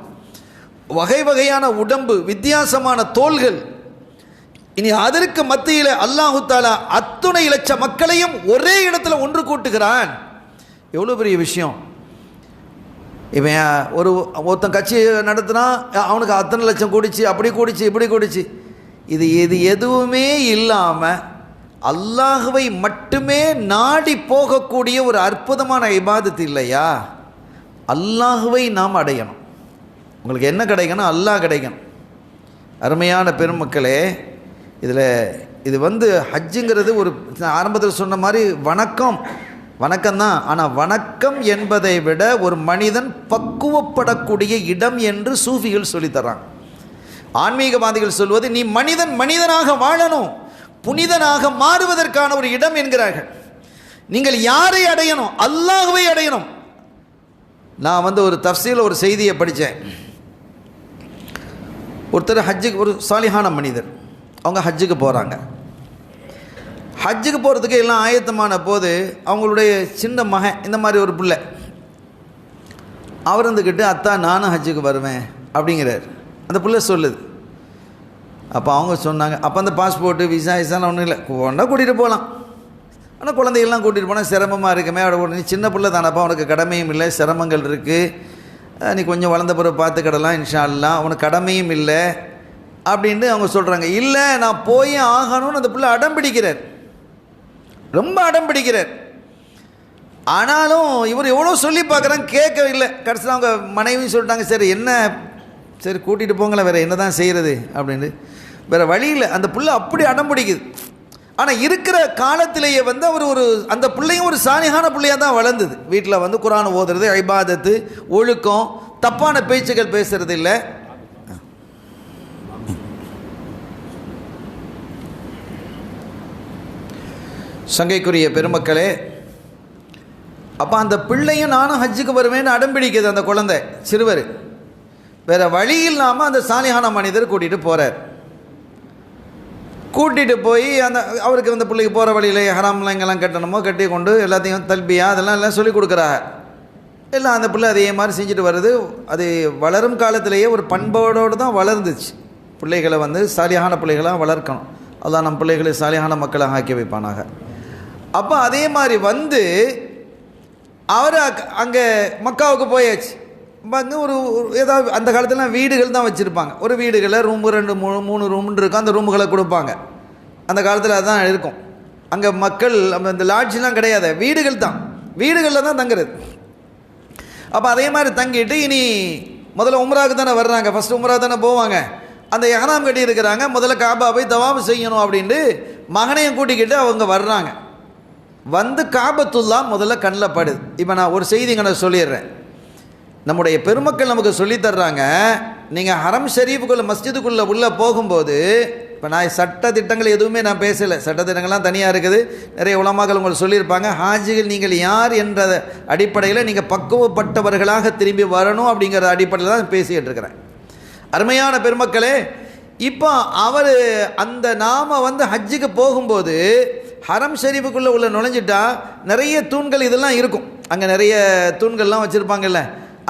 வகை வகையான உடம்பு, வித்தியாசமான தோள்கள். இனி அதற்கு மத்தியில் அல்லாஹு தஆலா அத்துணை லட்ச மக்களையும் ஒரே இடத்துல ஒன்று கூட்டுகிறான். எவ்வளோ பெரிய விஷயம். இவன் ஒருத்தன் கட்சி நடத்தினா அவனுக்கு அத்தனை லட்சம் கூடிச்சு, அப்படி கூடிச்சு, இப்படி கூடிச்சு. இது எதுவுமே இல்லாமல் அல்லாஹுவை மட்டுமே நாடி போகக்கூடிய ஒரு அற்புதமான இபாதத்து இல்லையா? அல்லாஹுவை நாம் அடையணும். உங்களுக்கு என்ன கிடைக்கணும்? அல்லாஹ் கிடைக்கணும். அருமையான பெருமக்களே, இது ஹஜ்ஜுங்கிறது ஒரு ஆரம்பத்தில் சொன்ன மாதிரி வணக்கம்தான். ஆனால் வணக்கம் என்பதை விட ஒரு மனிதன் பக்குவப்படக்கூடிய இடம் என்று சூஃபிகள் சொல்லித்தராங்க. ஆன்மீகவாதிகள் சொல்வது, நீ மனிதனாக வாழணும், புனிதனாக மாறுவதற்கான ஒரு இடம் என்கிறார்கள். நீங்கள் யாரை அடையணும்? அல்லாஹ்வை அடையணும். நான் ஒரு தஃப்சீரில் ஒரு செய்தியை படித்தேன். ஒருத்தர் ஹஜ்ஜுக்கு, ஒரு சாலிஹான மனிதர், அவங்க ஹஜ்ஜுக்கு போகிறாங்க. ஹஜ்ஜுக்கு போகிறதுக்கு எல்லாம் ஆயத்தமான போது அவங்களுடைய சின்ன மகன், இந்த மாதிரி ஒரு பிள்ளை, அவர் இருந்துக்கிட்டு, அத்தா நானும் ஹஜ்ஜுக்கு வருவேன் அப்படிங்கிறார். அந்த பிள்ளை சொல்லுது. அப்போ அவங்க சொன்னாங்க, அப்போ அந்த பாஸ்போர்ட்டு விசா விசாலாம் ஒன்றும் இல்லை, கொண்டா கூட்டிகிட்டு போகலாம். ஆனால் குழந்தைகள்லாம் கூட்டிகிட்டு போனால் சிரமமாக இருக்குமே. நீ சின்ன பிள்ளை தானப்பா, அவனுக்கு கடமையும் இல்லை, சிரமங்கள் இருக்குது, நீ கொஞ்சம் வளர்ந்த பிறகு பார்த்துக்கிடலாம் இன்ஷா அல்லாஹ், அவனுக்கு கடமையும் இல்லை அப்படின்ட்டு அவங்க சொல்கிறாங்க. இல்லை, நான் போயே ஆகணும்னு அந்த பிள்ளை அடம் பிடிக்கிறார், ரொம்ப அடம் பிடிக்கிறார். ஆனாலும் இவர் எவ்வளோ சொல்லி பார்க்குறாங்க, கேட்கவில்லை. கடைசியில் அவங்க மனைவியும் சொல்லிட்டாங்க, சரி என்ன, சரி கூட்டிகிட்டு போங்களேன், வேறு என்ன தான் செய்கிறது அப்படின்னு. வேறு வழியில் அந்த பிள்ளை அப்படி அடம் பிடிக்குது. ஆனால் இருக்கிற காலத்திலேயே வந்து அவர் அந்த பிள்ளையும் ஒரு சாலிஹான பிள்ளையாக தான் வளர்ந்தது. வீட்டில் வந்து குர்ஆன் ஓதுறது, இபாதத்து, ஒழுக்கம், தப்பான பேச்சுகள் பேசுறது இல்லை. சங்கைக்குரிய பெருமக்களே, அப்போ அந்த பிள்ளையும் நானும் ஹஜ்ஜுக்கு வருவேன்னு அடம்பிடிக்குது அந்த குழந்தை சிறுவர். வேறு வழி இல்லாமல் அந்த சாலிஹான மனிதர் கூட்டிகிட்டு போகிறார். கூட்டிகிட்டு போய் அவருக்கு அந்த பிள்ளைக்கு போகிற வழியில் ஹராம்லாம் எங்கெல்லாம் கட்டணுமோ கட்டி கொண்டு எல்லாத்தையும் தல்பியா அதெல்லாம் எல்லாம் சொல்லிக் கொடுக்குறாங்க. எல்லாம் அந்த பிள்ளை அதே மாதிரி செஞ்சுட்டு வருது. அது வளரும் காலத்திலேயே ஒரு பண்போடு தான் வளர்ந்துச்சு. பிள்ளைகளை வந்து சாலிஹான பிள்ளைகளாக வளர்க்கணும். அதான் நம் பிள்ளைகளை சாலிஹான மக்களாக ஆக்கி வைப்பானாக. அப்போ அதே மாதிரி வந்து அவர் அங்கே மக்காவுக்கு போயாச்சு. அங்கே ஏதாவது அந்த காலத்துலாம் வீடுகள் தான் வச்சுருப்பாங்க. ஒரு வீடுகளில் ரூமு 2 3 ரூம்னு இருக்கும். அந்த ரூமுகளை கொடுப்பாங்க. அந்த காலத்தில் அதுதான் இருக்கும். அங்கே மக்கள் அந்த லாட்ஜெலாம் கிடையாது, வீடுகள் தான். வீடுகளில் தான் தங்குறது. அப்போ அதே மாதிரி தங்கிட்டு இனி முதல்ல உம்ராவுக்கு தானே வர்றாங்க, ஃபஸ்ட்டு உம்ரா தானே போவாங்க. அந்த இஹ்ராம் கட்டி இருக்கிறாங்க, முதல்ல காபா போய் தவாஃப் செய்யணும் அப்படின்ட்டு மகனையும் கூட்டிக்கிட்டு அவங்க வர்றாங்க. வந்து காபத்துல்லா முதல்ல கண்ணில் படுது. இப்போ நான் ஒரு செய்திங்க நான் சொல்லிடுறேன். நம்முடைய பெருமக்கள் நமக்கு சொல்லித்தர்றாங்க, நீங்கள் ஹரம் ஷரீஃபுக்குள்ளே மஸ்ஜிதுக்குள்ளே உள்ளே போகும்போது, இப்போ நான் சட்ட திட்டங்கள் எதுவுமே நான் பேசலை, சட்டத்திட்டங்கள்லாம் தனியாக இருக்குது. நிறைய உலமாக்கள் உங்களுக்கு சொல்லியிருப்பாங்க. ஹாஜிகள் நீங்கள் யார் என்ற அடிப்படையில் நீங்கள் பக்குவப்பட்டவர்களாக திரும்பி வரணும் அப்படிங்கிற அடிப்படையில் தான் பேசிகிட்டு இருக்கிறேன். அருமையான பெருமக்களே, இப்போ அவர் அந்த நாம வந்து ஹஜ்ஜுக்கு போகும்போது ஹரம் ஷரீஃபுக்குள்ளே உள்ள நுழைஞ்சிட்டா நிறைய தூண்கள் இதெல்லாம் இருக்கும். அங்கே நிறைய தூண்கள்லாம் வச்சுருப்பாங்கல்ல.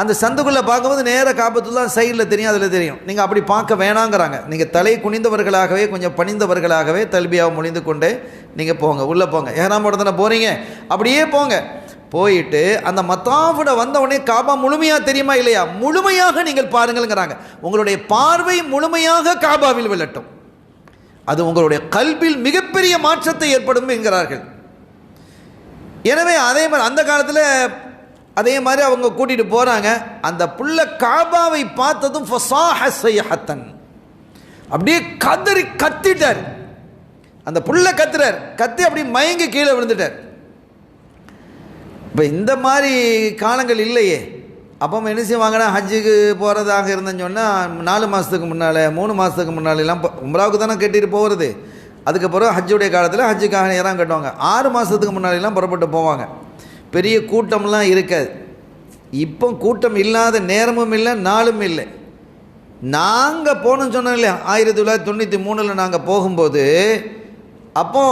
அந்த சந்துக்குள்ளே பார்க்கும்போது நேராக காபத்துல்லாம் சைடில் தெரியும், அதில் தெரியும். நீங்கள் அப்படி பார்க்க வேணாங்கிறாங்க. நீங்கள் தலை குனிந்தவர்களாகவே கொஞ்சம் பணிந்தவர்களாகவே தல்பியாவை முடிந்து கொண்டே நீங்கள் போங்க, உள்ளே போங்க. ஏறாமோட தானே போகிறீங்க, அப்படியே போங்க. போயிட்டு அந்த மத்தாஃபிட வந்த உடனே காபா முழுமையாக தெரியுமா இல்லையா, முழுமையாக நீங்கள் பாருங்கள்ங்கிறாங்க. உங்களுடைய பார்வை முழுமையாக காபாவில் விழட்டும், அது உங்களுடைய கல்பில் மிகப்பெரிய மாற்றத்தை ஏற்படும் என்கிறார்கள். எனவே அதே மாதிரி அந்த காலத்தில் அதே மாதிரி அவங்க கூட்டிகிட்டு போகிறாங்க. அந்த புள்ள காபாவை பார்த்ததும் அப்படியே கதறி கத்திட்டார். அந்த புள்ள கத்துறார், கத்தி அப்படி மயங்கி கீழே விழுந்துட்டார். இப்போ இந்த மாதிரி காலங்கள் இல்லையே. அப்போ என்ன செய்வாங்கன்னா, ஹஜ்ஜுக்கு போகிறதாக இருந்தேன்னு சொன்னால் 4 மாதத்துக்கு முன்னால் 3 மாதத்துக்கு முன்னாலெல்லாம் உம்ராவுக்கு தானே கட்டிட்டு போகிறது. அதுக்கப்புறம் ஹஜ்ஜுடைய காலத்தில் ஹஜ்ஜுக்காக இறாம் கட்டுவாங்க. 6 மாதத்துக்கு முன்னாலெல்லாம் புறப்பட்டு போவாங்க. பெரிய கூட்டம்லாம் இருக்காது. இப்போ கூட்டம் இல்லாத நேரமும் இல்லை, நாளும் இல்லை. நாங்கள் போகணுன்னு சொன்னோம் இல்லையா, 1993 நாங்கள் போகும்போது, அப்போ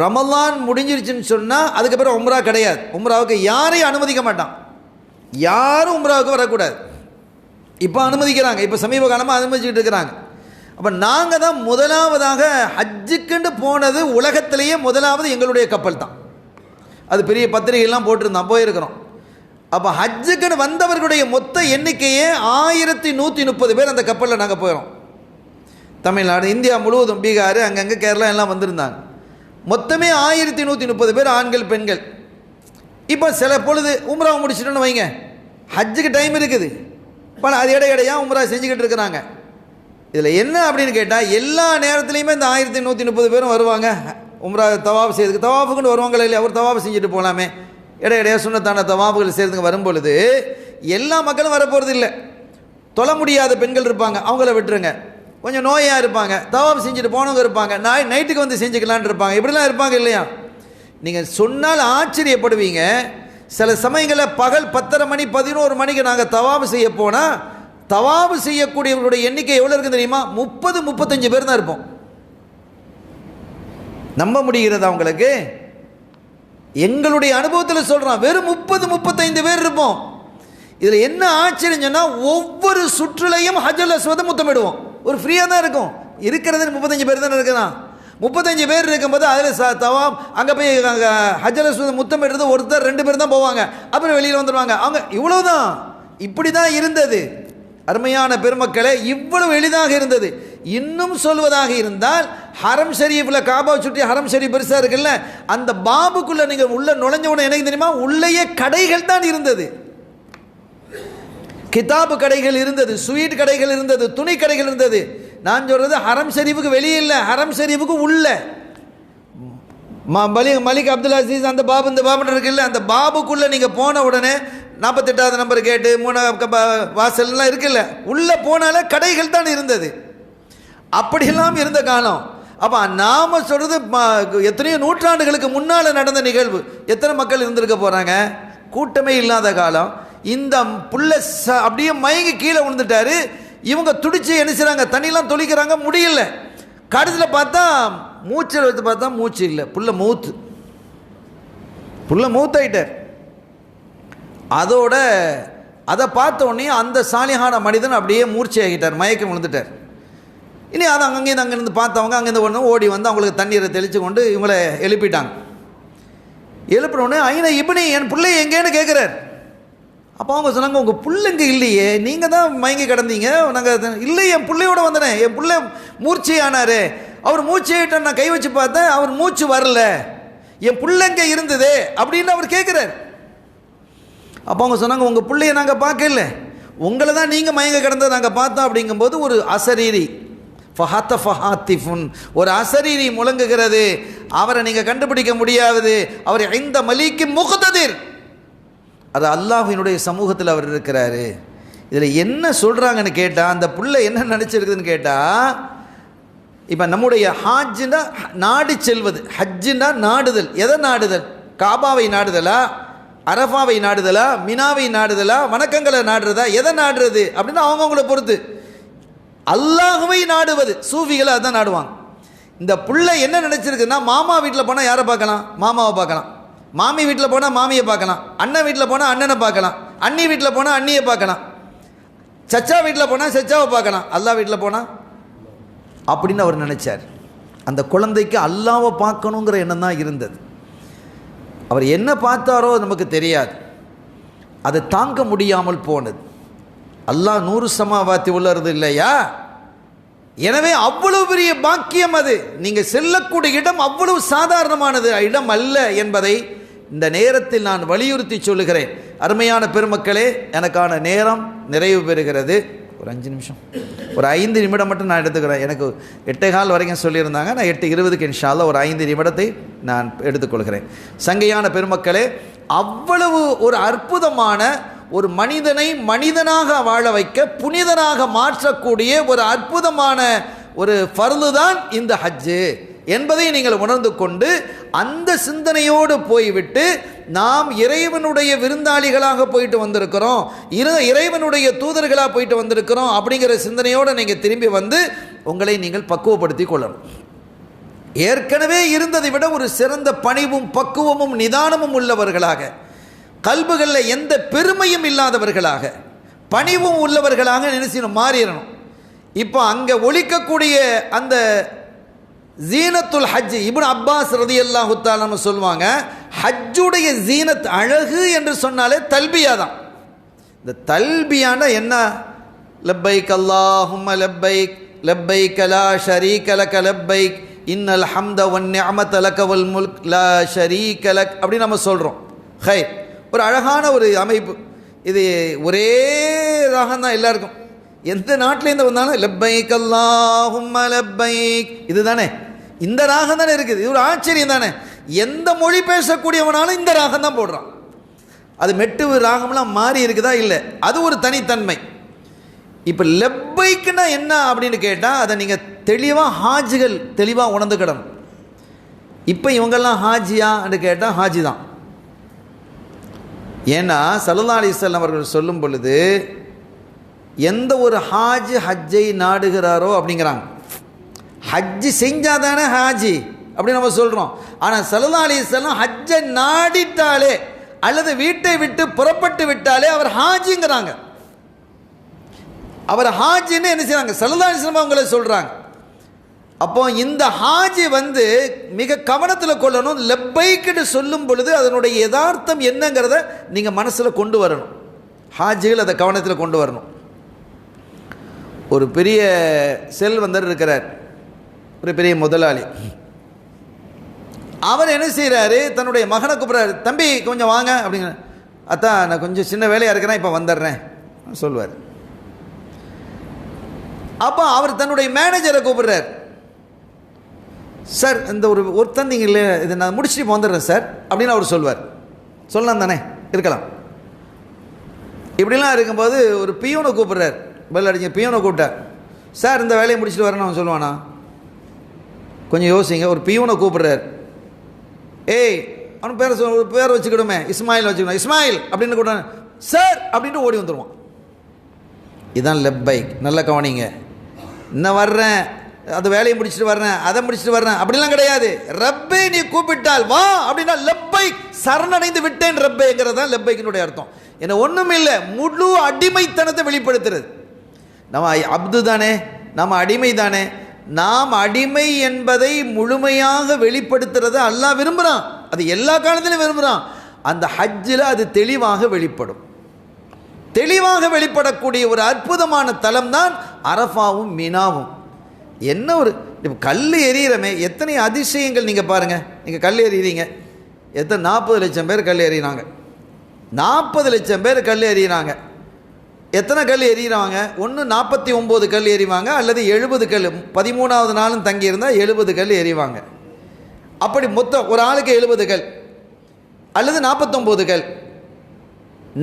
ரமலான் முடிஞ்சிருச்சுன்னு சொன்னால் அதுக்கப்புறம் உம்ரா கிடையாது. உம்ராவுக்கு யாரையும் அனுமதிக்க மாட்டான், யாரும் உம்ராவுக்கு வரக்கூடாது. இப்போ அனுமதிக்கிறாங்க, இப்போ சமீப காலமாக அனுமதிச்சுக்கிட்டு இருக்கிறாங்க. அப்போ நாங்கள் தான் முதலாவதாக ஹஜ்ஜுக்குண்டு போனது. உலகத்திலேயே முதலாவது எங்களுடைய கப்பல் தான். அது பெரிய பத்திரிகைலாம் போட்டிருந்தோம், போயிருக்கிறோம். அப்போ ஹஜ்ஜுக்குன்னு வந்தவர்களுடைய மொத்த எண்ணிக்கையே 1130 பேர் அந்த கப்பலில் நாங்கள் போயிடும். தமிழ்நாடு, இந்தியா முழுவதும், பீகார், அங்கங்கே கேரளா எல்லாம் வந்திருந்தாங்க. மொத்தமே 1130 பேர், ஆண்கள் பெண்கள். இப்போ சில பொழுது உம்ரா முடிச்சிட்டோன்னு வைங்க, ஹஜ்ஜுக்கு டைம் இருக்குது, பல அது இடையா உம்ரா செஞ்சுக்கிட்டு இருக்கிறாங்க. இதில் என்ன அப்படின்னு கேட்டால், எல்லா நேரத்துலையுமே இந்த 1130 பேரும் வருவாங்க உம்ரா தவாஃப் செய்யறதுக்கு. தவாஃபுக்குன்னு வருவாங்களே இல்லையா, அவர் தவாஃப் செஞ்சுட்டு போகலாமே. இடையிடையா சுன்னத்தான தவாஃபுகள் செய்கிறதுக்கு வரும்பொழுது எல்லா மக்களும் வரப்போகிறது இல்லை. தொழ முடியாத பெண்கள் இருப்பாங்க, அவங்கள விட்டுருங்க. கொஞ்சம் நோயாக இருப்பாங்க, தவாஃப் செஞ்சுட்டு போனவங்க இருப்பாங்க, நைட்டுக்கு வந்து செஞ்சுக்கலான் இருப்பாங்க. இப்படிலாம் இருப்பாங்க இல்லையா. நீங்கள் சொன்னால் ஆச்சரியப்படுவீங்க. சில சமயங்களில் பகல் 10:30 மணி 11 மணிக்கு நாங்கள் தவாஃப் செய்ய போனால், தவாஃப் செய்யக்கூடியவர்களுடைய எண்ணிக்கை எவ்வளோ இருக்குது தெரியுமா, 30-35 பேர் தான் இருப்போம். நம்ப முடிகிறதா உங்களுக்கு? எங்களுடைய அனுபவத்தில் சொல்கிறோம், வெறும் 30-35 பேர் இருப்போம். இதில் என்ன ஆச்சரியம் சொன்னால், ஒவ்வொரு சுற்றுலையும் ஹஜ்ஜுல் அஸ்வதை முத்தமிடுவோம். ஒரு ஃப்ரீயாக தான் இருக்கும், இருக்கிறது 35 பேர் தானே இருக்குதான். 35 பேர் இருக்கும்போது அதில் தவாப் அங்கே போய் ஹஜ்ஜுல் அஸ்வதை முத்தமிடுறது ஒருத்தர் 2 பேர் தான் போவாங்க, அப்புறம் வெளியில் வந்துடுவாங்க அவங்க. இவ்வளவுதான், இப்படி தான் இருந்தது. அருமையான பெருமக்களே, இவ்வளவு எளிதாக இருந்தது. இன்னும் சொல்வதாக இருந்தால் ஹரம் ஷரீஃபில் காபா சுற்றி ஹரம் ஷரீஃப் பெருசாக இருக்குல்ல, அந்த பாபுக்குள்ளே நீங்கள் உள்ள நுழைஞ்ச உடனே எனக்கு தெரியுமா, உள்ளேயே கடைகள் தான் இருந்தது. கிதாபு கடைகள் இருந்தது, ஸ்வீட் கடைகள் இருந்தது, துணி கடைகள் இருந்தது. நான் சொல்கிறது ஹரம் ஷரீஃபுக்கு வெளியே இல்லை, ஹரம் ஷரீஃபுக்கு உள்ள. மலிக் அப்துல் அசீஸ் அந்த பாபு இந்த பாபு இருக்குல்ல, அந்த பாபுக்குள்ளே நீங்கள் போன உடனே 48வது நம்பர் கேட்டு 3 வாசல்லாம் இருக்குல்ல, உள்ளே போனாலே கடைகள் தான் இருந்தது. அப்படியெல்லாம் இருந்த காலம். அப்போ நாம் சொல்கிறது எத்தனையோ நூற்றாண்டுகளுக்கு முன்னால் நடந்த நிகழ்வு. எத்தனை மக்கள் இருந்திருக்க போகிறாங்க? கூட்டமே இல்லாத காலம். இந்த புள்ள அப்படியே மயங்கி கீழே விழுந்துட்டாரு. இவங்க துடிச்சு என்ன செய்கிறாங்க, தண்ணியெல்லாம் தொளிக்கிறாங்க, முடியல. கடைசியில் பார்த்தா மூச்சில் வச்சு பார்த்தா மூச்சு இல்லை, புள்ள மூத்தாயிட்டார். அதோட அதை பார்த்த உடனே அந்த சாலிஹான மனிதன் அப்படியே மூர்ச்சி ஆகிட்டார், மயக்கம் விழுந்துட்டார். இனி அதை அங்கேருந்து அங்கேருந்து பார்த்தவங்க அங்கேருந்து ஒன்று ஓடி வந்து அவங்களுக்கு தண்ணீரை தெளித்து கொண்டு இவங்களை எழுப்பிட்டாங்க. எழுப்பினோடனே ஐநா இப்படி என் பிள்ளை எங்கேன்னு கேட்குறார். அப்போ அவங்க சொன்னாங்க, உங்கள் பிள்ளைங்க இல்லையே, நீங்கள் தான் மயங்கி கிடந்தீங்க. நாங்கள் இல்லை, என் பிள்ளையோட வந்தனேன், என் பிள்ளை மூர்ச்சி ஆனார். அவர் மூச்சு ஆகிட்ட நான் கை வச்சு பார்த்தேன், அவர் மூச்சு வரல, என் பிள்ளைங்க இருந்தது அப்படின்னு அவர் கேட்குறார். அப்போ அவங்க சொன்னாங்க, உங்கள் பிள்ளைய நாங்கள் பார்க்கல, உங்களை தான் நீங்கள் மயங்க கிடந்ததை நாங்கள் பார்த்தோம். அப்படிங்கும்போது ஒரு அசரீரி ஒரு அசரீரி முழங்குகிறது. அவரை நீங்கள் கண்டுபிடிக்க முடியாது. அவர் இந்த மலிக்கு முகத்ததிர், அது அல்லாஹ்வினுடைய சமூகத்தில் அவர் இருக்கிறாரு. இதில் என்ன சொல்கிறாங்கன்னு கேட்டால், அந்த புள்ள என்ன நினச்சிருக்குதுன்னு கேட்டால், இப்போ நம்முடைய ஹாஜ்னா நாடி செல்வது, ஹஜ்ஜுனா நாடுதல். எதை நாடுதல்? காபாவை நாடுதலா, அரஃபாவை நாடுதலா, மினாவை நாடுதலா, வணக்கங்களை நாடுறதா, எதை நாடுறது அப்படின்னா அவங்கவுங்களை பொறுத்து. அல்லாஹுவை நாடுவது சூஃபிகளை அதான் நாடுவாங்க. இந்த புள்ள என்ன நினச்சிருக்குன்னா, மாமா வீட்டில் போனால் யாரை பார்க்கலாம்? மாமாவை பார்க்கலாம். மாமி வீட்டில் போனால் மாமியை பார்க்கலாம். அண்ணன் வீட்டில் போனால் அண்ணனை பார்க்கலாம். அண்ணி வீட்டில் போனால் அண்ணியை பார்க்கலாம். சச்சா வீட்டில் போனால் சச்சாவை பார்க்கலாம். அல்லாஹ் வீட்டில் போனால் அப்படின்னு அவர் நினைச்சார். அந்த குழந்தைக்கு அல்லாவை பார்க்கணுங்கிற எண்ணம் தான் இருந்தது. அவர் என்ன பார்த்தாரோ நமக்கு தெரியாது. அதை தாங்க முடியாமல் போனது. அல்லாஹ் 100 சமாவாத்தி உள்ளது இல்லையா? எனவே அவ்வளவு பெரிய பாக்கியம் அது. நீங்கள் செல்லக்கூடிய இடம் அவ்வளவு சாதாரணமானது இடம் அல்ல என்பதை இந்த நேரத்தில் நான் வலியுறுத்தி சொல்லுகிறேன். அருமையான பெருமக்களே, எனக்கான நேரம் நிறைவு பெறுகிறது. ஒரு 5 நிமிஷம், ஒரு 5 நிமிடம் மட்டும் நான் எடுத்துக்கிறேன். எனக்கு 8:15 வரைக்கும் சொல்லியிருந்தாங்க. நான் 8:20 இன்ஷா அல்லாஹ் ஒரு 5 நிமிடத்தை நான் எடுத்துக்கொள்கிறேன். சங்கையான பெருமக்களே, அவ்வளவு ஒரு அற்புதமான ஒரு மனிதனை மனிதனாக வாழ வைக்க, புனிதனாக மாற்றக்கூடிய ஒரு அற்புதமான ஒரு ஃபர்து தான் இந்த ஹஜ்ஜு என்பதை நீங்கள் உணர்ந்து கொண்டு, அந்த சிந்தனையோடு போய்விட்டு நாம் இறைவனுடைய விருந்தாளிகளாக போயிட்டு வந்திருக்கிறோம், இறைவனுடைய தூதர்களாக போயிட்டு வந்திருக்கிறோம் அப்படிங்கிற சிந்தனையோடு நீங்கள் திரும்பி வந்து உங்களை நீங்கள் பக்குவப்படுத்தி கொள்ளணும். ஏற்கனவே இருந்ததை விட ஒரு சிறந்த பணிவும் பக்குவமும் நிதானமும் உள்ளவர்களாக, கல்புகளில் எந்த பெருமையும் இல்லாதவர்களாக, பணிவும் உள்ளவர்களாக நினைச்சிடும் மாறிடணும். இப்போ அங்கே ஒழிக்கக்கூடிய அந்த ஜீனத்துல் ஹஜ், இப்னு அப்பாஸ் ரலியல்லாஹு தஆலா சொல்லுவாங்க, ஹஜ்ஜுடைய ஜீனத் அழகு என்று சொன்னாலே தல்பியா தான். இந்த தல்பியானா என்ன? லப்பைக் அல்லாஹும்ம லப்பைக் லப்பைக் லா ஷரீக லக லப்பைக் இன்னல் ஹம்த வன் நிஅமத லக வல் முல்க் லா ஷரீக லக் அப்படி நம்ம சொல்கிறோம். ஹை, ஒரு அழகான ஒரு அமைப்பு. இது ஒரே ராகம் தான் எல்லாருக்கும். எந்த நாட்டிலேருந்து வந்தாலும் லப்பைக் அல்லாஹும்ம லப்பைக், இது தானே, இந்த ராகம் தானே இருக்குது. இது ஒரு ஆச்சரியம் தானே. எந்த மொழி பேசக்கூடியவனாலும் இந்த ராகம் தான் போடுறான். அது மெட்டு ராகம்லாம் மாறி இருக்குதா? இல்லை, அது ஒரு தனித்தன்மை. இப்போ லப்பைக்குன்னா என்ன அப்படின்னு கேட்டால், அதை நீங்கள் தெளிவாக ஹாஜிகள் தெளிவாக உணர்ந்துக்கிடணும். இப்போ இவங்கெல்லாம் ஹாஜியான்னு கேட்டால் ஹாஜி தான். ஏன்னா ஸல்லல்லாஹு அலைஹி வஸல்லம் அவர்கள் சொல்லும் பொழுது, எந்த ஒரு ஹாஜி ஹஜ்ஜை நாடுகிறாரோ அப்படிங்கிறாங்க. ஹஜ்ஜி செஞ்சால் தானே ஹாஜி அப்படின்னு நம்ம சொல்கிறோம். ஆனால் ஸல்லல்லாஹு அலைஹி வஸல்லம் ஹஜ்ஜை நாடிட்டாலே அல்லது வீட்டை விட்டு புறப்பட்டு விட்டாலே அவர் ஹாஜிங்கிறாங்க. அவர் ஹாஜின்னு என்ன செய்றாங்க? ஸல்லல்லாஹு அலைஹி வஸல்லம் அவங்கள சொல்கிறாங்க. அப்போ இந்த ஹாஜி வந்து மிக கவனத்தில் கொள்ளணும். லப்பைக்குன்னு சொல்லும் பொழுது அதனுடைய யதார்த்தம் என்னங்கிறத நீங்கள் மனசில் கொண்டு வரணும். ஹாஜிகள் அதை கவனத்தில் கொண்டு வரணும். ஒரு பெரிய செல்வந்தர் இருக்கிறார், ஒரு பெரிய முதலாளி. அவர் என்ன செய்கிறாரு, தன்னுடைய மகனை கூப்பிட்றாரு, தம்பி கொஞ்சம் வாங்க அப்படிங்கிற. அத்தான் நான் கொஞ்சம் சின்ன வேலையாக இருக்கிறேன், இப்போ வந்துடுறேன் சொல்லுவார். அப்போ அவர் தன்னுடைய மேனேஜரை கூப்பிடுறார். சார் இந்த ஒரு தந்தீங்க இல்லை, இதை நான் முடிச்சுட்டு இப்போ வந்துடுறேன் சார் அப்படின்னு அவர் சொல்வார். சொல்லலாம் தானே, இருக்கலாம். இப்படிலாம் இருக்கும்போது ஒரு பியூனை கூப்பிட்றார், பெல் அடிச்சு பியூனை கூப்பிட்டார். சார் இந்த வேலையை முடிச்சுட்டு வரேன்னு அவன் சொல்லுவானா? கொஞ்சம் யோசிங்க. ஒரு பியூனை கூப்பிட்றார். ஏய் அவன் ஒரு பேர் வச்சுக்கிடுமே, இஸ்மாயில் வச்சுக்கணும், இஸ்மாயில் அப்படின்னு கூட சார் அப்படின்ட்டு ஓடி வந்துடுவான். இதுதான் லெப்பைக். நல்ல கவனிங்க. இன்னும் வர்றேன், அது வேலையை முடிச்சுட்டு வர்றேன், அதை முடிச்சுட்டு வர்றேன் அப்படிலாம் கிடையாது. ரப்பை நீ கூப்பிட்டால் வா அப்படின்னா லெப்பைக், சரணடைந்து விட்டேன் ரப்பைங்கிறது தான் லெப்பைக்கினுடைய அர்த்தம். என்ன ஒன்றும் இல்லை, முழு அடிமைத்தனத்தை வெளிப்படுத்துறது. நம்ம அப்து தானே, நம்ம அடிமை தானே. நாம் அடிமை என்பதை முழுமையாக வெளிப்படுத்துறத அல்லாஹ் விரும்புகிறான். அது எல்லா காலத்திலும் விரும்புகிறான். அந்த ஹஜ்ஜில் அது தெளிவாக வெளிப்படும். தெளிவாக வெளிப்படக்கூடிய ஒரு அற்புதமான தலம் தான் அரஃபாவும் மினாவும். என்ன ஒரு இப்போ கல் எறிகிறமே, எத்தனை அதிசயங்கள் நீங்கள் பாருங்கள். நீங்கள் கல் எறிகிறீங்க, எத்தனை 40 லட்சம் பேர் கல் எறிகிறாங்க. 40 லட்சம் பேர் கல் எறிகிறாங்க. எத்தனை கல் எறிகிறாங்க? ஒன்று 49 கல் எறிவாங்க, அல்லது 70 கல். 13வது நாளும் தங்கியிருந்தால் 70 கல் எறிவாங்க. அப்படி மொத்தம் ஒரு ஆளுக்கு 70 கல் அல்லது 49 கல்.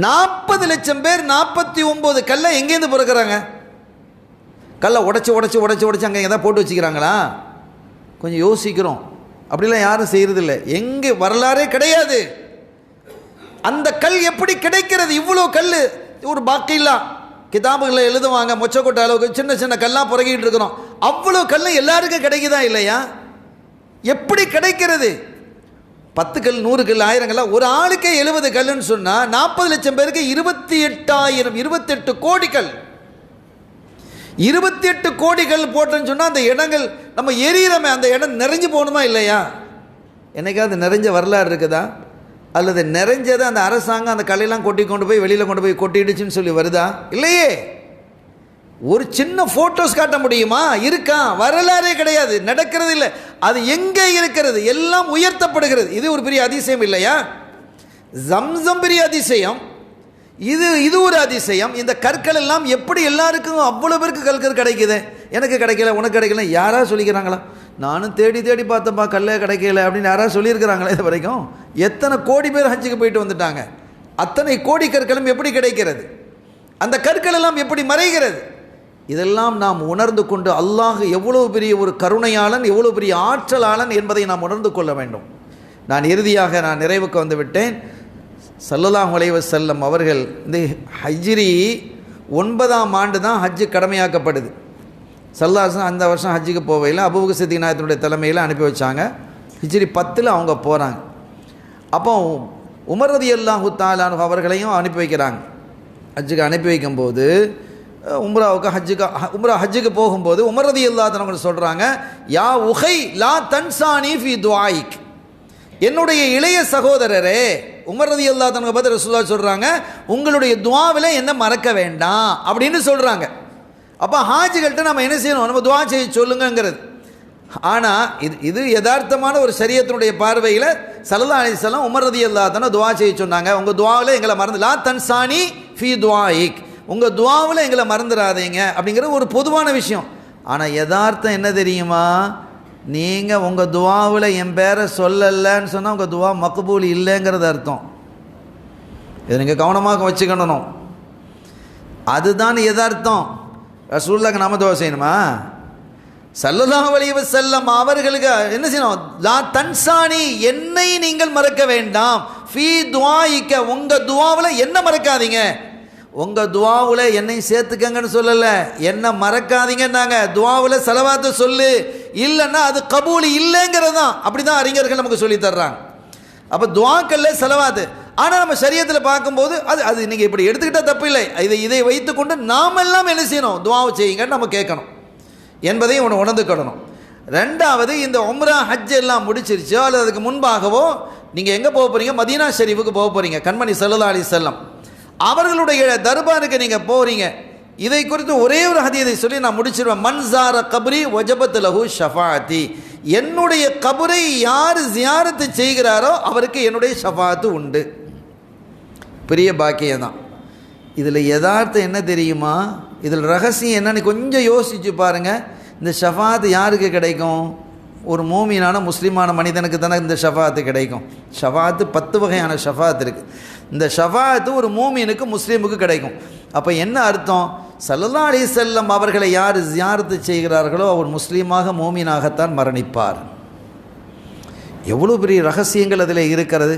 40 லட்சம் பேர் 49 கல்லை எங்கேருந்து பிறக்கிறாங்க? கல்லை உடச்சி உடச்சி உடச்சி உடச்சி அங்கே எதாவது போட்டு வச்சுக்கிறாங்களா? கொஞ்சம் யோசிக்கிறோம். அப்படிலாம் யாரும் செய்கிறதில்லை. எங்கே வரலாறே கிடையாது. அந்த கல் எப்படி கிடைக்கிறது? இவ்வளோ கல் ஒரு பாக்கில்லா கிதாபுகளில் எழுதுவாங்க, மொச்சக்கொட்டை அளவுக்கு சின்ன சின்ன கல்லாக புறகிட்டு இருக்கிறோம். அவ்வளோ கல் எல்லாருக்கும் கிடைக்குதா இல்லையா? எப்படி கிடைக்கிறது? 10 கல் 100 கல் 1000 கல்லா? ஒரு ஆளுக்கே 70 கல்லுன்னு சொன்னால் 40 லட்சம் பேருக்கு 28 கோடி கல். 28 கோடி கல் போட்டேன்னு சொன்னால் அந்த இடங்கள் நம்ம எரியிறமே, அந்த இடம் நிறைஞ்சு போகணுமா இல்லையா? என்னைக்காவது நிறைஞ்ச வரலாறு இருக்குதா? அல்லது நிறைஞ்சதை அந்த அரசாங்கம் அந்த கல்லையெல்லாம் கொண்டு போய் வெளியில் கொண்டு போய் கொட்டிடுச்சுன்னு சொல்லி வருதா? இல்லையே. ஒரு சின்ன ஃபோட்டோஸ் காட்ட முடியுமா? இருக்கா? வரலாறே கிடையாது, நடக்கிறது இல்லை. அது எங்கே இருக்கிறது? எல்லாம் உயர்த்தப்படுகிறது. இது ஒரு பெரிய அதிசயம் இல்லையா? ஜம்சம் பெரிய அதிசயம், இது ஒரு அதிசயம். இந்த கற்கள் எல்லாம் எப்படி எல்லாருக்கும் அவ்வளோ பேருக்கு கற்கள் கிடைக்குது? எனக்கு கிடைக்கல, உனக்கு கிடைக்கல, யாராவது சொல்லிக்கிறாங்களா? நானும் தேடி தேடி பார்த்தப்பா கல்லே கிடைக்கல அப்படின்னு யாராவது சொல்லியிருக்கிறாங்களா இது வரைக்கும்? எத்தனை கோடி பேர் ஹஜ்ஜுக்கு போயிட்டு வந்துட்டாங்க. அத்தனை கோடி கற்களும் எப்படி கிடைக்கிறது? அந்த கற்கள் எல்லாம் எப்படி மறைகிறது? இதெல்லாம் நாம் உணர்ந்து கொண்டு அல்லாஹ் எவ்வளோ பெரிய ஒரு கருணையாளன், எவ்வளோ பெரிய ஆற்றலாளன் என்பதை நாம் உணர்ந்து கொள்ள வேண்டும். இறுதியாக நான் நிறைவுக்கு வந்து விட்டேன். ஸல்லல்லாஹு அலைஹி வஸல்லம் அவர்கள் இந்த ஹஜ்ரி 9ஆம் ஆண்டு தான் ஹஜ்ஜு கடமையாக்கப்படுது. ஸல்லல்லாஹு அந்த வருஷம் ஹஜ்ஜுக்கு போவையில் அபூபக்கர் சித்திக் நாயகத்தினுடைய தலைமையில் அனுப்பி வச்சாங்க. ஹிஜ்ரி 10 அவங்க போகிறாங்க. அப்போ உமர் ரலியல்லாஹு தஆலா அன்ஹு அவர்களையும் அனுப்பி வைக்கிறாங்க. ஹஜ்ஜுக்கு அனுப்பி வைக்கும்போது ஹஜ்ஜுக்கு போகும்போது உமர் ரலியல்லாஹு தஆலா சொல்கிறாங்க, யா உஹை லா தன்சானி ஃபி துஆயிக், என்னுடைய இளைய சகோதரரே. உமர் ரலியல்லாஹு தஆலா பார்த்து ரசூலுல்லாஹ் சொல்கிறாங்க, உங்களுடைய துஆவில் என்ன மறக்க வேண்டாம் அப்படின்னு சொல்கிறாங்க. அப்போ ஹாஜிகள்கிட்ட நம்ம என்ன செய்யணும்? நம்ம துஆ செய்ய சொல்லுங்கிறது. ஆனால் இது யதார்த்தமான ஒரு ஷரியத்தினுடைய பார்வையில் ஸல்லல்லாஹு அலைஹி வஸல்லம் உமர் ரலியல்லாஹு தஆலா துஆ செய்ய சொன்னாங்க. உங்கள் துஆவில் எங்களை மறந்து லா தன்சானி ஃபி துஆயிக், உங்கள் துஆவில் எங்களை மறந்துடாதீங்க அப்படிங்கிறது ஒரு பொதுவான விஷயம். ஆனால் யதார்த்தம் என்ன தெரியுமா? நீங்கள் உங்கள் துஆவில் என் பேரை சொல்லலைன்னு சொன்னால் உங்கள் துஆ மக்பூல் இல்லைங்கிறது அர்த்தம். இதை நீங்கள் கவனமாக வச்சுக்கணும். அதுதான் யதார்த்தம். ரசூலுல்லாஹ்க்கு நாம துஆ செய்யணுமா? ஸல்லல்லாஹு அலைஹி வஸல்லம் அவர்களுக்கு என்ன செய்யணும்? லா தன்சானி, என்னை நீங்கள் மறக்க வேண்டாம். ஃபீ துஆயிக்க, உங்கள் துஆவில் என்ன மறக்காதீங்க. உங்கள் துஆவில் என்னை சேர்த்துக்கங்கன்னு சொல்லலை, என்ன மறக்காதீங்கன்னாங்க. துஆவில் ஸலவாத்து சொல்லு, இல்லைன்னா அது கபூல் இல்லைங்கிறது தான். அப்படி தான் அறிஞர்கள் நமக்கு சொல்லி தர்றாங்க. அப்போ துஆக்கல்ல ஸலவாத்து. ஆனால் நம்ம ஷரியத்தில் பார்க்கும்போது அது நீங்கள் இப்படி எடுத்துக்கிட்டால் தப்பு இல்லை. இதை வைத்துக்கொண்டு நாமெல்லாம் என்ன செய்யணும்? துஆவை செய்யுங்கன்னு நம்ம கேட்கணும் என்பதையும் ஒன்று உணர்ந்துக்கணும். ரெண்டாவது, இந்த உம்ரா ஹஜ் எல்லாம் முடிச்சிருச்சோ அல்லது அதுக்கு முன்பாகவோ நீங்கள் எங்கே போக போகிறீங்க? மதீனா ஷெரீஃபுக்கு போக போகிறீங்க. கண்மணி ஸல்லல்லாஹு அலைஹி வஸல்லம் அவர்களுடைய தர்பாருக்கு நீங்கள் போகிறீங்க. இதை குறித்து ஒரே ஒரு ஹதீஸை சொல்லி நான் முடிச்சிருவேன். மன்சார கபரி வஜபத் லஹு ஷஃபாஅத்தி, என்னுடைய கபரை யார் ஜியாரத்து செய்கிறாரோ அவருக்கு என்னுடைய ஷஃபாஅத்து உண்டு. பெரிய பாக்கியம் தான். இதில் யதார்த்தம் என்ன தெரியுமா, இதில் ரகசியம் என்னன்னு கொஞ்சம் யோசிச்சு பாருங்கள். இந்த ஷஃபாஅத்து யாருக்கு கிடைக்கும்? ஒரு மூமினான முஸ்லீமான மனிதனுக்கு தானே இந்த ஷஃபாஅத்து கிடைக்கும். ஷஃபாஅத்து 10 வகையான ஷஃபாஅத்து இருக்குது. இந்த ஷஃபாஅத்து ஒரு மூமினுக்கு முஸ்லீமுக்கு கிடைக்கும். அப்போ என்ன அர்த்தம்? ஸல்லல்லாஹு அலைஹி வஸல்லம் அவர்களை யார் ஜியாரத்து செய்கிறார்களோ அவர் முஸ்லீமாக மூமினாகத்தான் மரணிப்பார். எவ்வளோ பெரிய ரகசியங்கள் அதில் இருக்கிறது.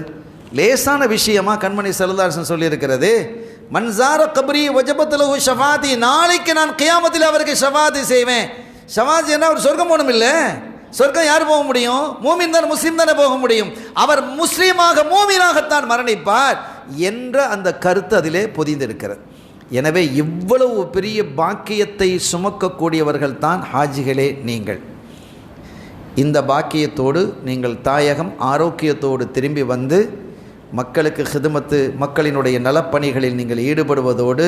லேசான விஷயமா கண்மணி ஸல்லல்லாஹு அலைஹி வஸல்லம் சொல்லியிருக்கிறது. மன்சார கபரி வஜபத் லஹு ஷஃபாஅத்தி, நாளைக்கு நான் கியாமத்தில் அவருக்கு ஷஃபாஅத்து செய்வேன். ஷஃபாஅத் என்ன, அவர் சொர்க்கம் போகணும் இல்லை? சொர்க்கம் யார் போக முடியும்? மூமின் தான், முஸ்லீம் தானே போக முடியும். அவர் முஸ்லீமாக மூமினாகத்தான் மரணிப்பார் என்ற அந்த கருத்து அதிலே பொதிந்திருக்கிறது. எனவே இவ்வளவு பெரிய பாக்கியத்தை சுமக்கக்கூடியவர்கள் தான் ஹாஜிகளே நீங்கள். இந்த பாக்கியத்தோடு நீங்கள் தாயகம் ஆரோக்கியத்தோடு திரும்பி வந்து மக்களுக்கு ஹிதுமத்து, மக்களினுடைய நலப்பணிகளில் நீங்கள் ஈடுபடுவதோடு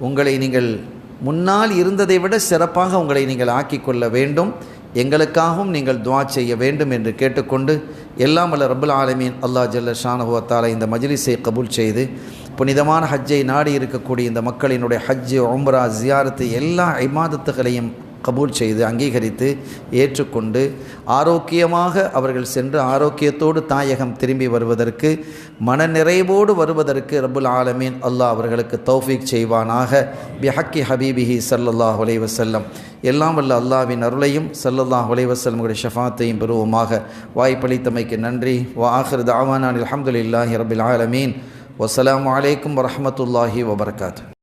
உங்களை நீங்கள் முன்னால் இருந்ததை விட சிறப்பாக உங்களை நீங்கள் ஆக்கிக்கொள்ள வேண்டும். எங்களுக்காகவும் நீங்கள் துஆ செய்ய வேண்டும் என்று கேட்டுக்கொண்டு, எல்லாம் வல்ல ரப்புல் ஆலமீன் அல்லாஹ் ஜல்ல ஷானஹு வ தஆலா இந்த மஜ்லிஸை கபூல் செய்து புனிதமான ஹஜ்ஜை நாடி இருக்கக்கூடிய இந்த மக்களினுடைய ஹஜ்ஜு, உம்ரா, ஜியாரத்து எல்லா இபாதத்துகளையும் கபூல் செய்து அங்கீகரித்து ஏற்றுக்கொண்டு ஆரோக்கியமாக அவர்கள் சென்று ஆரோக்கியத்தோடு தாயகம் திரும்பி வருவதற்கு, மனநிறைவோடு வருவதற்கு ரப்புல் ஆலமீன் அல்லாஹ் அவர்களுக்கு தௌஃபீக் செய்வானாக. பிஹக்கி ஹபீபிஹி ஸல்லல்லாஹு அலைஹி வஸல்லம். எல்லாம் வல்ல அல்லாஹ்வின் அருளையும் ஸல்லல்லாஹு அலைஹி வஸல்லமுடைய ஷஃபாத்தையும் பெறுவோமாக. வாய்ப்பளித்தமைக்கு நன்றி. வ ஆகிரு தஅவானா அல்ஹம்துலில்லாஹி ரப்பில் ஆலமீன். வஸ்ஸலாமு அலைக்கும் வரஹ்மத்துல்லாஹி வபரகாத்துஹு.